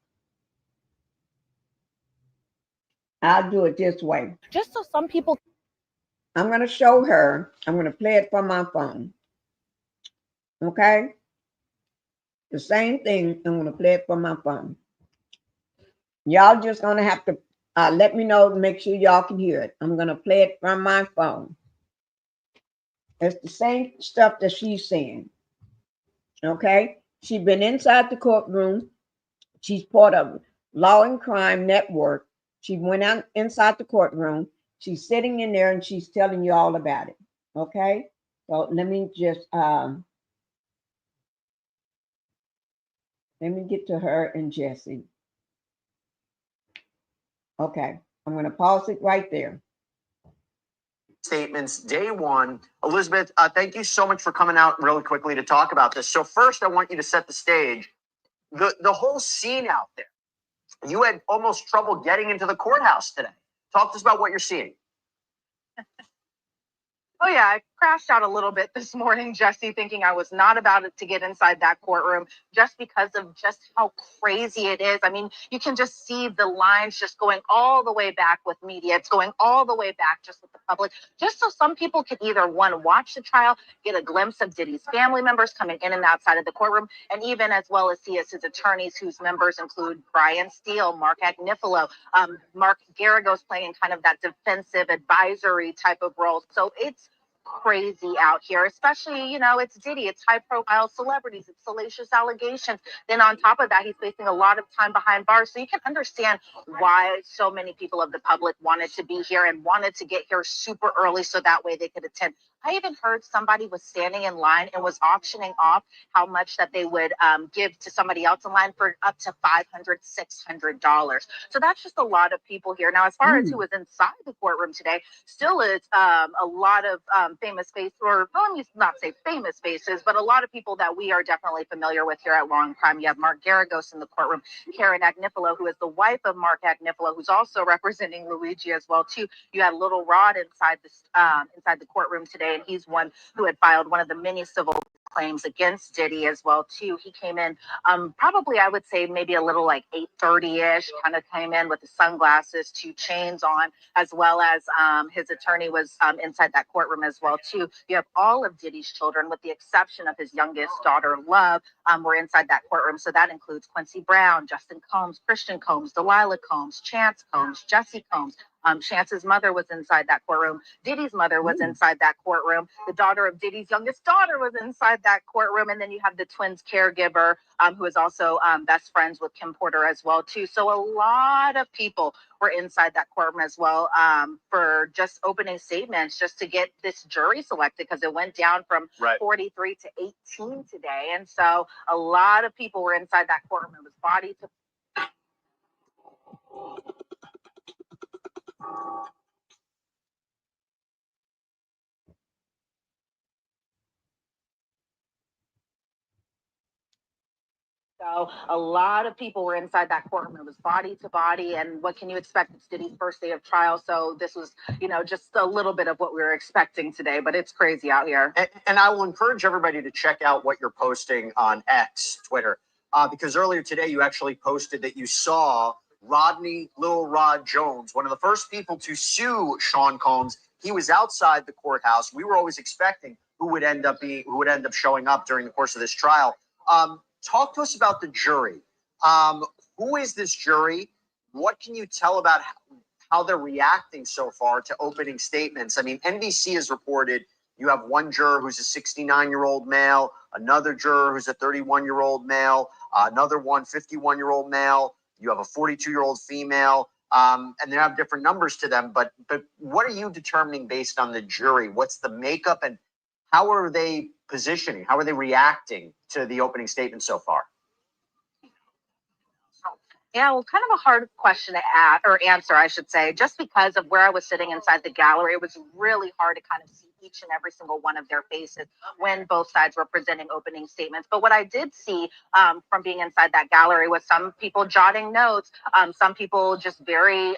S1: I'll do it this way.
S11: Just so some people
S1: I'm going to show her. I'm going to play it from my phone. Okay? The same thing. I'm going to play it from my phone. Y'all just going to have to let me know to make sure y'all can hear it. I'm going to play it from my phone. It's the same stuff that she's saying. Okay? She's been inside the courtroom. She's part of Law and Crime Network. She went out inside the courtroom. She's sitting in there and she's telling you all about it. Okay? So let me just let me get to her and Jesse. Okay, I'm going to pause it right there.
S5: Statements, day one. Elizabeth, thank you so much for coming out really quickly to talk about this. So first, I want you to set the stage. The whole scene out there. You had almost trouble getting into the courthouse today. Talk to us about what you're seeing.
S11: Oh, yeah. I crashed out a little bit this morning, Jesse, thinking I was not about it to get inside that courtroom just because of just how crazy it is. I mean, you can just see the lines just going all the way back with media. It's going all the way back just with the public, just so some people could either, one, watch the trial, get a glimpse of Diddy's family members coming in and outside of the courtroom, and even as well as see as his attorneys, whose members include Brian Steele, Mark Agnifilo, Mark Garagos playing kind of that defensive advisory type of role. So it's crazy out here, especially, you know, it's Diddy, it's high profile celebrities, it's salacious allegations. Then on top of that, he's facing a lot of time behind bars. So you can understand why so many people of the public wanted to be here and wanted to get here super early so that way they could attend. I even heard somebody was standing in line and was auctioning off how much that they would give to somebody else in line for up to $500, $600. So that's just a lot of people here. Now, as far as who was inside the courtroom today, still is a lot of famous faces, or let me not say famous faces, but a lot of people that we are definitely familiar with here at Law and Crime. You have Mark Garagos in the courtroom, Karen Agnifilo, who is the wife of Mark Agnifilo, who's also representing Luigi as well too. You had Little Rod inside the courtroom today, and he's one who had filed one of the many civil claims against Diddy as well too. He came in probably, I would say, maybe a little like 8:30ish, kind of came in with the sunglasses, 2 chains on, as well as his attorney was inside that courtroom as well too. You have all of Diddy's children, with the exception of his youngest daughter, Love, were inside that courtroom. So that includes Quincy Brown, Justin Combs, Christian Combs, Delilah Combs, Chance Combs, Jesse Combs. Chance's mother was inside that courtroom. Diddy's mother was inside that courtroom. The daughter of Diddy's youngest daughter was inside that courtroom. And then you have the twins' caregiver, who is also best friends with Kim Porter as well too. So a lot of people were inside that courtroom as well for just opening statements, just to get this jury selected, because it went down from 43 to 18 today. And so a lot of people were inside that courtroom. It was body to So a lot of people were inside that courtroom. It was body to body. And what can you expect? It's Diddy's first day of trial. So this was, just a little bit of what we were expecting today, but it's crazy out here.
S5: And I will encourage everybody to check out what you're posting on X, Twitter, because earlier today you actually posted that you saw Rodney Lil Rod Jones, one of the first people to sue Sean Combs. He was outside the courthouse. We were always expecting who would end up showing up during the course of this trial. Talk to us about the jury. Who is this jury? What can you tell about how they're reacting so far to opening statements? I mean, NBC has reported you have one juror who's a 69-year-old male, another juror who's a 31-year-old male, another one 51-year-old male. You have a 42-year-old female, and they have different numbers to them. But what are you determining based on the jury? What's the makeup, and how are they positioning? How are they reacting to the opening statement so far?
S11: Yeah, well, kind of a hard question to answer, I should say, just because of where I was sitting inside the gallery. It was really hard to kind of see each and every single one of their faces when both sides were presenting opening statements. But what I did see from being inside that gallery was some people jotting notes, some people just very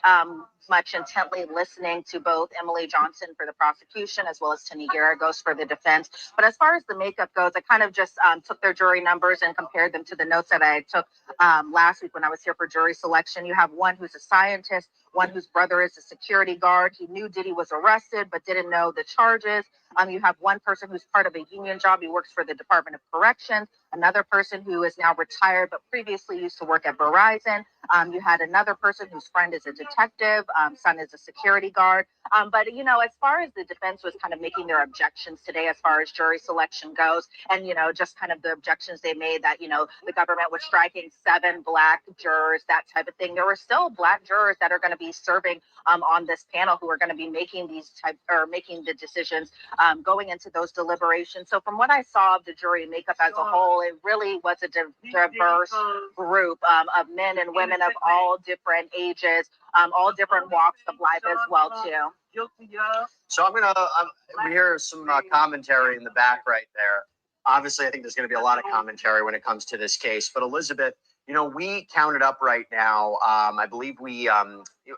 S11: much intently listening to both Emily Johnson for the prosecution as well as Tony Garagos for the defense. But as far as the makeup goes, I kind of just took their jury numbers and compared them to the notes that I took last week when I was here for jury selection. You have one who's a scientist, one whose brother is a security guard. He knew Diddy was arrested, but didn't know the charges. You have one person who's part of a union job. He works for the Department of Corrections. Another person who is now retired, but previously used to work at Verizon. You had another person whose friend is a detective, son is a security guard. But, as far as the defense was kind of making their objections today, as far as jury selection goes, and, just kind of the objections they made that, the government was striking 7 black jurors, that type of thing. There were still black jurors that are going to be serving on this panel who are going to be making making the decisions going into those deliberations. So from what I saw of the jury makeup as a whole, it really was a diverse group of men and women of all different ages, all different walks of life as well too.
S5: So we hear some commentary in the back right there. Obviously, I think there's going to be a lot of commentary when it comes to this case. But Elizabeth, we counted up right now. I believe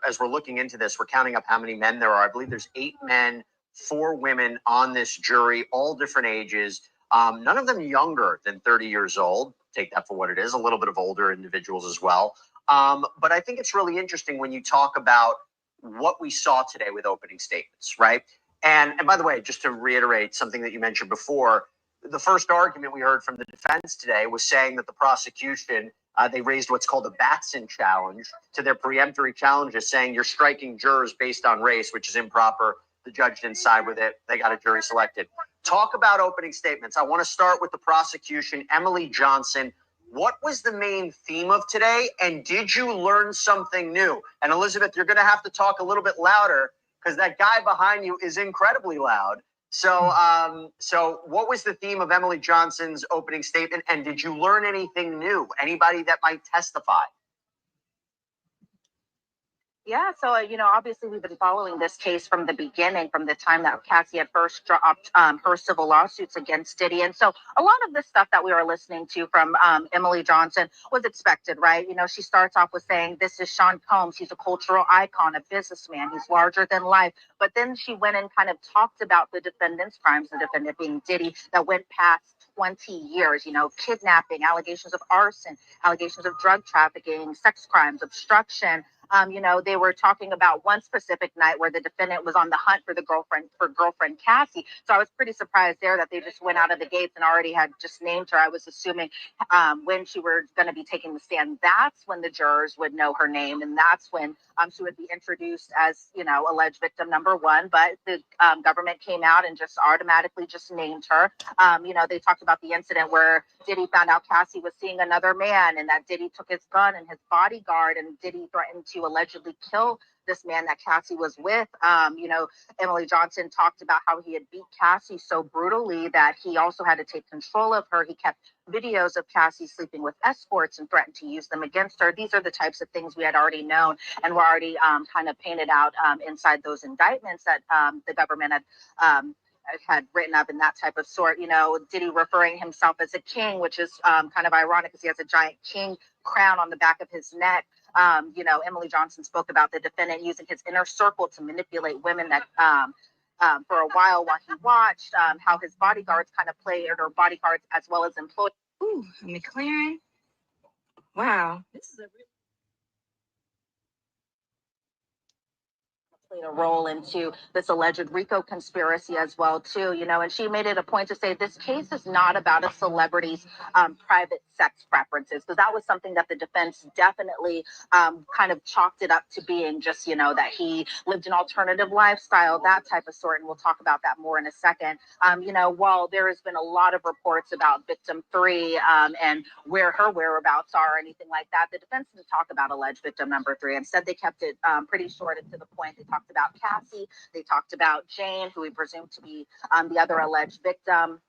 S5: as we're looking into this, we're counting up how many men there are. I believe there's 8 men, 4 women on this jury, all different ages. None of them younger than 30 years old. Take that for what it is. A little bit of older individuals as well. But I think it's really interesting when you talk about what we saw today with opening statements, right? And by the way, just to reiterate something that you mentioned before, the first argument we heard from the defense today was saying that the prosecution, they raised what's called a Batson challenge to their peremptory challenges, saying you're striking jurors based on race, which is improper. The judge didn't side with it. They got a jury selected. Talk about opening statements. I want to start with the prosecution, Emily Johnson. What was the main theme of today? And did you learn something new? And Elizabeth, you're going to have to talk a little bit louder because that guy behind you is incredibly loud. So what was the theme of Emily Johnson's opening statement? And did you learn anything new? Anybody that might testify?
S11: Yeah, so, obviously we've been following this case from the beginning, from the time that Cassie had first dropped her civil lawsuits against Diddy. And so a lot of the stuff that we were listening to from Emily Johnson was expected, right? She starts off with saying, this is Sean Combs. He's a cultural icon, a businessman. He's larger than life. But then she went and kind of talked about the defendant's crimes, the defendant being Diddy, that went past 20 years, kidnapping, allegations of arson, allegations of drug trafficking, sex crimes, obstruction. They were talking about one specific night where the defendant was on the hunt for girlfriend Cassie. So I was pretty surprised there that they just went out of the gates and already had just named her. I was assuming when she were going to be taking the stand, that's when the jurors would know her name. And that's when she would be introduced as, alleged victim number 1. But the government came out and just automatically just named her. They talked about the incident where Diddy found out Cassie was seeing another man and that Diddy took his gun and his bodyguard, and Diddy threatened to allegedly kill this man that Cassie was with. Emily Johnson talked about how he had beat Cassie so brutally that he also had to take control of her. He kept videos of Cassie sleeping with escorts and threatened to use them against her. These are the types of things we had already known and were already kind of painted out inside those indictments that the government had had written up in that type of sort. Diddy referring himself as a king, which is kind of ironic because he has a giant king crown on the back of his neck. Emily Johnson spoke about the defendant using his inner circle to manipulate women that for a while he watched, how his bodyguards kind of played, or bodyguards as well as employees.
S12: Ooh, McLaren. Wow, this is a really
S11: played a role into this alleged RICO conspiracy as well too, and she made it a point to say this case is not about a celebrity's private sex preferences, because that was something that the defense definitely kind of chalked it up to being just, that he lived an alternative lifestyle, that type of sort, and we'll talk about that more in a second. While there has been a lot of reports about victim 3 and where her whereabouts are or anything like that, the defense didn't talk about alleged victim number 3. Instead, they kept it pretty short and to the point. They talked about Cassie. They talked about Jane, who we presume to be the other alleged victim.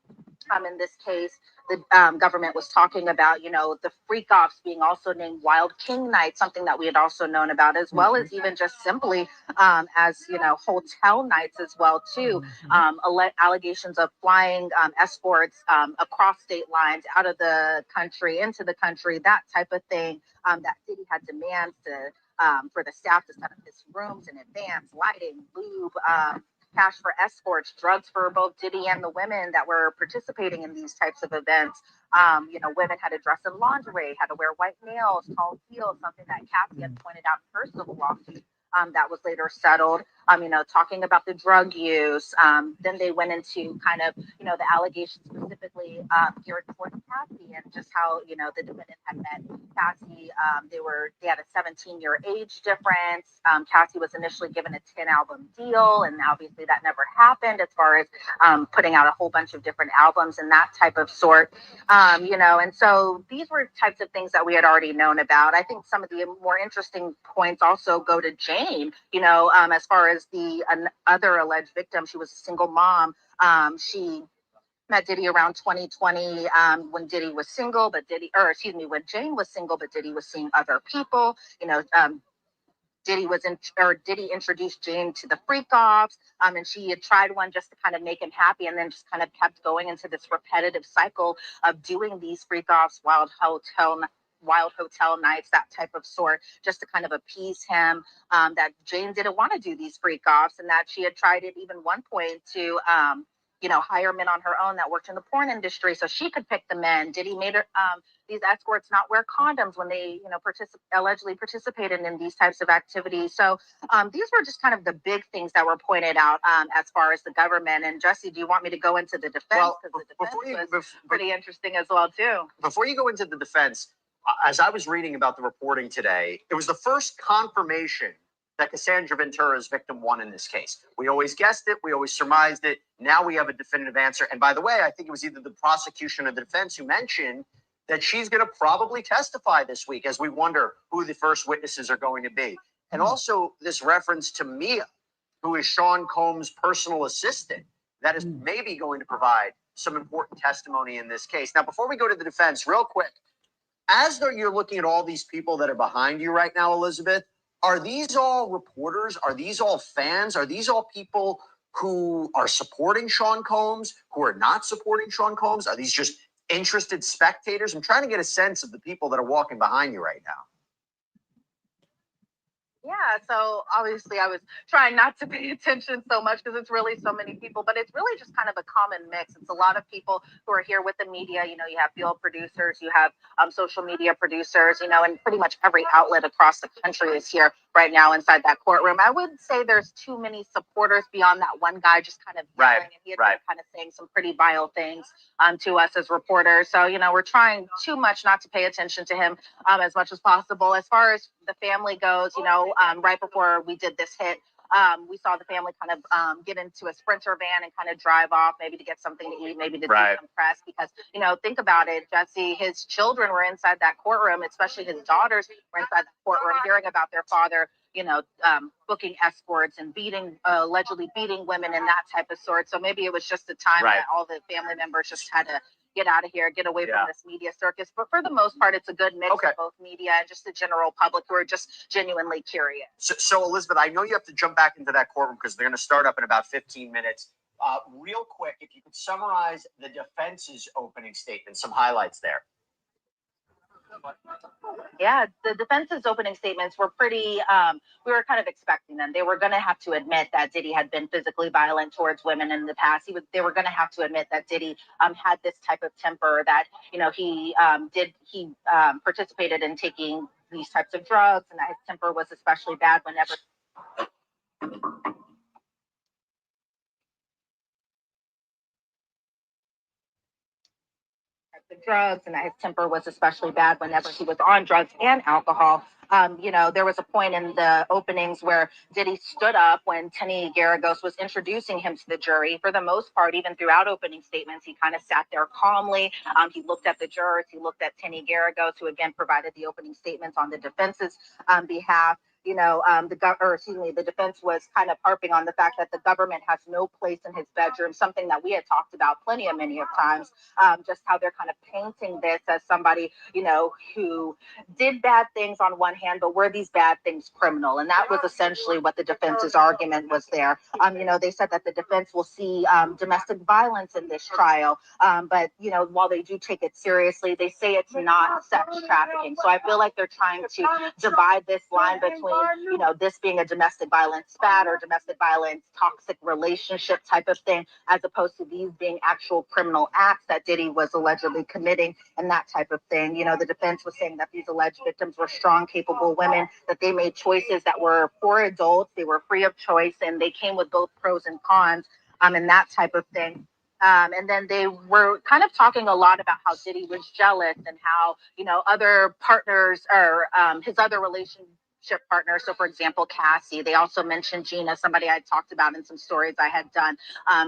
S11: In this case, the government was talking about, the freak offs being also named Wild King Night, something that we had also known about, as well as even just simply as, hotel nights as well, too. Allegations of flying escorts across state lines, out of the country, into the country, that type of thing, that Diddy had demands to for the staff to set up his rooms in advance, lighting, lube, cash for escorts, drugs for both Diddy and the women that were participating in these types of events. Women had to dress in lingerie, had to wear white nails, tall heels, something that Cassie had pointed out in her civil lawsuit. That was later settled, talking about the drug use. Then they went into kind of, the allegations specifically geared towards Cassie and just how, the defendant had met Cassie. They had a 17-year age difference. Cassie was initially given a 10-album deal, and obviously that never happened as far as putting out a whole bunch of different albums and that type of sort. And so these were types of things that we had already known about. I think some of the more interesting points also go to Jane, as far as the other alleged victim. She was a single mom. She met Diddy around 2020 when Diddy was single, when Jane was single, but Diddy was seeing other people. Diddy introduced Jane to the freak offs, and she had tried one just to kind of make him happy, and then just kind of kept going into this repetitive cycle of doing these freak offs, wild hotel nights, that type of sort, just to kind of appease him. That Jane didn't want to do these freak offs, and that she had tried at even one point to hire men on her own that worked in the porn industry so she could pick the men. Diddy made her these escorts not wear condoms when they allegedly participated in these types of activities. So these were just kind of the big things that were pointed out as far as the government. And Jesse, do you want me to go into the defense? Because the defense was pretty interesting as well too.
S13: Before you go into the defense, as I was reading about the reporting today, it was the first confirmation that Cassandra Ventura is victim 1 in this case. We always guessed it. We always surmised it. Now we have a definitive answer. And by the way, I think it was either the prosecution or the defense who mentioned that she's going to probably testify this week, as we wonder who the first witnesses are going to be. And also this reference to Mia, who is Sean Combs' personal assistant, that is maybe going to provide some important testimony in this case. Now, before we go to the defense, real quick, as you're looking at all these people that are behind you right now, Elizabeth, are these all reporters? Are these all fans? Are these all people who are supporting Sean Combs, who are not supporting Sean Combs? Are these just interested spectators? I'm trying to get a sense of the people that are walking behind you right now.
S11: Yeah, so obviously I was trying not to pay attention so much because it's really so many people, but it's really just kind of a common mix. It's a lot of people who are here with the media. You have field producers, you have social media producers, and pretty much every outlet across the country is here right now inside that courtroom. I wouldn't say there's too many supporters beyond that one guy just kind of yelling, and he had been kind of saying some pretty vile things to us as reporters. So, we're trying too much not to pay attention to him as much as possible. As far as the family goes, right before we did this hit, we saw the family kind of get into a Sprinter van and kind of drive off, maybe to get something to eat, maybe to do some press. Because, think about it, Jesse, his children were inside that courtroom, especially his daughters were inside the courtroom, hearing about their father, booking escorts and allegedly beating women and that type of sort. So maybe it was just a time that all the family members just had to get out of here, get away from this media circus. But for the most part, it's a good mix of both media and just the general public who are just genuinely curious.
S13: So Elizabeth, I know you have to jump back into that courtroom because they're going to start up in about 15 minutes. Real quick, if you could summarize the defense's opening statement, some highlights there.
S11: Yeah, the defense's opening statements were pretty, we were kind of expecting them. They were going to have to admit that Diddy had been physically violent towards women in the past. They were going to have to admit that Diddy had this type of temper, that, you know, he participated in taking these types of drugs, and that his temper was especially bad whenever the drugs, and that his temper was especially bad whenever he was on drugs and alcohol. You know, there was a point in the openings where Diddy stood up when Tenny Garagos was introducing him to the jury. For the most part, even throughout opening statements, he kind of sat there calmly. He looked at the jurors. He looked at Tenny Garagos, who again provided the opening statements on the defense's behalf. You know, the defense was kind of harping on the fact that the government has no place in his bedroom, something that we had talked about many of times, just how they're kind of painting this as somebody, you know, who did bad things on one hand, but were these bad things criminal? And that was essentially what the defense's argument was there. You know, they said that the defense will see domestic violence in this trial, but, you know, while they do take it seriously, they say it's not sex trafficking. So I feel like they're trying to divide this line between, you know, this being a domestic violence spat or domestic violence toxic relationship type of thing, as opposed to these being actual criminal acts that Diddy was allegedly committing and that type of thing. You know, the defense was saying that these alleged victims were strong, capable women, that they made choices that were for adults, they were free of choice, and they came with both pros and cons, and that type of thing. And then they were kind of talking a lot about how Diddy was jealous and how, you know, other partners or his other relationship partner. So, for example, Cassie. They also mentioned Gina, somebody I had talked about in some stories I had done.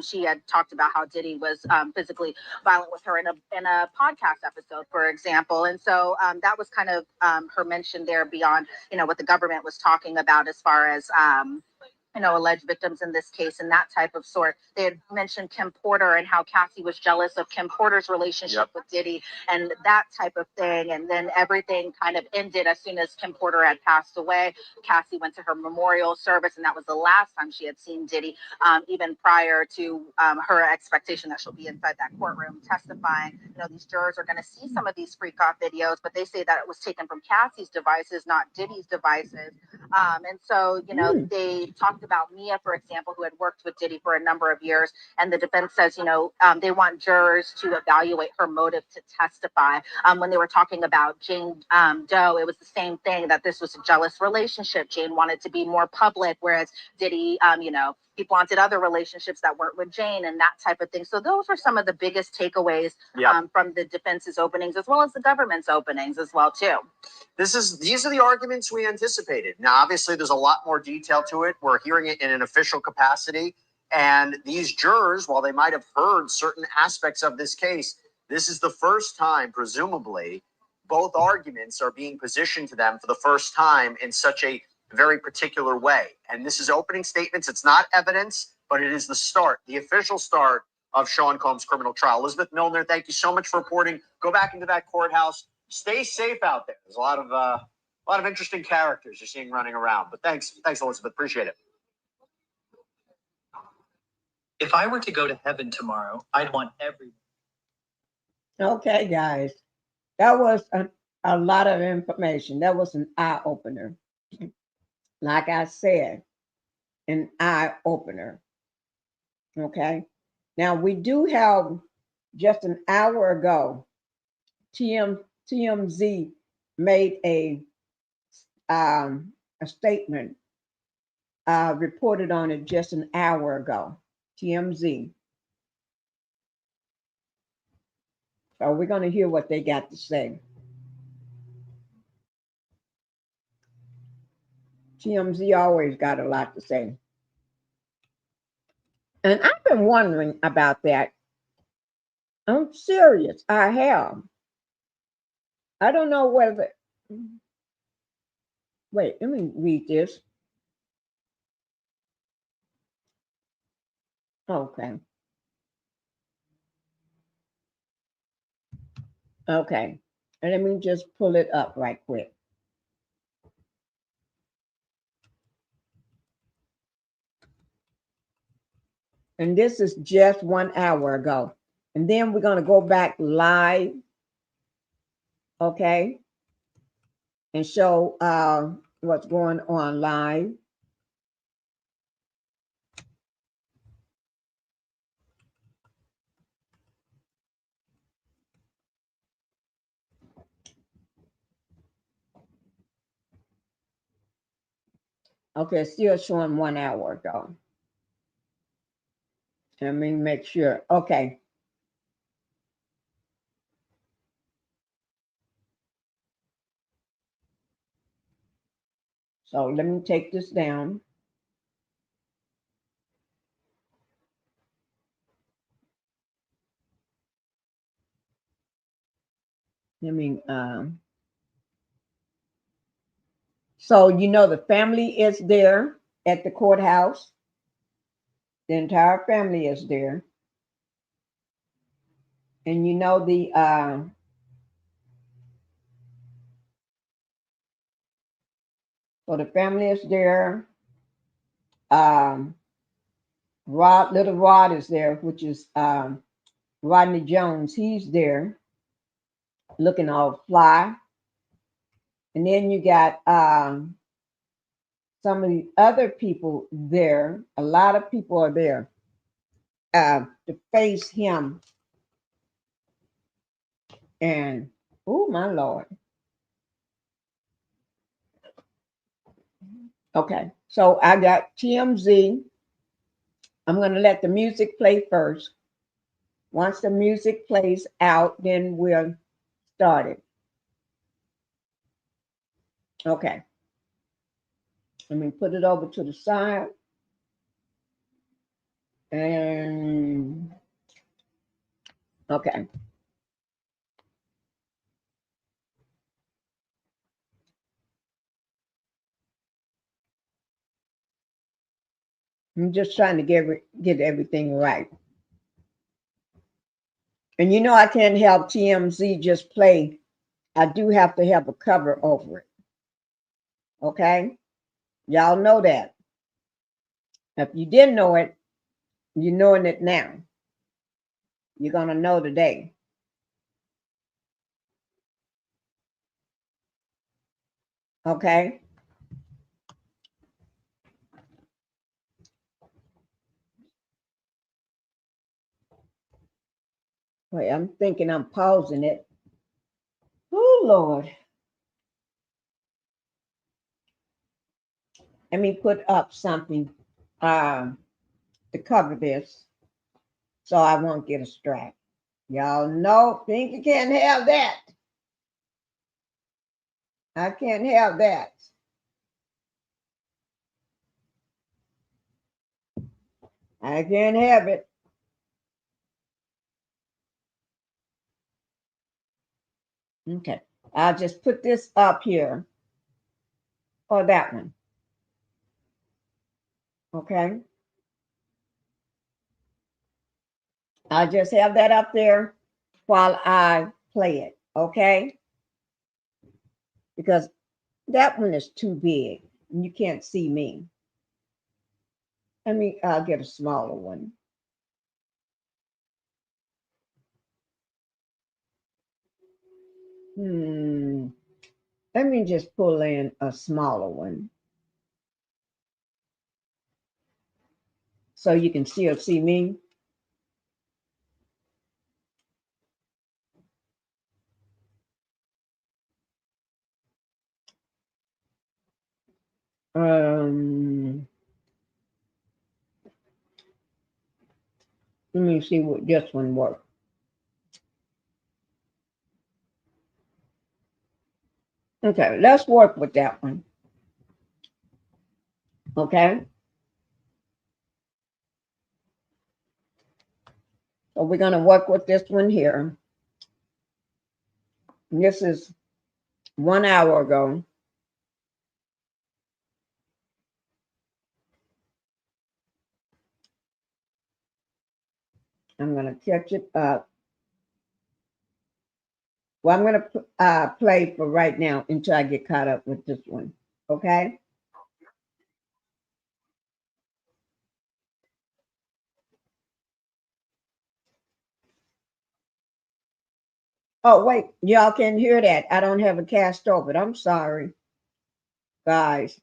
S11: She had talked about how Diddy was physically violent with her in a podcast episode, for example. And so that was kind of her mention there beyond, you know, what the government was talking about as far as you know, alleged victims in this case and that type of sort. They had mentioned Kim Porter and how Cassie was jealous of Kim Porter's relationship with Diddy and that type of thing. And then everything kind of ended as soon as Kim Porter had passed away. Cassie went to her memorial service, and that was the last time she had seen Diddy, even prior to her expectation that she'll be inside that courtroom testifying. You know, these jurors are going to see some of these freak off videos, but they say that it was taken from Cassie's devices, not Diddy's devices. And so, you know, they talked about Mia, for example, who had worked with Diddy for a number of years. And the defense says, you know, they want jurors to evaluate her motive to testify. When they were talking about Jane Doe, it was the same thing, that this was a jealous relationship. Jane wanted to be more public, whereas Diddy, you know, he wanted other relationships that weren't with Jane and that type of thing. So those were some of the biggest takeaways from the defense's openings, as well as the government's openings as well, too.
S13: These are the arguments we anticipated. Now, obviously, there's a lot more detail to it. We're hearing it in an official capacity. And these jurors, while they might have heard certain aspects of this case, this is the first time, presumably, both arguments are being positioned to them for the first time in such a very particular way. And this is opening statements. It's not evidence, but it is the start, the official start of Sean Combs' criminal trial. Elizabeth Milner, thank you so much for reporting. Go back into that courthouse. Stay safe out there. There's a lot of interesting characters you're seeing running around. But thanks, Elizabeth. Appreciate it.
S14: If I were to go to heaven tomorrow, I'd want everyone.
S1: Okay, guys, that was a lot of information. That was an eye opener. Like I said, an eye opener. Okay. Now we do have, just an hour ago, TMZ made a statement, reported on it just an hour ago. TMZ. So we're going to hear what they got to say. TMZ always got a lot to say. And I've been wondering about that. I'm serious. I have. I don't know whether. Wait, let me read this. Okay. Okay. And let me just pull it up right quick. And this is just 1 hour ago. And then we're going to go back live, okay, and show what's going on live. Okay, still showing 1 hour ago. Let me make sure. Okay. So let me take this down. Let me, so you know the family is there at the courthouse. The entire family is there. And you know the so the family is there. Little Rod is there, which is Rodney Jones. He's there looking all fly. And then you got some of the other people there. A lot of people are there to face him. And oh my Lord. Okay, so I got TMZ. I'm going to let the music play first. Once the music plays out, then we'll start it. Okay. Let me put it over to the side. And okay. I'm just trying to get everything right. And you know I can't help TMZ just play. I do have to have a cover over it. Okay? Y'all know that. If you didn't know it, you're knowing it now. You're going to know today. Okay? Wait, I'm thinking I'm pausing it. Oh, Lord. Let me put up something to cover this so I won't get a strike. Y'all know Pinkie can't have that. I can't have that. I can't have it. Okay. I'll just put this up here or that one. Okay. I'll just have that up there while I play it. Okay. Because that one is too big and you can't see me. I'll get a smaller one. Let me just pull in a smaller one so you can still see me. Let me see what this one works. Okay, let's work with that one. Okay. So we're going to work with this one here. This is 1 hour ago. I'm going to catch it up. Well, I'm going to play for right now until I get caught up with this one. Okay. Oh, wait, y'all can hear that. I don't have a cast over. I'm sorry, guys.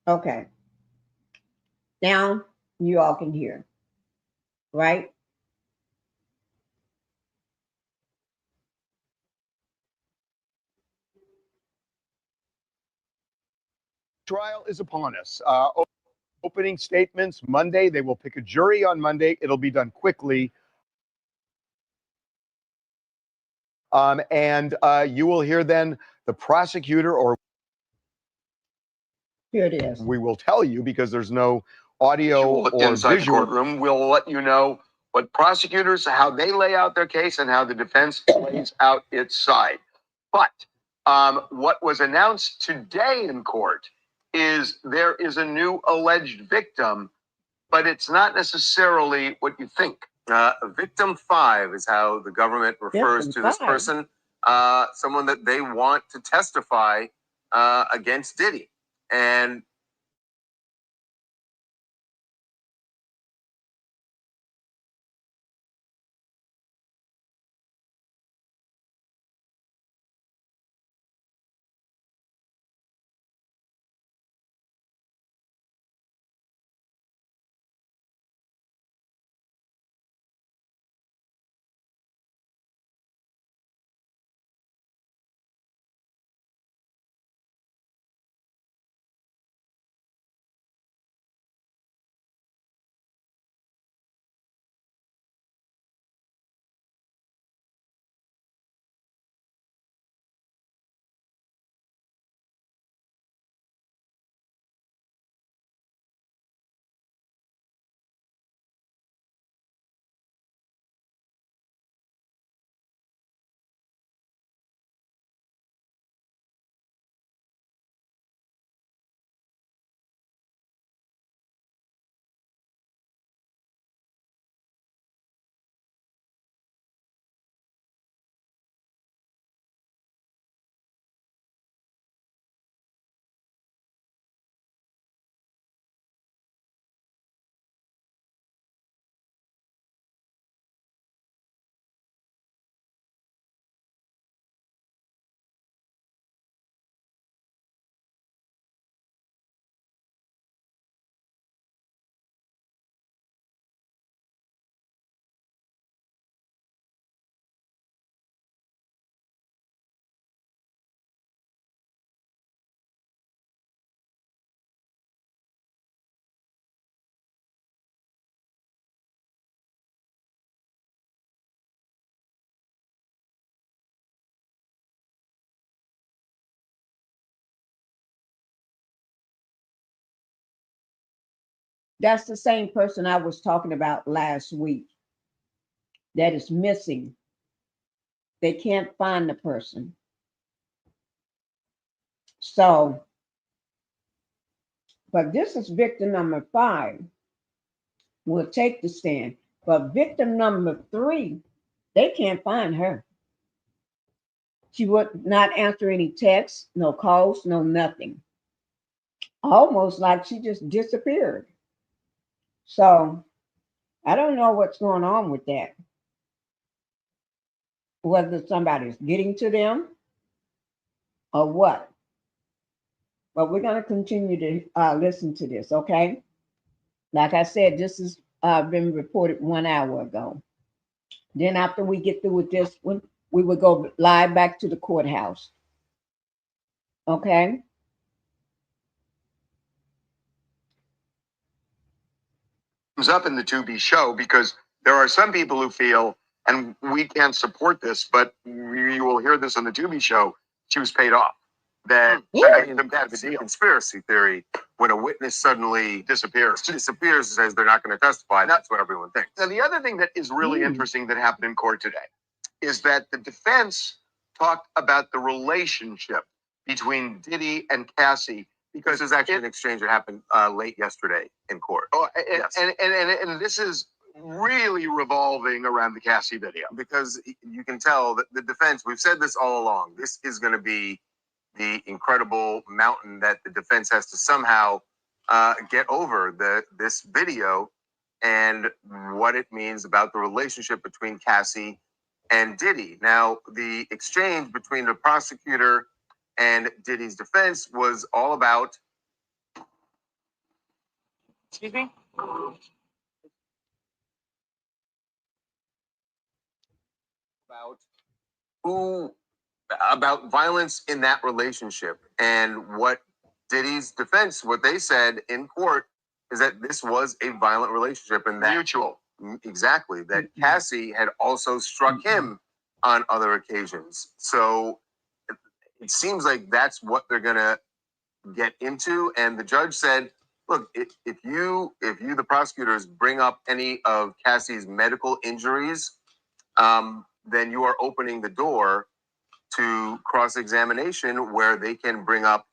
S1: Okay. Now you all can hear, right?
S15: Trial is upon us. Opening statements Monday. They will pick a jury on Monday. It'll be done quickly. And you will hear then the prosecutor, or
S1: here it is.
S15: We will tell you because there's no audio or
S16: inside
S15: visual.
S16: the courtroom. We'll let you know what prosecutors, how they lay out their case and how the defense lays out its side. But what was announced today in court is there is a new alleged victim, but it's not necessarily what you think. Victim 5 is how the government refers to this person, someone that they want to testify against Diddy. And
S1: That's the same person I was talking about last week that is missing. They can't find the person. So, but this is victim number 5. Will take the stand. But victim number 3, they can't find her. She would not answer any texts, no calls, no nothing. Almost like she just disappeared. So I don't know what's going on with that. Whether somebody's getting to them or what. But we're going to continue to listen to this, okay? Like I said, this has been reported 1 hour ago. Then after we get through with this one, we will go live back to the courthouse. Okay?
S16: comes up in the Tubi show because there are some people who feel, and we can't support this, but you will hear this on the Tubi show, she was paid off. That's a conspiracy theory. When a witness suddenly disappears and says they're not going to testify, that's what everyone thinks. Now, the other thing that is really interesting that happened in court today is that the defense talked about the relationship between Diddy and Cassie, because there's actually an exchange that happened late yesterday in court. Oh, and this is really revolving around the Cassie video, because you can tell that the defense, we've said this all along, this is going to be the incredible mountain that the defense has to somehow get over. This video and what it means about the relationship between Cassie and Diddy. Now, the exchange between the prosecutor and Diddy's defense was all about, excuse me? About violence in that relationship. And what Diddy's defense, what they said in court, is that this was a violent relationship and that mutual. Exactly. That Cassie had also struck him on other occasions. So it seems like that's what they're gonna get into. And the judge said, look, if you, the prosecutors, bring up any of Cassie's medical injuries, then you are opening the door to cross-examination where they can bring up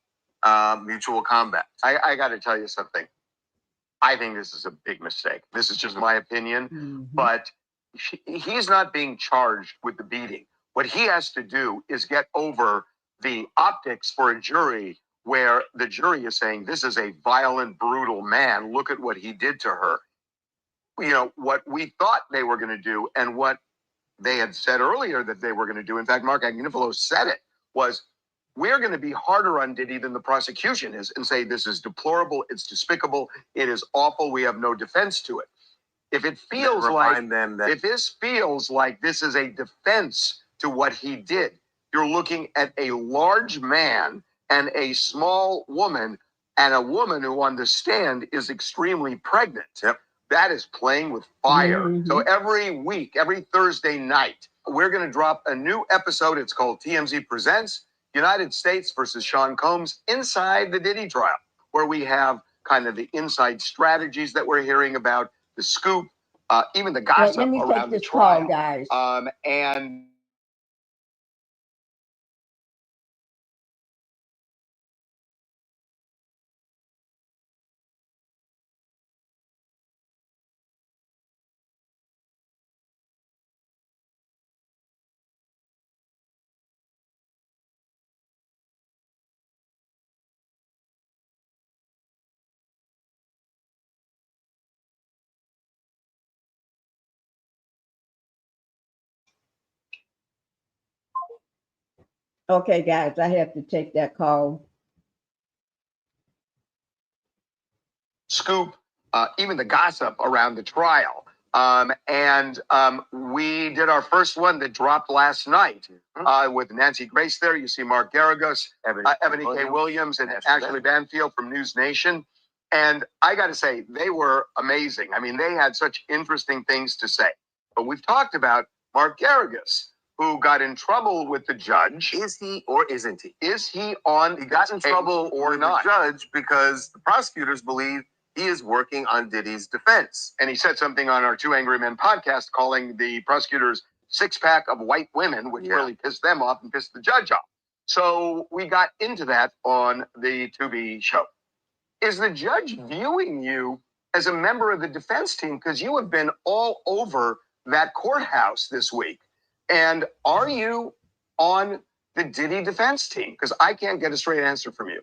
S16: mutual combat. I got to tell you something. I think this is a big mistake. This is just my opinion, but he's not being charged with the beating. What he has to do is get over the optics for a jury where the jury is saying, this is a violent, brutal man. Look at what he did to her. You know, what we thought they were going to do and what they had said earlier that they were going to do, in fact, Mark Agnifilo said it, was we're going to be harder on Diddy than the prosecution is and say this is deplorable, it's despicable, it is awful, we have no defense to it. If it feels if this feels like this is a defense to what he did, you're looking at a large man and a small woman, and a woman who on the stand is extremely pregnant. Yep. That is playing with fire. So every week, every Thursday night, we're going to drop a new episode. It's called TMZ Presents United States versus Sean Combs Inside the Diddy Trial, where we have kind of the inside strategies that we're hearing about, the scoop, even the gossip
S1: Let me
S16: around
S1: take
S16: the
S1: this
S16: trial.
S1: call, guys.
S16: And
S1: Okay, guys, I have to take that call.
S16: scoop, even the gossip around the trial. We did our first one that dropped last night with Nancy Grace there. You see Mark Garagos, Ebony K. Williams, and Ashley Banfield from News Nation. And I got to say, they were amazing. I mean, they had such interesting things to say. But we've talked about Mark Garagos, who got in trouble with the judge. Is he or isn't he? Is he on? He got in trouble or not? The judge, because the prosecutors believe he is working on Diddy's defense. And he said something on our Two Angry Men podcast, calling the prosecutors six-pack of white women, which really pissed them off and pissed the judge off. So we got into that on the Tubi show. Is the judge viewing you as a member of the defense team? Because you have been all over that courthouse this week. And are you on the Diddy defense team? Because I can't get a straight answer from you.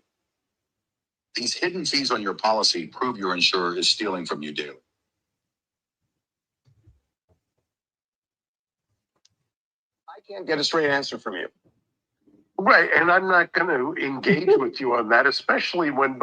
S17: These hidden fees on your policy prove your insurer is stealing from you daily.
S16: I can't get a straight answer from you.
S18: Right, and I'm not going to engage with you on that, especially when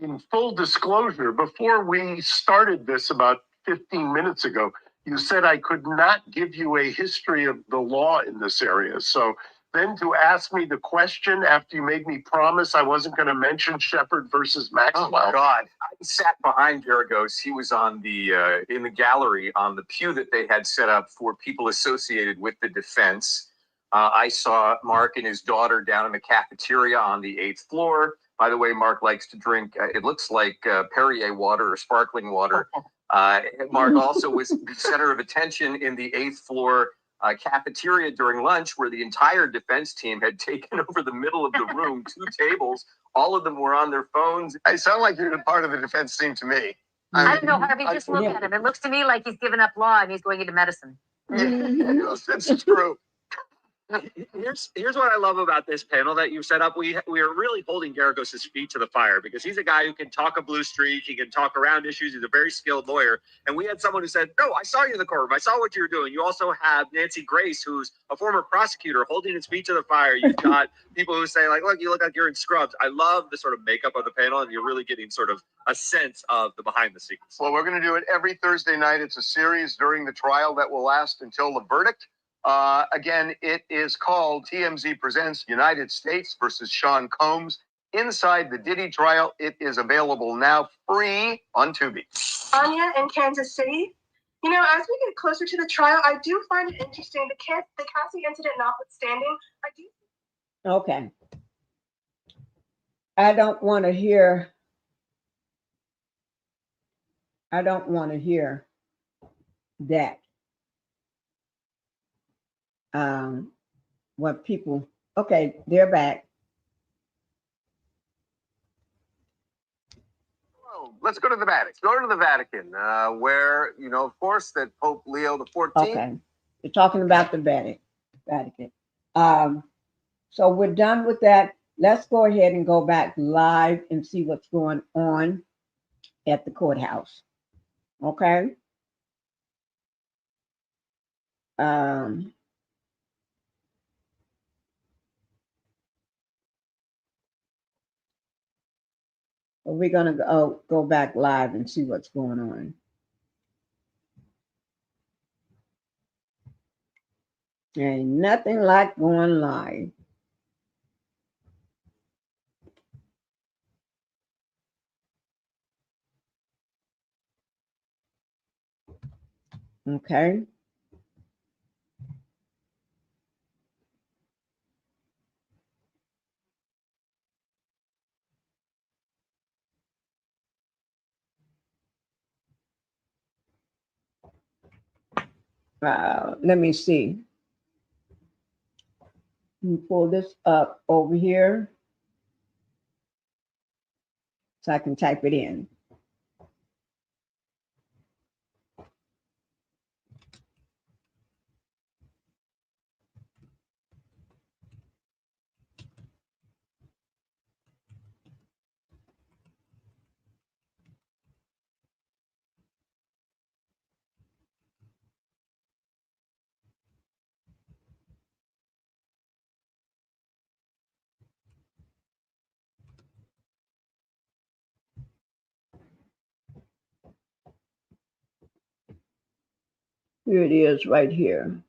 S18: in full disclosure, before we started this about 15 minutes ago, you said I could not give you a history of the law in this area. So then to ask me the question after you made me promise I wasn't going to mention Shepard versus Maxwell.
S19: Oh my God! I sat behind Garagos. He was on the in the gallery on the pew that they had set up for people associated with the defense. I saw Mark and his daughter down in the cafeteria on the 8th floor. By the way, Mark likes to drink. It looks like Perrier water or sparkling water. Mark also was the center of attention in the 8th floor cafeteria during lunch, where the entire defense team had taken over the middle of the room, 2 tables. All of them were on their phones.
S16: I sound like you're part of the defense team to me.
S20: I don't know, Harvey, just look at him. It looks to me like he's given up law and he's going into medicine.
S16: Yes, that's true.
S13: Here's what I love about this panel that you set up. We are really holding Garagos' feet to the fire because he's a guy who can talk a blue streak. He can talk around issues. He's a very skilled lawyer. And we had someone who said, no, I saw you in the courtroom. I saw what you were doing. You also have Nancy Grace, who's a former prosecutor, holding his feet to the fire. You've got people who say, like, look, you look like you're in scrubs. I love the sort of makeup of the panel, and you're really getting sort of a sense of the behind the scenes.
S16: Well, we're going to do it every Thursday night. It's a series during the trial that will last until the verdict. Again, it is called TMZ Presents United States versus Sean Combs. Inside the Diddy trial, it is available now free on Tubi.
S11: Anya in Kansas City. You know, as we get closer to the trial, I do find it interesting. The Cassie incident notwithstanding, I do.
S1: Okay. I don't want to hear that. What people, okay, they're back.
S13: Well, let's go to the Vatican. Go to the Vatican, where, you know, of course, that Pope Leo XIV.
S1: Okay. You're talking about the Vatican. So we're done with that. Let's go ahead and go back live and see what's going on at the courthouse. Okay. We're going to go back live and see what's going on. Ain't nothing like going live. Okay. Let me see. Let me pull this up over here so I can type it in. Here it is right here.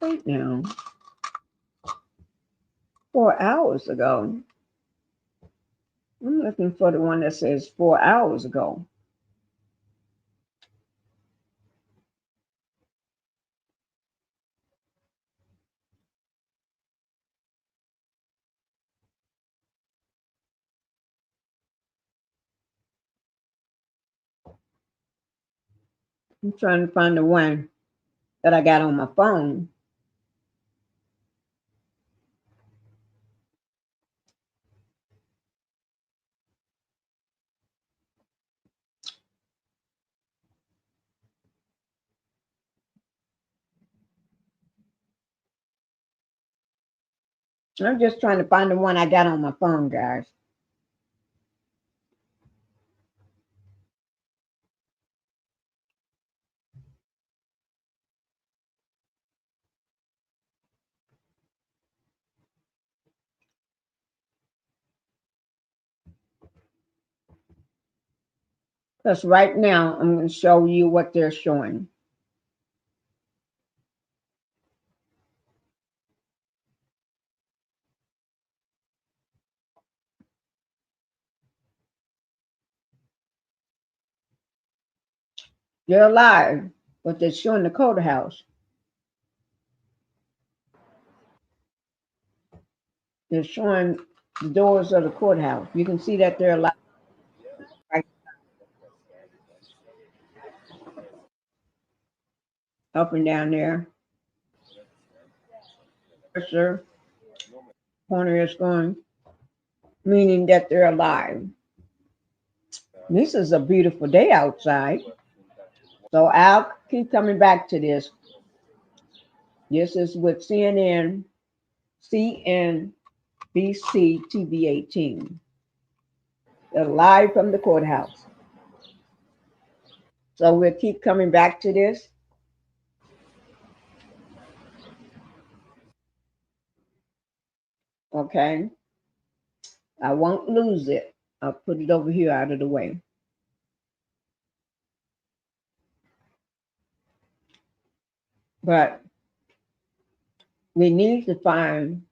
S1: Right now. 4 hours ago. I'm looking for the one that says 4 hours ago. I'm trying to find the one that I got on my phone. I'm just trying to find the one I got on my phone, guys. Because right now, I'm going to show you what they're showing. They're alive, but they're showing the courthouse. They're showing the doors of the courthouse. You can see that they're alive. Right. Up and down there. Cursor. Corner is going, meaning that they're alive. This is a beautiful day outside. So keep coming back to this. This is with CNBC TV 18. They're live from the courthouse. So we'll keep coming back to this. Okay. I won't lose it. I'll put it over here out of the way. But we need to find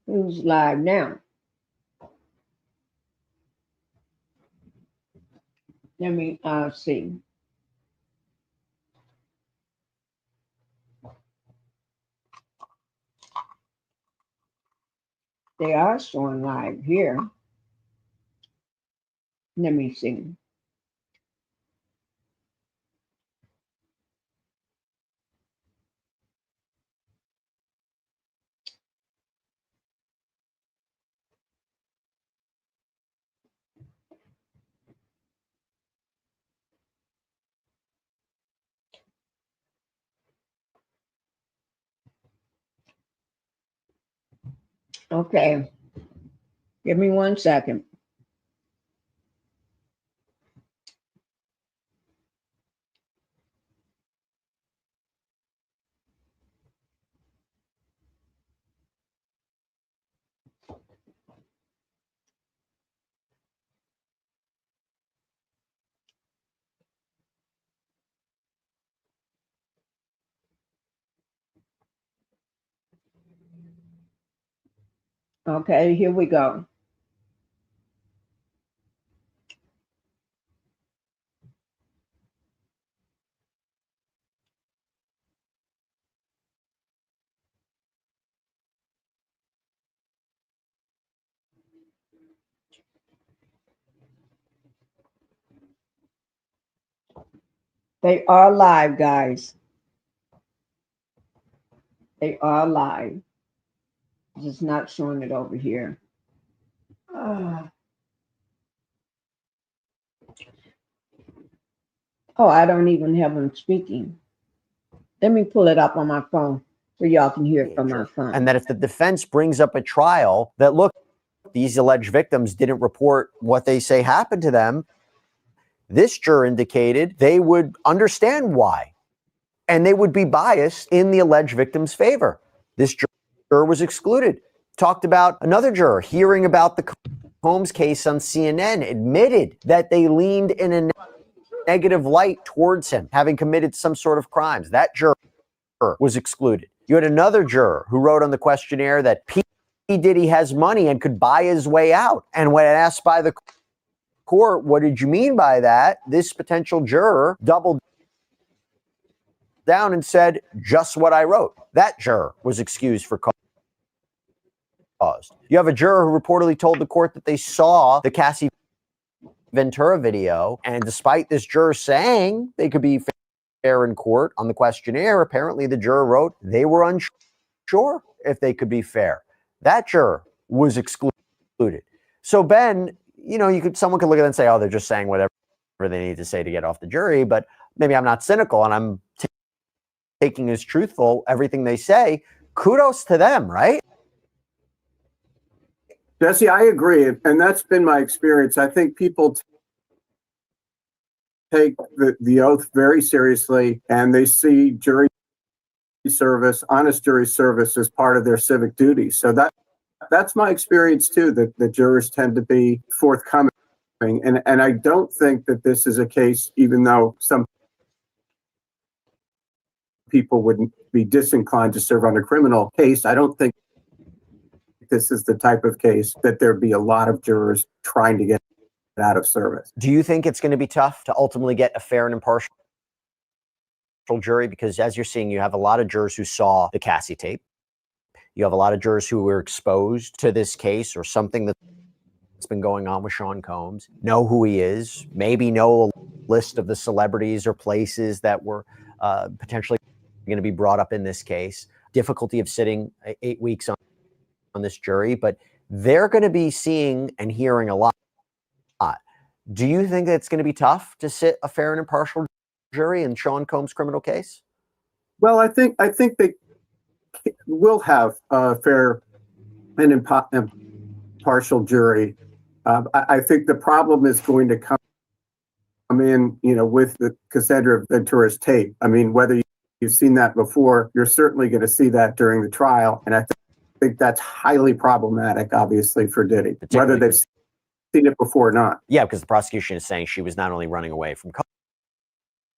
S1: who's live now. Let me see. They are showing live here. Let me see. Okay. Give me 1 second. Okay, here we go. They are live, guys. They are live. Just not showing it over here. Oh, I don't even have them speaking. Let me pull it up on my phone so y'all can hear it from my phone.
S5: And that if the defense brings up a trial that, look, these alleged victims didn't report what they say happened to them, this juror indicated they would understand why, and they would be biased in the alleged victim's favor. This juror was excluded. Talked about another juror hearing about the Combs case on CNN, admitted that they leaned in a negative light towards him, having committed some sort of crimes. That juror was excluded. You had another juror who wrote on the questionnaire that P. Diddy has money and could buy his way out. And when asked by the court, what did you mean by that? This potential juror doubled down and said, just what I wrote. That juror was excused for cause. You have a juror who reportedly told the court that they saw the Cassie Ventura video, and despite this juror saying they could be fair in court on the questionnaire, apparently the juror wrote they were unsure if they could be fair. That juror was excluded. So Ben, you know, someone could look at it and say, oh, they're just saying whatever they need to say to get off the jury, but maybe I'm not cynical and I'm taking as truthful everything they say. Kudos to them, right?
S21: Jesse, I agree. And that's been my experience. I think people take the oath very seriously, and they see jury service, honest jury service, as part of their civic duty. So that's my experience too, that the jurors tend to be forthcoming. And I don't think that this is a case, even though some people wouldn't be disinclined to serve on a criminal case, I don't think this is the type of case that there'd be a lot of jurors trying to get out of service.
S5: Do you think it's going to be tough to ultimately get a fair and impartial jury? Because as you're seeing, you have a lot of jurors who saw the Cassie tape. You have a lot of jurors who were exposed to this case or something that's been going on with Sean Combs, know who he is, maybe know a list of the celebrities or places that were potentially going to be brought up in this case. Difficulty of sitting 8 weeks on this jury, but they're going to be seeing and hearing a lot. Do you think that it's going to be tough to sit a fair and impartial jury in Sean Combs' criminal case?
S21: Well, I think they will have a fair and impartial jury. I think the problem is going to come in, with the Cassandra Ventura's tape. I mean, whether you've seen that before, you're certainly going to see that during the trial, and I think that's highly problematic, obviously, for Diddy, whether they've seen it before or not.
S5: Yeah, because the prosecution is saying she was not only running away from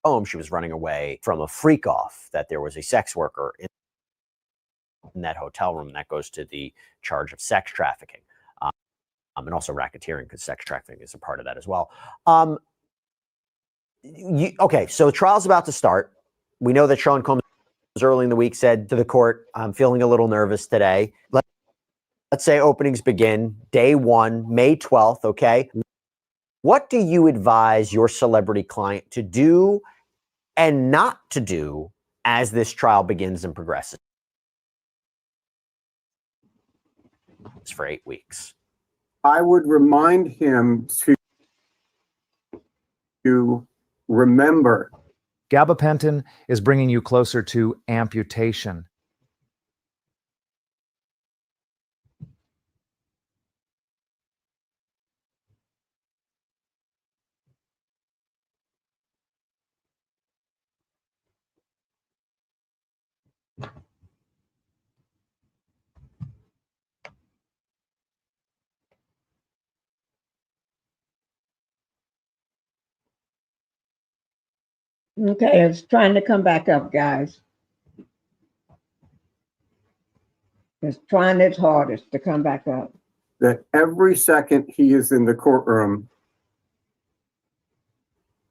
S5: Combs, she was running away from a freak-off, that there was a sex worker in that hotel room, and that goes to the charge of sex trafficking, and also racketeering, because sex trafficking is a part of that as well. Okay, so the trial's about to start. We know that Sean Combs early in the week said to the court, I'm feeling a little nervous today. Let's say openings begin day 1, May 12th, okay? What do you advise your celebrity client to do and not to do as this trial begins and progresses? It's for 8 weeks.
S21: I would remind him to remember.
S3: Gabapentin is bringing you closer to amputation.
S1: Okay, it's trying to come back up, guys. It's trying its hardest to come back up.
S21: That every second he is in the courtroom,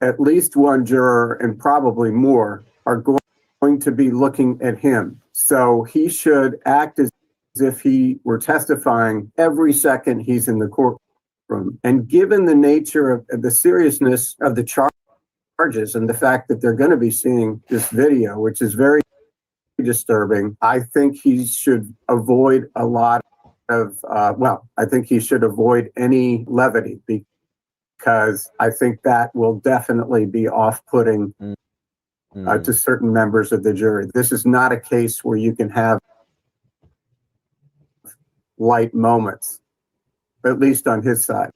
S21: at least one juror and probably more are going to be looking at him. So he should act as if he were testifying every second he's in the courtroom. And given the nature of the seriousness of the charges and the fact that they're going to be seeing this video, which is very disturbing, I think he should avoid a lot of, I think he should avoid any levity, because I think that will definitely be off-putting to certain members of the jury. This is not a case where you can have light moments, at least on his side.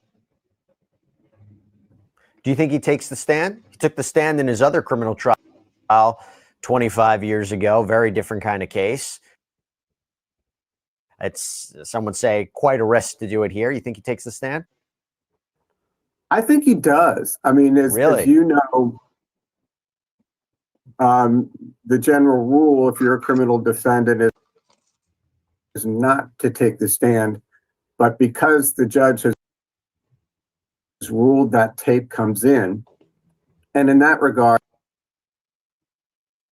S5: Do you think he takes the stand? He took the stand in his other criminal trial 25 years ago. Very different kind of case. It's, some would say, quite a risk to do it here. You think he takes the stand?
S21: I think he does. I mean, as you know, the general rule, if you're a criminal defendant, is not to take the stand. But because the judge has ruled that tape comes in, and in that regard,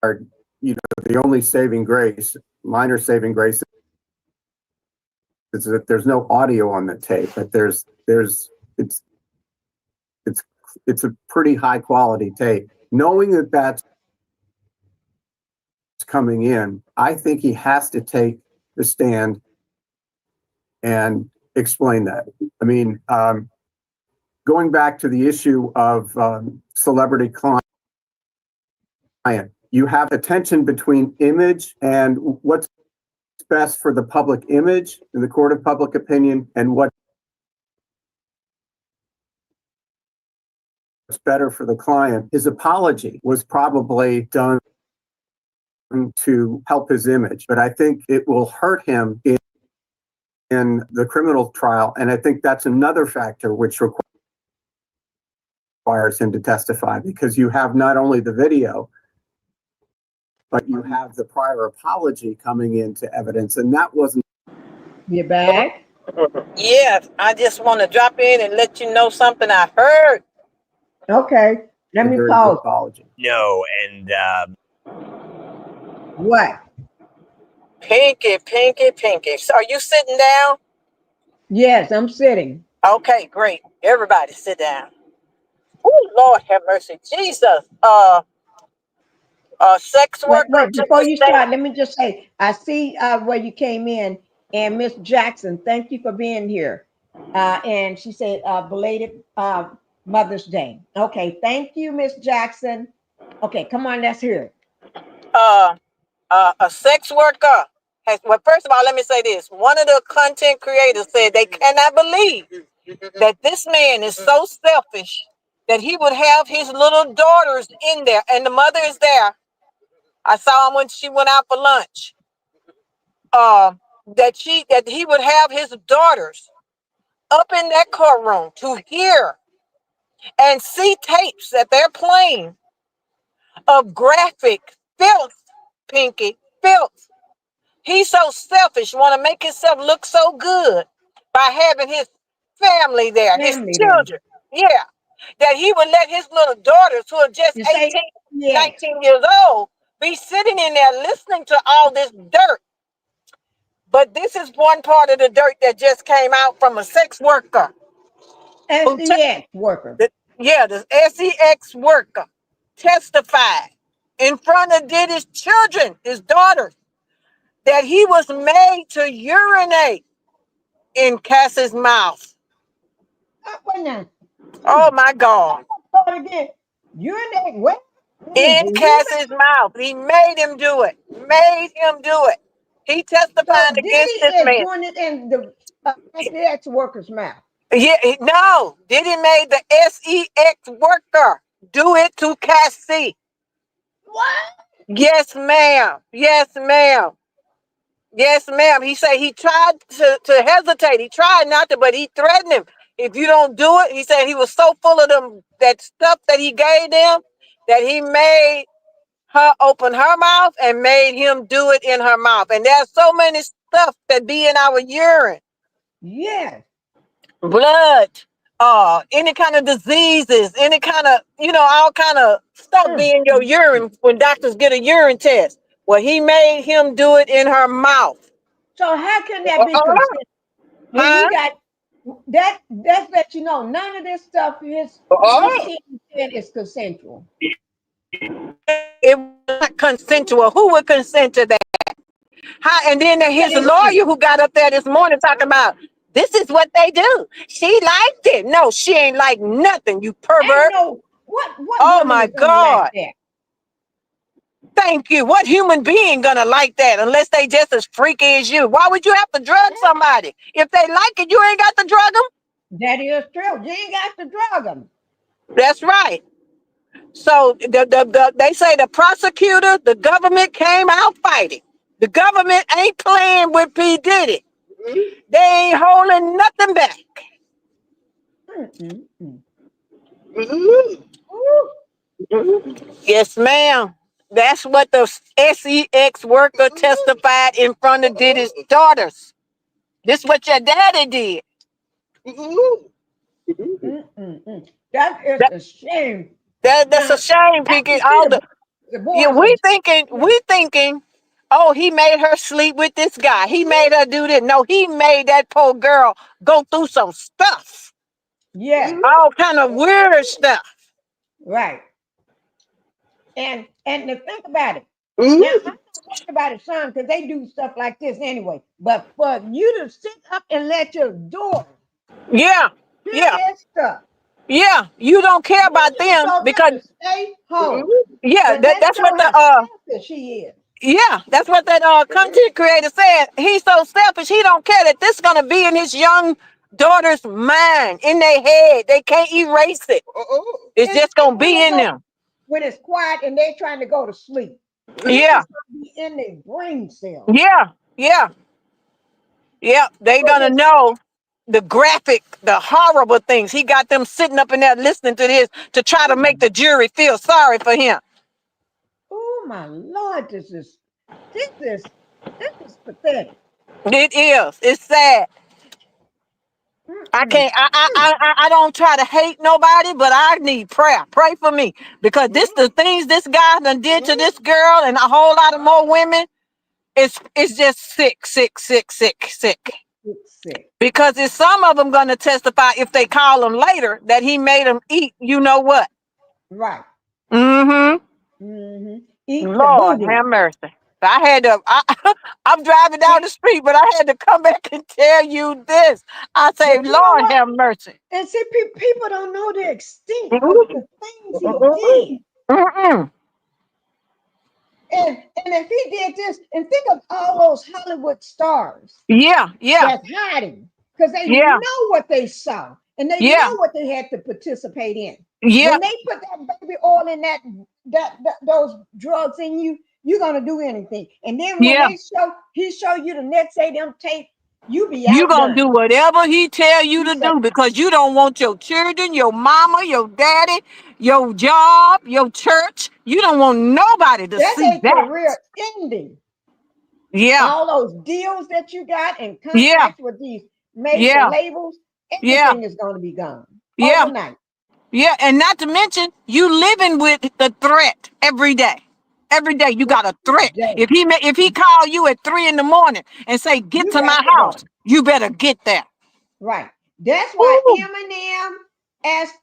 S21: the only saving grace, minor saving grace, is that there's no audio on the tape, but it's a pretty high quality tape. Knowing that that's coming in, I think he has to take the stand and explain that. I mean, going back to the issue of celebrity client, you have a tension between image and what's best for the public image in the court of public opinion, and what's better for the client. His apology was probably done to help his image, but I think it will hurt him in the criminal trial, and I think that's another factor which requires him to testify, because you have not only the video, but you have the prior apology coming into evidence, and that wasn't.
S1: You back?
S7: Yes, I just want to drop in and let you know something I heard.
S1: Okay, let me pause.
S21: Apology.
S5: No, and
S1: what?
S7: Pinkie. So are you sitting down?
S1: Yes, I'm sitting.
S7: Okay, great. Everybody sit down. Oh, Lord have mercy. Jesus. Sex worker.
S1: Wait, before you start, let me just say, I see where you came in, and Miss Jackson, thank you for being here. And she said, belated Mother's Day. Okay, thank you, Miss Jackson. Okay, come on, let's hear it.
S7: A sex worker has, well, first of all, let me say this. One of the content creators said they cannot believe that this man is so selfish that he would have his little daughters in there, and the mother is there. I saw him when she went out for lunch. That he would have his daughters up in that courtroom to hear and see tapes that they're playing of graphic filth, Pinky, filth. He's so selfish, want to make himself look so good by having his family there, his children. Yeah. That he would let his little daughters, who are just 18, 19 years old, be sitting in there listening to all this dirt. But this is one part of the dirt that just came out from a sex worker.
S1: SEX worker.
S7: The SEX worker testified in front of Diddy's children, his daughters, that he was made to urinate in Cass's mouth. Oh my God.
S1: Urinate where?
S7: In Cass's mouth. He made him do it. Made him do it. He testified against this man.
S1: Diddy is doing it in the SEX worker's mouth.
S7: Yeah, no. Diddy made the SEX worker do it to Cassie.
S1: What?
S7: Yes, ma'am. Yes, ma'am. Yes, ma'am. He said he tried to hesitate. He tried not to, but he threatened him. If you don't do it, he said he was so full of that stuff that he gave them that he made her open her mouth and made him do it in her mouth. And there's so many stuff that be in our urine.
S1: Yes.
S7: Blood, any kind of diseases, any kind of, all kind of stuff be in your urine when doctors get a urine test. Well, he made him do it in her mouth.
S1: So how can that be consistent? When he got that lets you know none of this stuff is is consensual.
S7: It was not consensual. Who would consent to that? And then his lawyer who got up there this morning talking about this is what they do. She liked it. No, she ain't like nothing, you pervert.
S1: What
S7: oh my God.
S1: Like that?
S7: Thank you. What human being gonna like that unless they just as freaky as you? Why would you have to drug somebody? If they like it, you ain't got to drug them.
S1: That is true. You ain't got to drug them.
S7: That's right. So they say the prosecutor, the government came out fighting. The government ain't playing with P. Diddy. They ain't holding nothing back. Yes, ma'am. That's what the SEX worker testified in front of Diddy's daughters. This is what your daddy did.
S1: That is a shame.
S7: That's a shame, Pinky. We thinking, oh, he made her sleep with this guy. He made her do this. No, he made that poor girl go through some stuff.
S1: Yeah.
S7: All kind of weird stuff.
S1: Right. And to think about it. Now, I'm not talking about his son because they do stuff like this anyway. But for you to sit up and let your daughter do that stuff.
S7: Yeah, you don't care about them because
S1: stay home.
S7: Yeah, that's what the
S1: she is.
S7: Yeah, that's what that content creator said. He's so selfish. He don't care that this is gonna be in his young daughter's mind, in their head. They can't erase it. It's just gonna be in them.
S1: When it's quiet and they're trying to go to sleep.
S7: Yeah.
S1: It's gonna be in their brain cells.
S7: Yeah. They're gonna know the graphic, the horrible things. He got them sitting up in there listening to this to try to make the jury feel sorry for him.
S1: Oh my Lord, this is pathetic.
S7: It is. It's sad. I can't. I don't try to hate nobody, but I need prayer. Pray for me because the things this guy done did to this girl and a whole lot of more women. It's just sick. Because it's some of them gonna testify if they call him later that he made them eat. You know what?
S1: Right.
S7: Lord have mercy. I had to. I'm driving down the street, but I had to come back and tell you this. I say, Lord have mercy.
S1: And see, people don't know the extent of the things he did. And if he did this, and think of all those Hollywood stars
S7: Yeah, yeah,
S1: that's hiding because they
S7: yeah,
S1: know what they saw and they
S7: yeah,
S1: know what they had to participate in.
S7: yeah,
S1: When they put that baby oil in that those drugs in you, you're gonna do anything. And then when
S7: yeah.
S1: he show you the next day them tape, you be
S7: You gonna
S1: outdone.
S7: do whatever he tell you
S1: He
S7: to
S1: said
S7: do because you don't want your children, your mama, your daddy, your job, your church. You don't want nobody to
S1: that's
S7: see
S1: a
S7: that.
S1: career ending.
S7: Yeah,
S1: All those deals that you got and
S7: yeah,
S1: contracts with these major
S7: yeah,
S1: labels,
S7: yeah,
S1: everything is going to be gone
S7: yeah,
S1: overnight.
S7: yeah. And not to mention, you living with the threat every day. Every day you got a threat.
S1: Day.
S7: If he call you at 3 in the morning and say, get
S1: You
S7: to
S1: got
S7: my
S1: to
S7: house,
S1: go.
S7: you better get there.
S1: Right. That's why
S7: Ooh,
S1: Eminem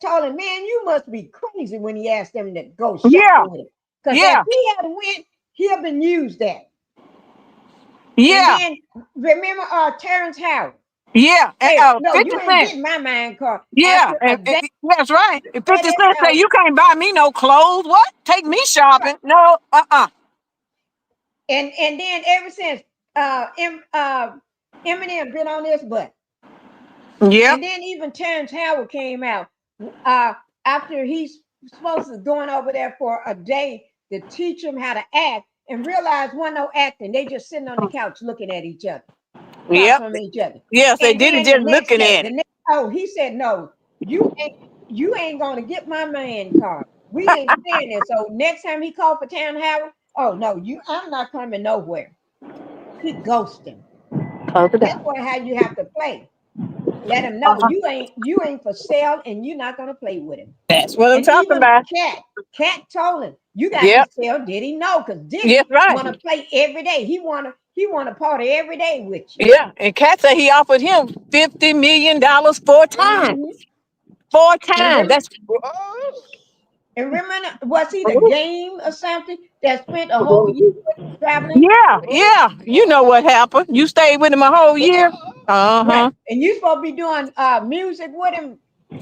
S1: told him, man, you must be crazy when he asked him to go
S7: yeah,
S1: shopping with him. Because if
S7: yeah,
S1: he had went, he'd have been used that. And
S7: yeah,
S1: then remember Terrence Howard
S7: yeah.
S1: said, no,
S7: 50
S1: you ain't
S7: Cent.
S1: getting my mind card.
S7: Yeah,
S1: After a
S7: and
S1: day
S7: that's right. If
S1: at
S7: 50
S1: his
S7: Cent say
S1: house,
S7: you can't buy me no clothes, what? Take me
S1: right.
S7: shopping? No,
S1: And then ever since Eminem been on this butt.
S7: Yep,
S1: And then even Terrence Howard came out after he's supposed to going over there for a day to teach him how to act and realize one no acting. They just sitting on the couch looking at each other, across
S7: yep.
S1: from each other.
S7: Yes, they
S1: And
S7: did it
S1: then the
S7: just
S1: next
S7: looking
S1: day,
S7: at it.
S1: he said, no, you ain't gonna get my man card. We ain't saying this. So next time he called for Terrence Howard, oh no, I'm not coming nowhere. He ghosted him.
S7: Close it
S1: That's
S7: down.
S1: what how you have to play. Let him know
S7: Uh-huh.
S1: you ain't for sale and you're not gonna play with him.
S7: That's what I'm
S1: And
S7: talking
S1: even
S7: about.
S1: Cat told him, you got to
S7: Yep,
S1: tell Diddy no, because
S7: yes,
S1: Diddy
S7: right.
S1: wanna play every day. He wanna party every day with you.
S7: Yeah, and Cat said he offered him $50 million 4 times.
S1: Mhm.
S7: 4 times. That's
S1: And remember, was he the game or something that spent a whole year traveling?
S7: yeah, yeah. You know what happened. You stayed with him a whole year.
S1: Right.
S7: Uh-huh.
S1: And you supposed to be doing music with him,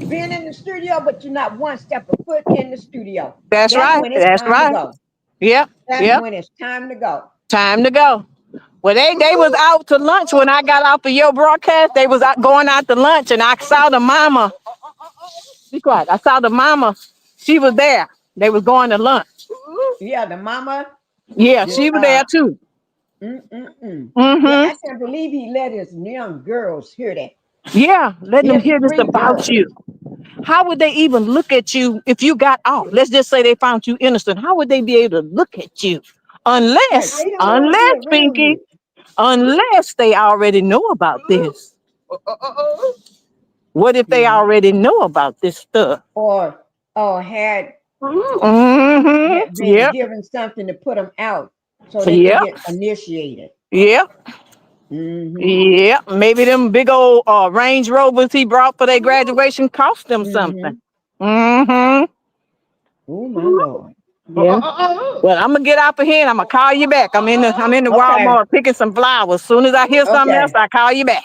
S1: being in the studio, but you're not one step of foot in the studio.
S7: That's
S1: That's
S7: right.
S1: when it's
S7: That's
S1: time to
S7: right.
S1: go.
S7: Yep,
S1: That's
S7: yep.
S1: when it's time to go.
S7: Time to go. Well, they was out to lunch when I got off of your broadcast. They was out going out to lunch, and I saw the mama. Be quiet. I saw the mama. She was there. They was going to lunch.
S1: Yeah, the mama.
S7: Yeah,
S1: The
S7: she was there too.
S1: Yeah, I
S7: Mm-hmm.
S1: can't believe he let his young girls hear that.
S7: Yeah, letting them
S1: His
S7: hear this
S1: 3
S7: about
S1: girls.
S7: you. How would they even look at you if you got off? Let's just say they found you innocent. How would they be able to look at you?
S1: Right.
S7: Unless,
S1: They don't want to see
S7: unless,
S1: a real
S7: Pinky,
S1: you.
S7: unless they already know about this. What if they
S1: Mhm.
S7: already know about this stuff?
S1: Or had
S7: Mm-hmm.
S1: been
S7: Yep.
S1: given something to put them out so they can
S7: Yep.
S1: get initiated.
S7: Yep.
S1: Mm-hmm.
S7: Yep. Maybe them big old Range Rovers he brought for their graduation cost them something.
S1: Mm-hmm.
S7: Mm-hmm.
S1: Oh my Lord.
S7: Yeah. Well, I'm gonna get out of here and I'm gonna call you back. I'm in the
S1: Okay.
S7: Walmart picking some flowers. As soon as I hear something else,
S1: Okay.
S7: I call you back.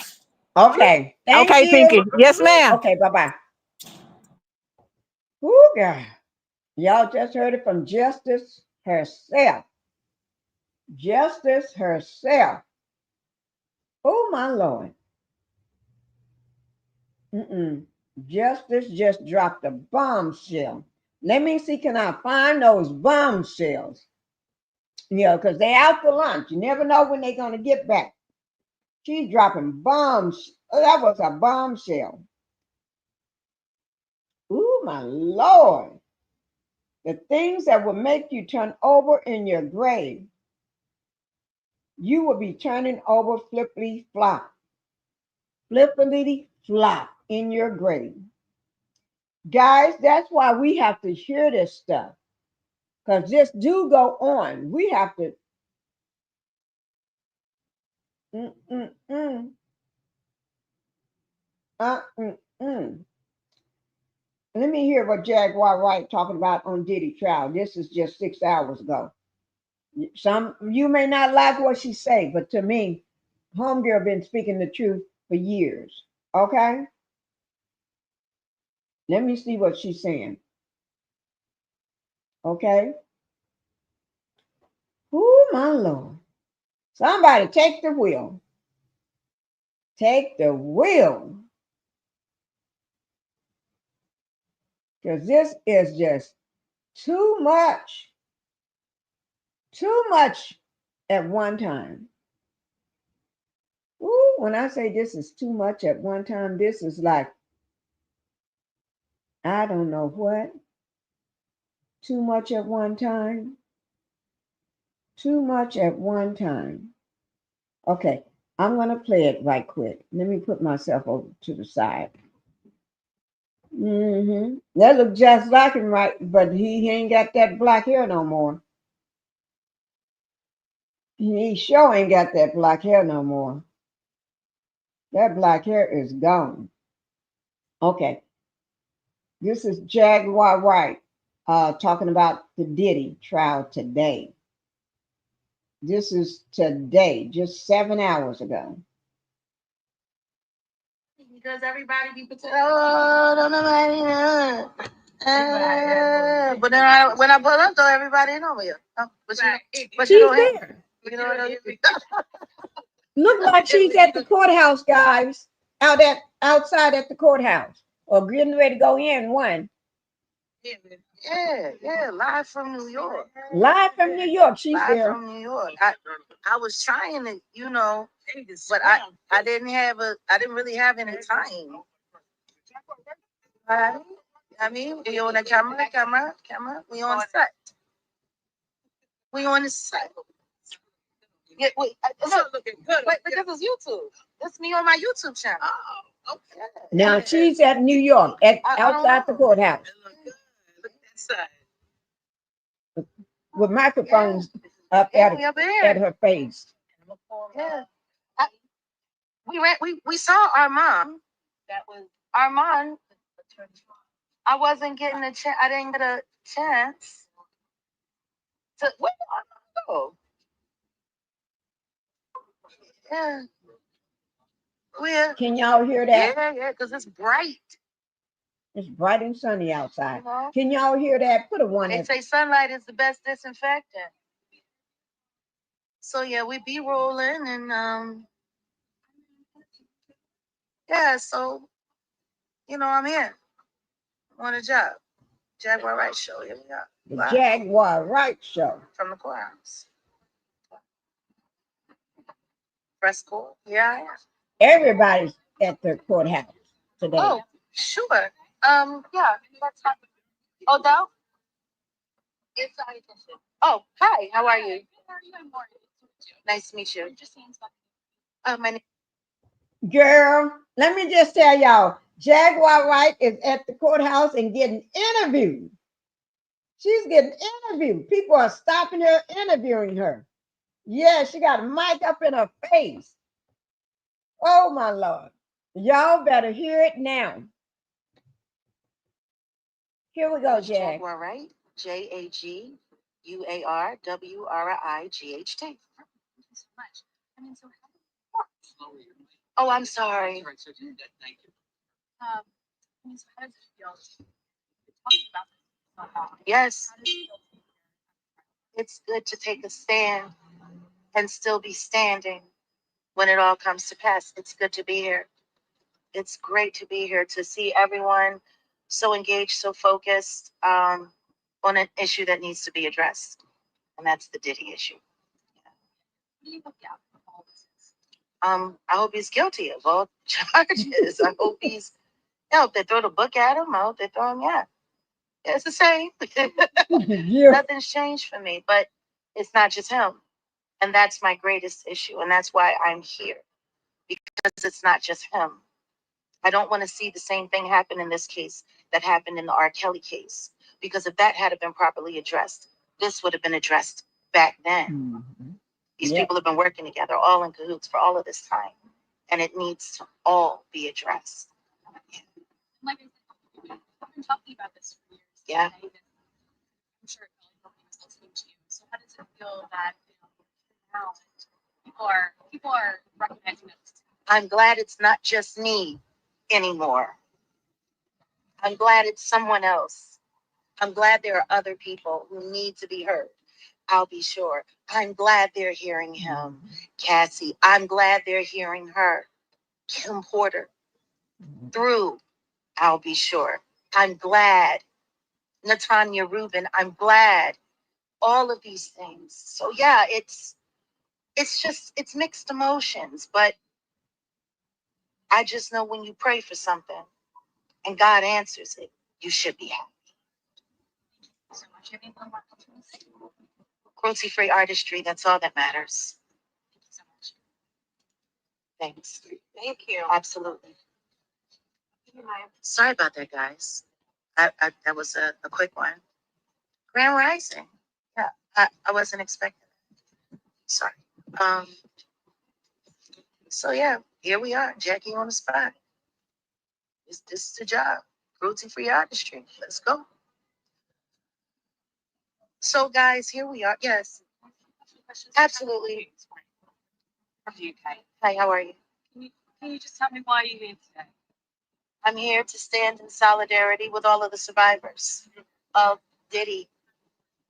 S1: Okay. Thank
S7: Okay,
S1: you.
S7: Pinky. Yes, ma'am.
S1: Okay, bye-bye. Oh God. Y'all just heard it from Justice herself. Justice herself. Oh my Lord. Justice just dropped a bombshell. Let me see, can I find those bombshells? Yeah, because they out to lunch. You never know when they're going to get back. She's dropping bombs. Oh, that was a bombshell. Oh my Lord. The things that will make you turn over in your grave, you will be turning over flippity flop. Flippity flop in your grave. Guys, that's why we have to hear this stuff. Because this do go on. We have to. Mm, mm, mm. Mm, mm. Let me hear what Jaguar Wright talking about on Diddy trial. This is just 6 hours ago. Some you may not like what she say, but to me, homegirl been speaking the truth for years. Okay, let me see what she's saying. Okay. my Lord. Somebody take the wheel. Take the wheel. Because this is just too much. Too much at one time. Ooh, when I say this is too much at one time, this is like, I don't know what. Too much at one time. Too much at one time. Okay, I'm going to play it right quick. Let me put myself over to the side. That look just like him, right? But he ain't got that black hair no more. He sure ain't got that black hair no more. That black hair is gone. Okay. This is Jaguar Wright talking about the Diddy trial today. This is today, just 7 hours ago.
S7: Because everybody be pretending, oh, don't nobody know. But then when I pull up, though, everybody know me. But you don't have. You know what I mean?
S1: Look like she's at the courthouse, guys. Outside at the courthouse. Or getting ready to go in one.
S7: Yeah, live from New York.
S1: Live from New York, she's
S7: live
S1: there.
S7: from New York. I was trying to, but I didn't really have any time. I mean, we on the camera. We on set. We on the set. Yeah, wait, looking good. Wait, but this is YouTube. That's me on my YouTube channel. Oh, okay.
S1: Now she's at New York, outside the courthouse.
S7: Look at that side.
S1: With microphones up at her face.
S7: Yeah. We saw Armand. That was Armand. I wasn't getting a chance. I didn't get a chance to. Where did Armand go? Yeah. Where?
S1: Can y'all hear that?
S7: Yeah, because it's bright.
S1: It's bright and sunny outside. Can y'all hear that? Put a one.
S7: They say sunlight is the best disinfectant. So yeah, we be rolling and yeah, so I'm here. On a job. Jaguar Wright Show. Here we are.
S1: The Jaguar Wright Show.
S7: From the courthouse. Press court. Yeah.
S1: Everybody's at the courthouse today.
S7: Oh, sure. Yeah. Odell? Oh, hi. How are you? Nice to meet you. My name.
S1: Girl, let me just tell y'all, Jaguar Wright is at the courthouse and getting interviewed. She's getting interviewed. People are stopping her, interviewing her. Yeah, she got a mic up in her face. Oh, my Lord. Y'all better hear it now. Here we go, Jag.
S7: Jaguar Wright. JAGUARWRIGHT. Thank you so much. Oh, I'm sorry. Yes. It's good to take a stand and still be standing when it all comes to pass. It's good to be here. It's great to be here to see everyone so engaged, so focused on an issue that needs to be addressed. And that's the Diddy issue. I hope he's guilty of all charges. I hope he's, if they throw the book at him, I hope they throw him, yeah. It's the same. Nothing's changed for me, but it's not just him. And that's my greatest issue. And that's why I'm here, because it's not just him. I don't want to see the same thing happen in this case that happened in the R. Kelly case, because if that had been properly addressed, this would have been addressed back then. These people have been working together, all in cahoots for all of this time, and it needs to all be addressed.
S2: Like I said, I've been talking about this for years.
S7: Yeah.
S2: I'm sure nobody was listening to you. So how does it feel that now people are recognizing this?
S7: I'm glad it's not just me anymore. I'm glad it's someone else. I'm glad there are other people who need to be heard.
S11: I'll be sure. I'm glad they're hearing him. Cassie, I'm glad they're hearing her. Kim Porter, through, I'll be sure. I'm glad. Natanya Rubin, I'm glad. All of these things. So yeah, it's mixed emotions, but I just know when you pray for something and God answers it, you should be happy.
S2: So much. Anything more to say?
S11: Cruelty-free artistry, that's all that matters.
S2: Thank you so much.
S11: Thanks.
S12: Thank you.
S11: Absolutely. Sorry about that, guys. That was a quick one. Grand Rising. Yeah, I wasn't expecting that. Sorry. So yeah, here we are, Jackie on the spot. This is the job. Cruelty-free artistry. Let's go. So guys, here we are. Yes, absolutely.
S2: From the UK.
S11: Hi, how are you?
S2: Can you just tell me why you're here today?
S11: I'm here to stand in solidarity with all of the survivors of Diddy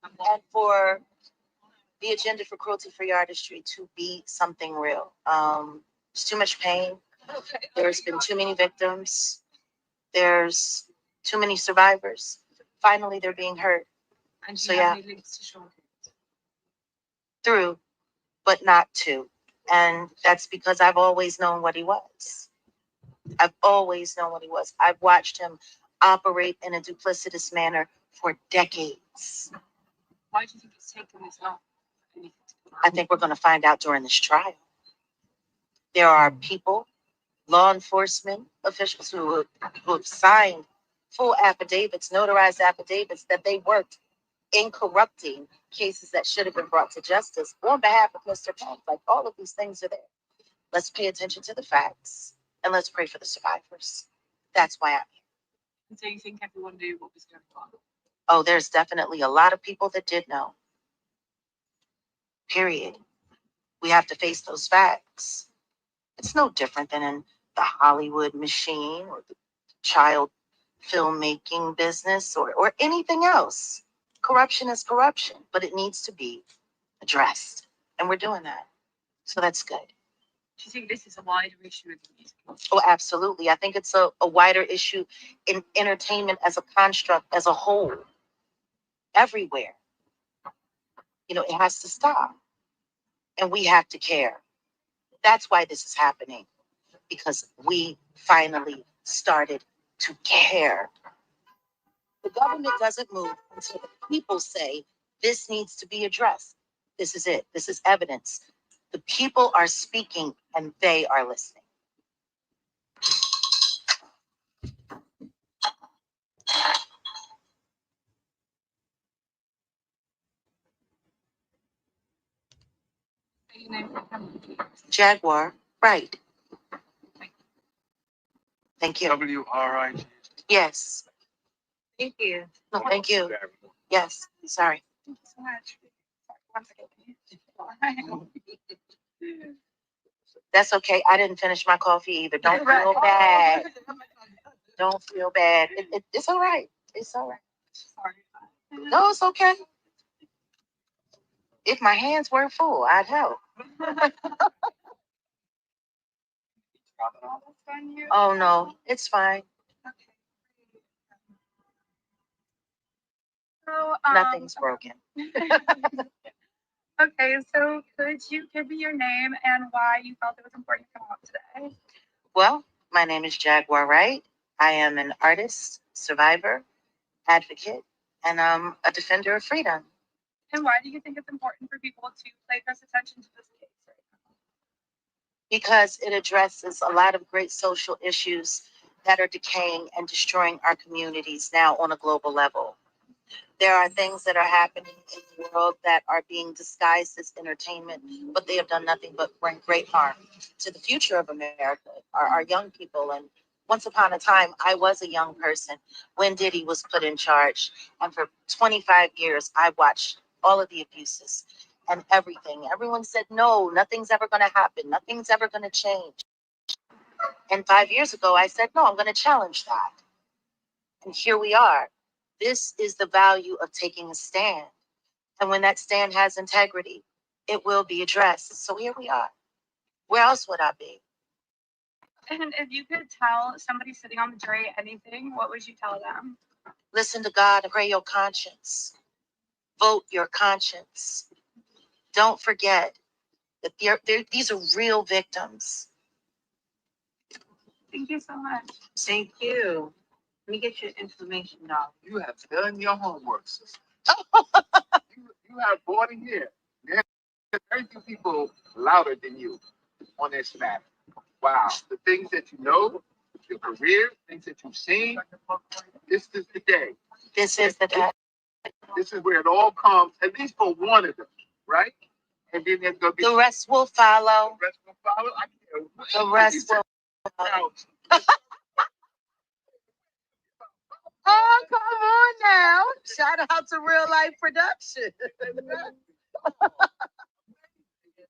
S11: and for the agenda for cruelty-free artistry to be something real. There's too much pain. There's been too many victims. There's too many survivors. Finally, they're being heard.
S2: And
S11: So
S2: do you have
S11: yeah,
S2: any links to Sean Combs?
S11: through, but not to. And that's because I've always known what he was. I've always known what he was. I've watched him operate in a duplicitous manner for decades.
S2: Why do you think it's taken this long?
S11: I think we're going to find out during this trial. There are people, law enforcement officials who have signed full affidavits, notarized affidavits that they worked in corrupting cases that should have been brought to justice on behalf of Mr. Trump. Like all of these things are there. Let's pay attention to the facts and let's pray for the survivors. That's why I'm here.
S2: And so you think everyone knew what was going on?
S11: Oh, there's definitely a lot of people that did know. Period. We have to face those facts. It's no different than in the Hollywood machine or the child filmmaking business or anything else. Corruption is corruption, but it needs to be addressed. And we're doing that. So that's good.
S2: Do you think this is a wider issue in the music?
S11: Oh, absolutely. I think it's a wider issue in entertainment as a construct, as a whole, everywhere. You know, it has to stop. And we have to care. That's why this is happening, because we finally started to care. The government doesn't move until the people say this needs to be addressed. This is it. This is evidence. The people are speaking and they are listening.
S2: Say your name for the camera, please.
S11: Jaguar, right. Thank you.
S18: WRIG.
S11: Yes.
S12: Thank you.
S11: No, thank you. Yes. Sorry.
S2: Thank you so much. Sorry, once again.
S11: That's okay. I didn't finish my coffee either. Don't feel bad. Don't feel bad. It's all right. It's all right.
S2: Sorry.
S11: No, it's okay. If my hands were full, I'd help. Oh no, it's fine.
S2: So,
S11: Nothing's broken.
S2: Okay, so could you give me your name and why you felt it was important to come out today?
S11: Well, my name is Jaguar Wright. I am an artist, survivor, advocate, and I'm a defender of freedom.
S2: And why do you think it's important for people to pay close attention to this case right now?
S11: Because it addresses a lot of great social issues that are decaying and destroying our communities now on a global level. There are things that are happening in the world that are being disguised as entertainment, but they have done nothing but bring great harm to the future of America, our young people. And once upon a time, I was a young person when Diddy was put in charge. And for 25 years, I watched all of the abuses and everything. Everyone said, no, nothing's ever going to happen. Nothing's ever going to change. And 5 years ago, I said, no, I'm going to challenge that. And here we are. This is the value of taking a stand And when that stand has integrity, it will be addressed. So here we are. Where else would I be?
S2: And if you could tell somebody sitting on the jury anything, what would you tell them?
S11: Listen to God and pray your conscience. Vote your conscience. Don't forget that these are real victims.
S2: Thank you so much.
S12: Thank you. Let me get your information now.
S18: You have done your homework, sister. you have bought in here. There's very few people louder than you on this matter. Wow. The things that you know, your career, things that you've seen, this is the day.
S11: This is the day.
S18: This is where it all comes, at least for one of them, right? And then there's going to be
S11: The rest will follow.
S18: The rest will follow.
S11: The rest will follow. Oh, come on now. Shout out to Real Life Production.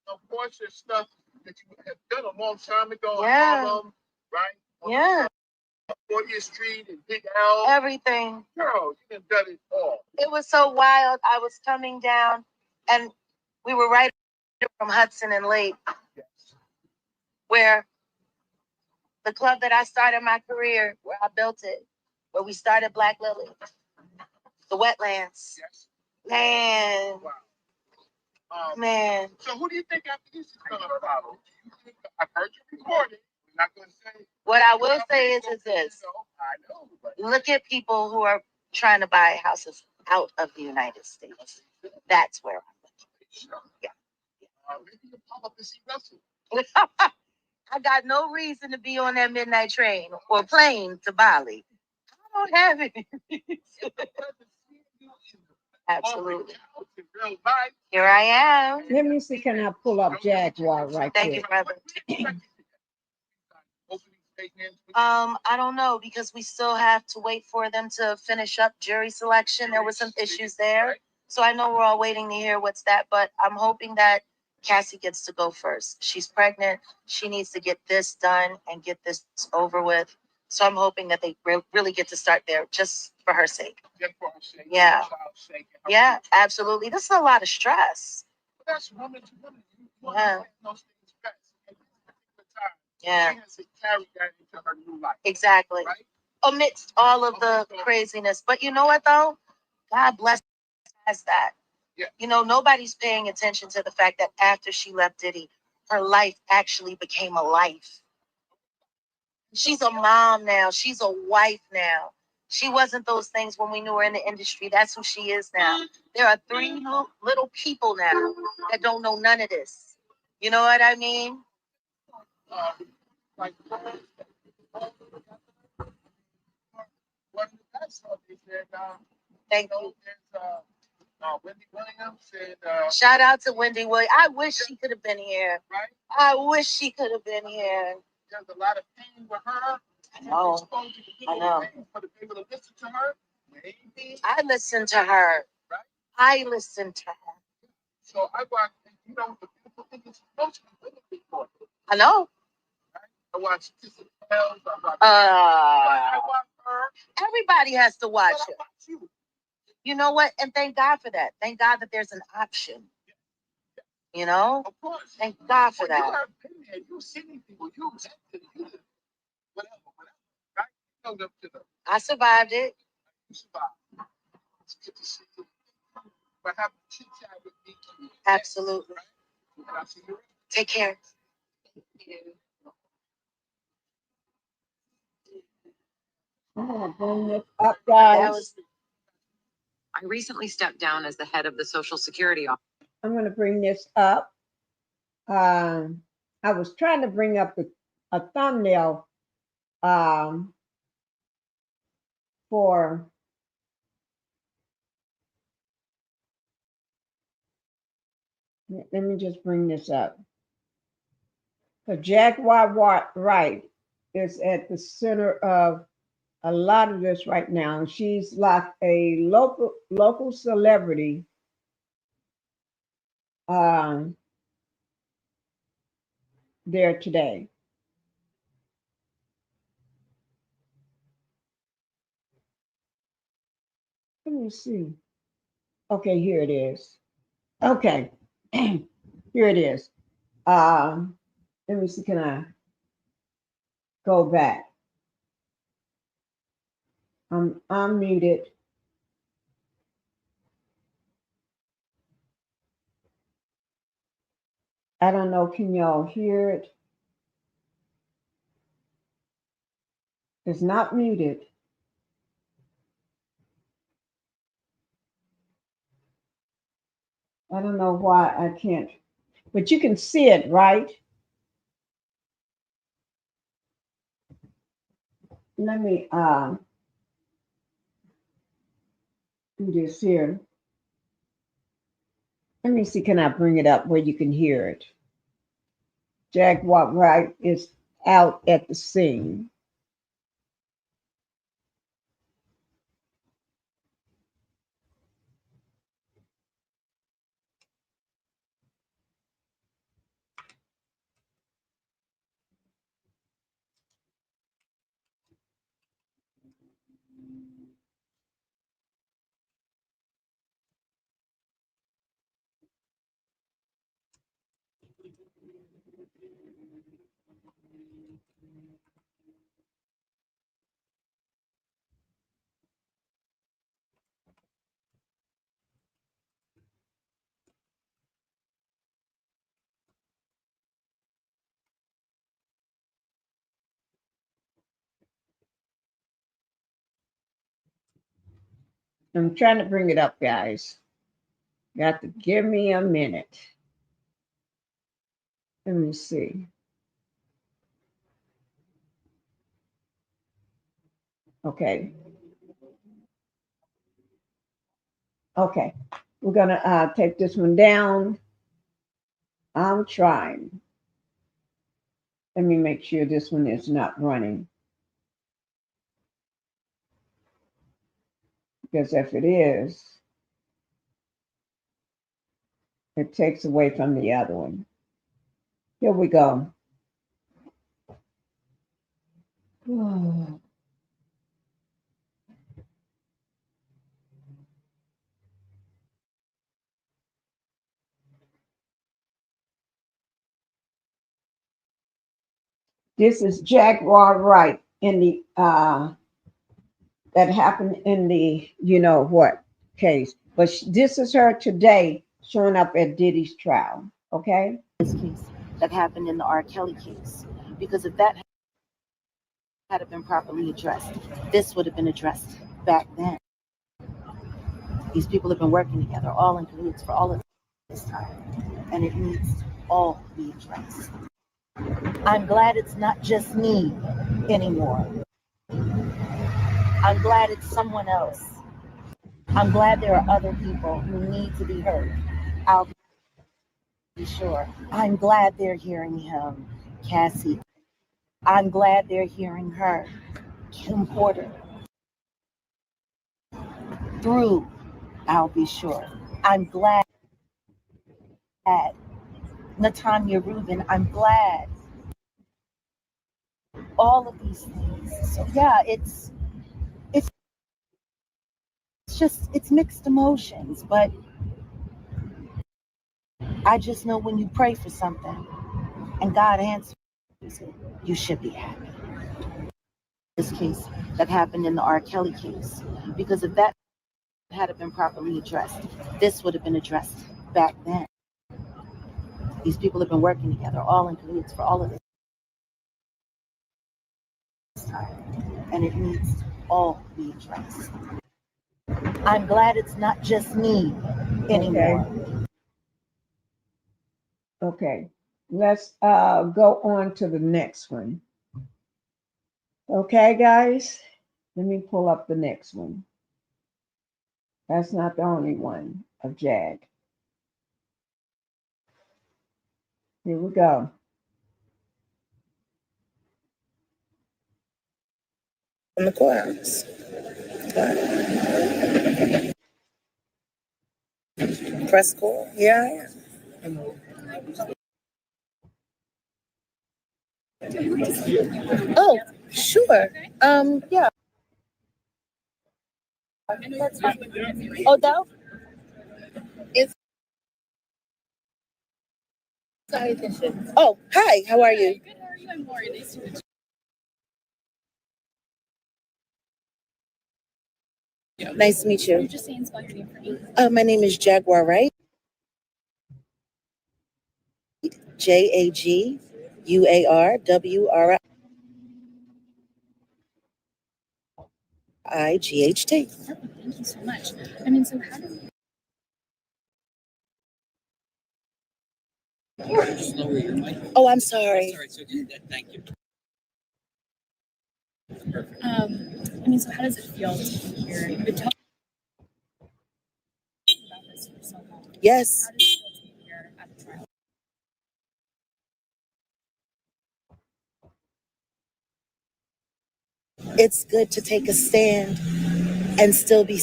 S18: Of course, there's stuff that you have done a long time ago.
S11: Yeah.
S18: Harlem, right?
S11: Yeah.
S18: 40th Street and Big L.
S11: Everything.
S18: Girl, you have done it all.
S11: It was so wild. I was coming down and we were right from Hudson and Lake, where the club that I started my career, where I built it, where we started Black Lily, the wetlands.
S18: Yes.
S11: Man.
S18: Wow.
S11: Man.
S18: So who do you think after this is going to follow? I've heard you record it. I'm not going to say.
S11: What I will say is this.
S18: I know. But
S11: Look at people who are trying to buy houses out of the United States. That's where I'm looking. Yeah.
S18: Maybe you'll pop up to see Russell.
S11: I got no reason to be on that midnight train or plane to Bali. I don't have any reason. Absolutely. Here I am.
S1: Let me see, can I pull up Jaguar right
S11: Thank
S1: quick?
S11: you, brother. I don't know because we still have to wait for them to finish up jury selection. There were some issues there. So I know we're all waiting to hear what's that, but I'm hoping that Cassie gets to go first. She's pregnant. She needs to get this done and get this over with. So I'm hoping that they really get to start there just for her sake.
S18: Just for her sake.
S11: Yeah.
S18: For her child's sake,
S11: Yeah, absolutely. This is a lot of stress.
S18: That's woman to woman.
S11: Yeah.
S18: Those things best. At this particular time,
S11: Yeah.
S18: she has to carry that into her new life.
S11: Exactly.
S18: Right?
S11: Amidst all of the craziness. But you know what though? God bless us that.
S18: Yeah.
S11: You know, nobody's paying attention to the fact that after she left Diddy, her life actually became a life. She's a mom now. She's a wife now. She wasn't those things when we knew her in the industry. That's who she is now. There are three little people now that don't know none of this. You know what I mean?
S18: Like, what that's what they said.
S11: Thank you.
S18: There's Wendy Williams and
S11: Shout out to Wendy Williams. I wish she could have been here.
S18: right.
S11: I wish she could have been here.
S18: There's a lot of pain with her.
S11: I know. I know.
S18: For the people to listen to her, maybe.
S11: I listened to her.
S18: Right.
S11: I listened to her.
S18: So I watched. You know, the beautiful thing is most people before.
S11: I know.
S18: I watched Kissing Hells. I watched her.
S11: Everybody has to watch
S18: But I
S11: it.
S18: watched you.
S11: You know what? And thank God for that. Thank God that there's an option. You know?
S18: Of course.
S11: Thank God for
S18: When you
S11: that.
S18: have been there, you've seen these people, you whatever, right? You know them to them.
S11: I survived it.
S18: You survive. It's good to see you. But have a chit chat with me.
S11: Absolutely.
S18: And I'll see you.
S11: Take care.
S1: I'm gonna bring this up, guys.
S11: That was
S12: I recently stepped down as the head of the Social Security office.
S1: I'm going to bring this up. I was trying to bring up a thumbnail for let me just bring this up. So Jaguar Wright is at the center of a lot of this right now. She's like a local celebrity. There today. Let me see. Okay, here it is. Okay, here it is. Let me see, can I go back? I'm muted. I don't know, can y'all hear it? It's not muted. I don't know why I can't, but you can see it, right? Let me do this here. Let me see, can I bring it up where you can hear it? Jaguar Wright is out at the scene. I'm trying to bring it up, guys. Got to give me a minute. Let me see. Okay. Okay. We're going to take this one down. I'm trying. Let me make sure this one is not running. Because if it is, it takes away from the other one. Here we go. This is Jaguar Wright in the that happened in the you know what case. But this is her today showing up at Diddy's trial. Okay.
S4: This case that happened in the R. Kelly case, because if that had been properly addressed, this would have been addressed back then. These people have been working together, all in cahoots for all of this time, and it needs to all be addressed. I'm glad it's not just me anymore. I'm glad it's someone else. I'm glad there are other people who need to be heard. I'll be sure. I'm glad they're hearing him, Cassie. I'm glad they're hearing her, Kim Porter. Through, I'll be sure. I'm glad. Natanya Rubin, I'm glad. All of these things. So yeah, it's just, it's mixed emotions, but I just know when you pray for something and God answers it, you should be happy. This case that happened in the R. Kelly case, because if that had been properly addressed, this would have been addressed back then. These people have been working together, all in cahoots for all of this time, and it needs to all be addressed. I'm glad it's not just me anymore.
S1: Okay. Let's go on to the next one. Okay, guys. Let me pull up the next one. That's not the only one of Jag. Here we go.
S22: In the courthouse. Press corps? Yeah, I am. Oh, sure. Yeah. That's fine. Oh, that is Sorry, attention. Oh, hi. How are you?
S2: Good, how are you? I'm Lori. Nice to meet you.
S22: Nice to meet
S2: Can you
S22: you.
S2: just say and spell your name for me?
S22: My name is Jaguar, right? JAGUARWRIGHT.
S2: Perfect. Thank you so much. I mean, so how does
S22: Oh, I'm sorry.
S2: Thank you. I mean, so how does it feel to be here? You've been talking about this for so long.
S22: Yes.
S2: How does it feel to be here at the trial?
S22: It's good to take a stand and still be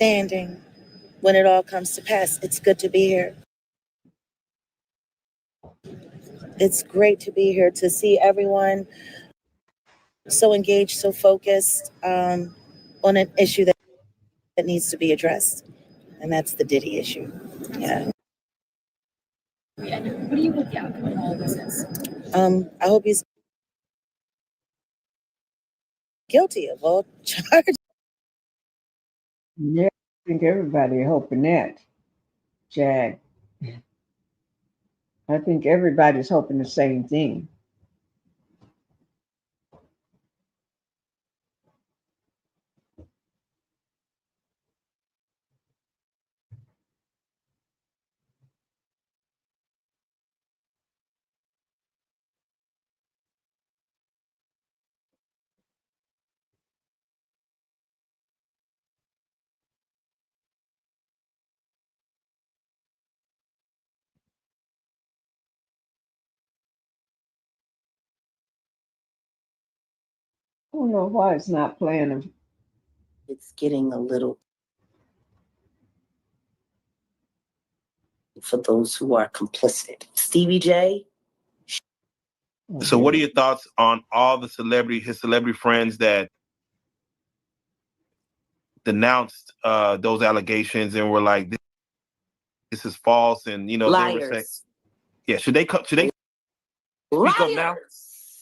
S22: standing when it all comes to pass. It's good to be here. It's great to be here to see everyone so engaged, so focused on an issue that needs to be addressed. And that's the Diddy issue. Yeah.
S2: And what do you hope the outcome of all of this is?
S22: I hope he's guilty of all charges.
S1: Yeah, I think everybody hoping that, Jag. I think everybody's hoping the same thing. I don't know why it's not playing.
S22: It's getting a little for those who are complicit. Stevie J.
S6: So what are your thoughts on all the his celebrity friends that denounced those allegations and were like, this is false, and they were saying,
S22: Liars.
S6: yeah, should they speak up now?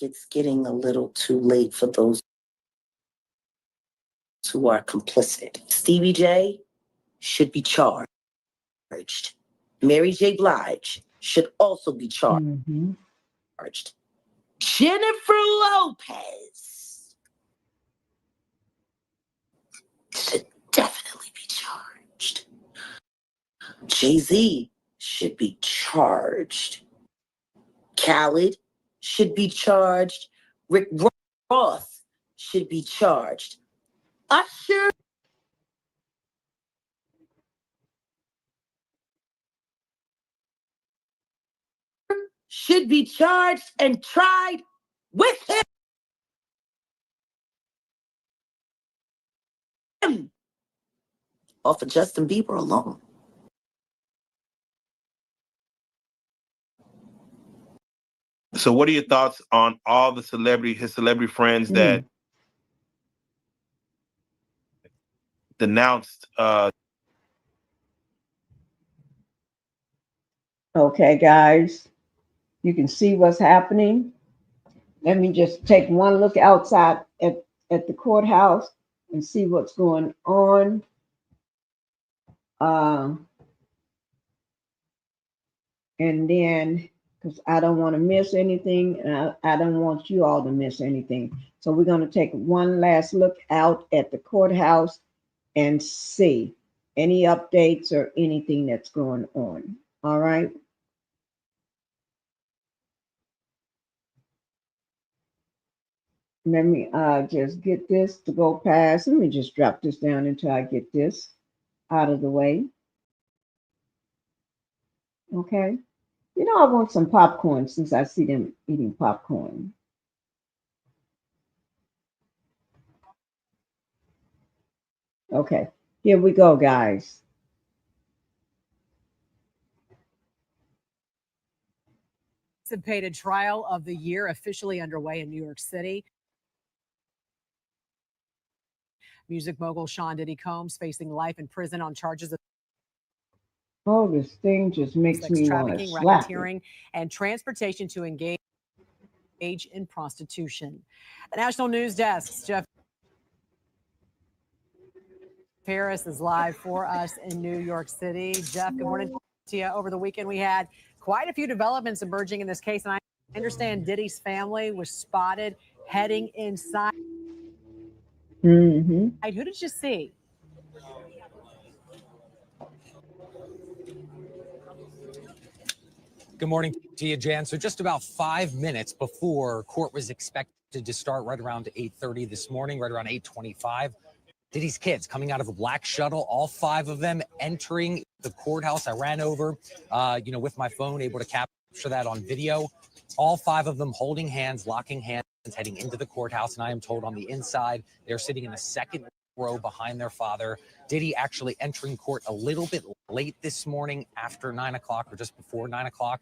S22: It's getting a little too late for those who are complicit. Stevie J should be charged. Mary J. Blige should also be charged. Jennifer Lopez should definitely be charged. Jay-Z should be charged. Khaled should be charged. Rick Ross should be charged. Usher should be charged and tried with him. Off of Justin Bieber alone.
S6: So what are your thoughts on all the his celebrity friends that denounced
S1: Okay, guys, you can see what's happening. Let me just take one look outside at the courthouse and see what's going on. And then, because I don't want to miss anything, and I don't want you all to miss anything. So we're going to take one last look out at the courthouse and see any updates or anything that's going on. All right. Let me just get this to go past. Let me just drop this down until I get this out of the way. Okay. I want some popcorn since I see them eating popcorn. Okay. Here we go, guys.
S8: Anticipated trial of the year officially underway in New York City. Music mogul Sean Diddy Combs facing life in prison on charges of
S1: Oh, this thing just makes
S8: sex
S1: me want to
S8: trafficking,
S1: slap it.
S8: racketeering, and transportation to engage in prostitution. The National News Desk's Jeff Harris is live for us in New York City. Jeff, good morning to you. Over the weekend, we had quite a few developments emerging in this case, and I understand Diddy's family was spotted heading inside.
S1: Mm-hmm.
S8: Who did you see?
S9: Good morning to you, Jan. So just about 5 minutes before court was expected to start, right around 8:30 this morning, right around 8:25, Diddy's kids coming out of a black shuttle, all 5 of them entering the courthouse. I ran over, with my phone, able to capture that on video. All 5 of them holding hands, locking hands, heading into the courthouse. And I am told on the inside, they're sitting in the second row behind their father. Diddy actually entering court a little bit late this morning after 9 o'clock or just before 9 o'clock.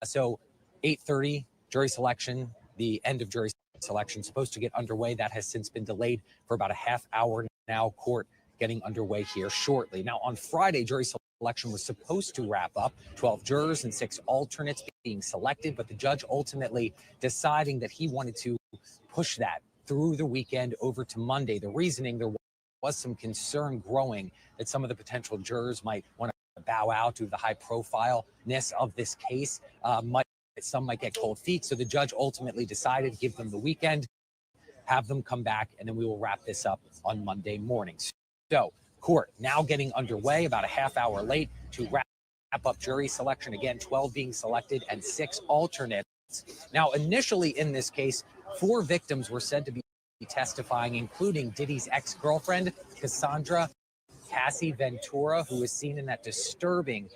S9: So 8:30, jury selection, the end of jury selection supposed to get underway. That has since been delayed for about a half hour now. Court getting underway here shortly. Now on Friday, jury selection was supposed to wrap up, 12 jurors and 6 alternates being selected, but the judge ultimately deciding that he wanted to push that through the weekend over to Monday. The reasoning, there was some concern growing that some of the potential jurors might want to bow out due to the high profileness of this case. Some might get cold feet. So the judge ultimately decided to give them the weekend, have them come back, and then we will wrap this up on Monday morning. So court now getting underway about a half hour late to wrap up jury selection. Again, 12 being selected and 6 alternates. Now, initially in this case, 4 victims were said to be testifying, including Diddy's ex-girlfriend, Cassandra Cassie Ventura, who was seen in that disturbing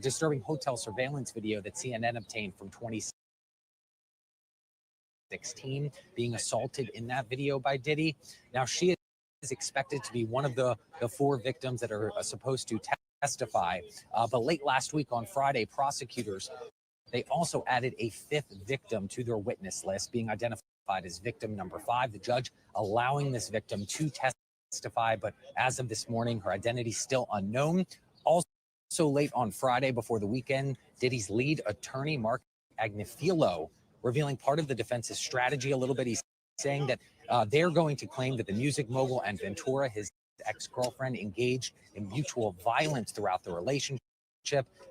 S9: disturbing hotel surveillance video that CNN obtained from 2016, being assaulted in that video by Diddy. Now, she is expected to be one of the 4 victims that are supposed to testify. But late last week on Friday, prosecutors, they also added a 5th victim to their witness list, being identified as victim number 5. The judge allowing this victim to testify, but as of this morning, her identity still unknown. Also late on Friday before the weekend, Diddy's lead attorney, Mark Agnifilo, revealing part of the defense's strategy a little bit. He's saying that they're going to claim that the music mogul and Ventura, his ex-girlfriend, engaged in mutual violence throughout the relationship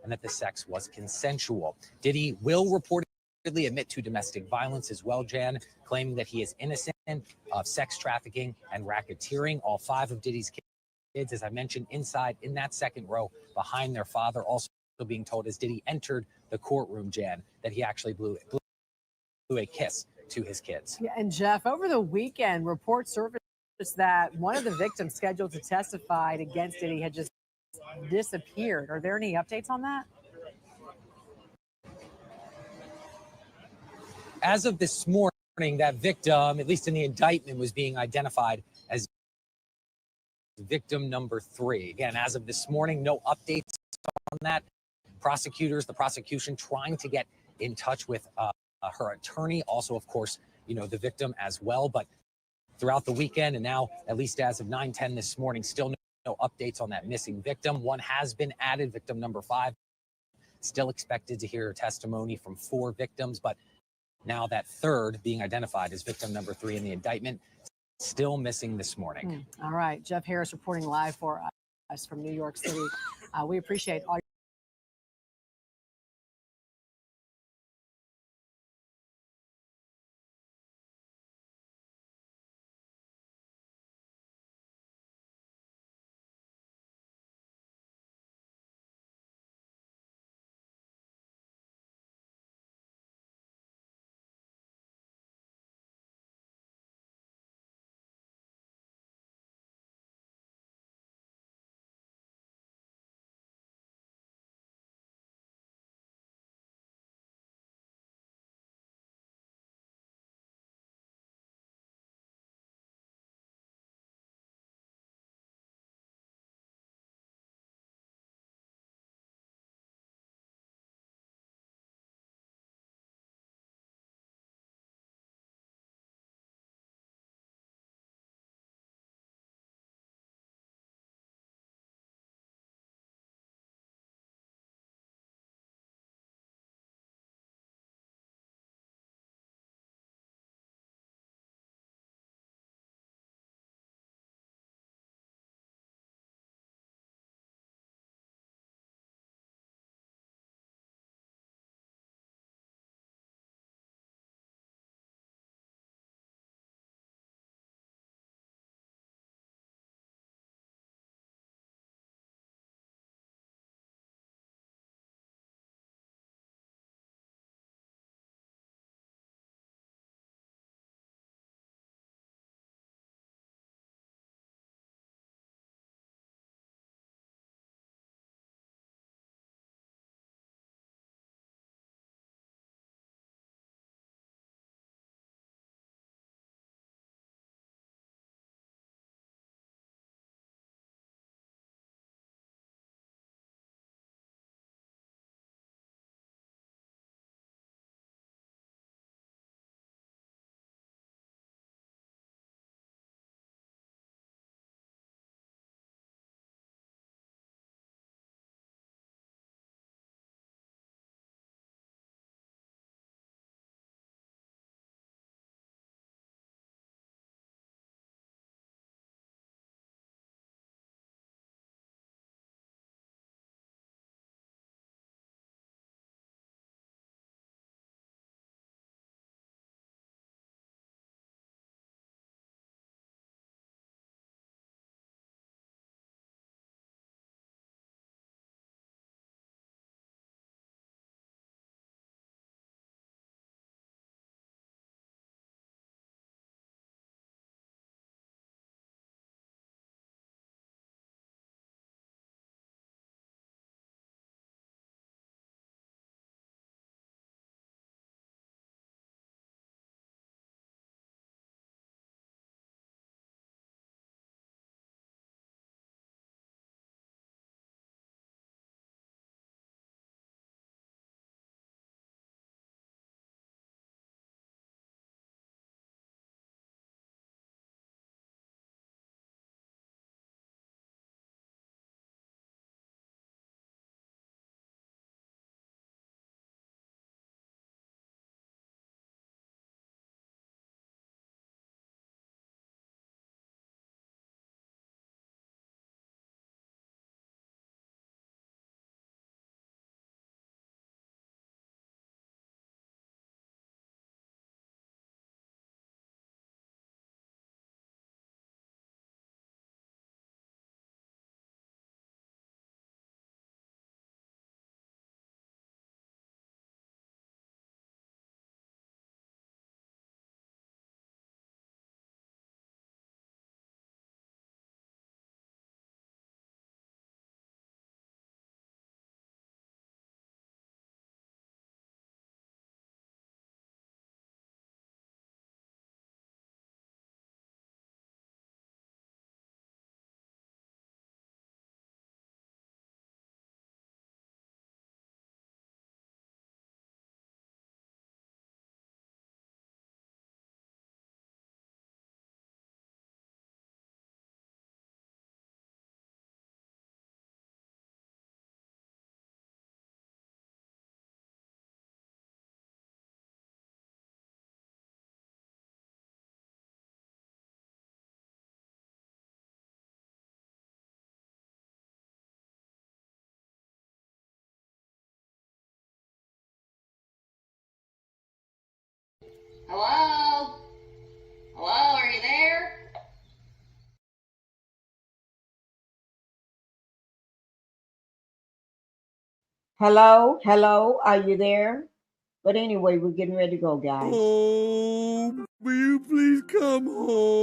S9: and that the sex was consensual. Diddy will reportedly admit to domestic violence as well, Jan, claiming that he is innocent of sex trafficking and racketeering. All 5 of Diddy's kids, as I mentioned, inside in that second row behind their father, also being told as Diddy entered the courtroom, Jan, that he actually blew a kiss to his kids.
S8: Yeah, and Jeff, over the weekend, reports surfaced that one of the victims scheduled to testify against Diddy had just disappeared. Are there any updates on that?
S9: As of this morning, that victim, at least in the indictment, was being identified as victim number 3. Again, as of this morning, no updates on that. The prosecution trying to get in touch with her attorney, also, of course, the victim as well. But throughout the weekend and now, at least as of 9:10 this morning, still no updates on that missing victim. One has been added, victim number 5. Still expected to hear testimony from 4 victims, but now that 3rd being identified as victim number 3 in the indictment, still missing this morning.
S8: All right, Jeff Harris reporting live for us from New York City. We appreciate all
S10: Hello? Hello, are you there?
S1: Hello? Hello? Are you there? But anyway, we're getting ready to go, guys.
S14: Home. Will you please come home?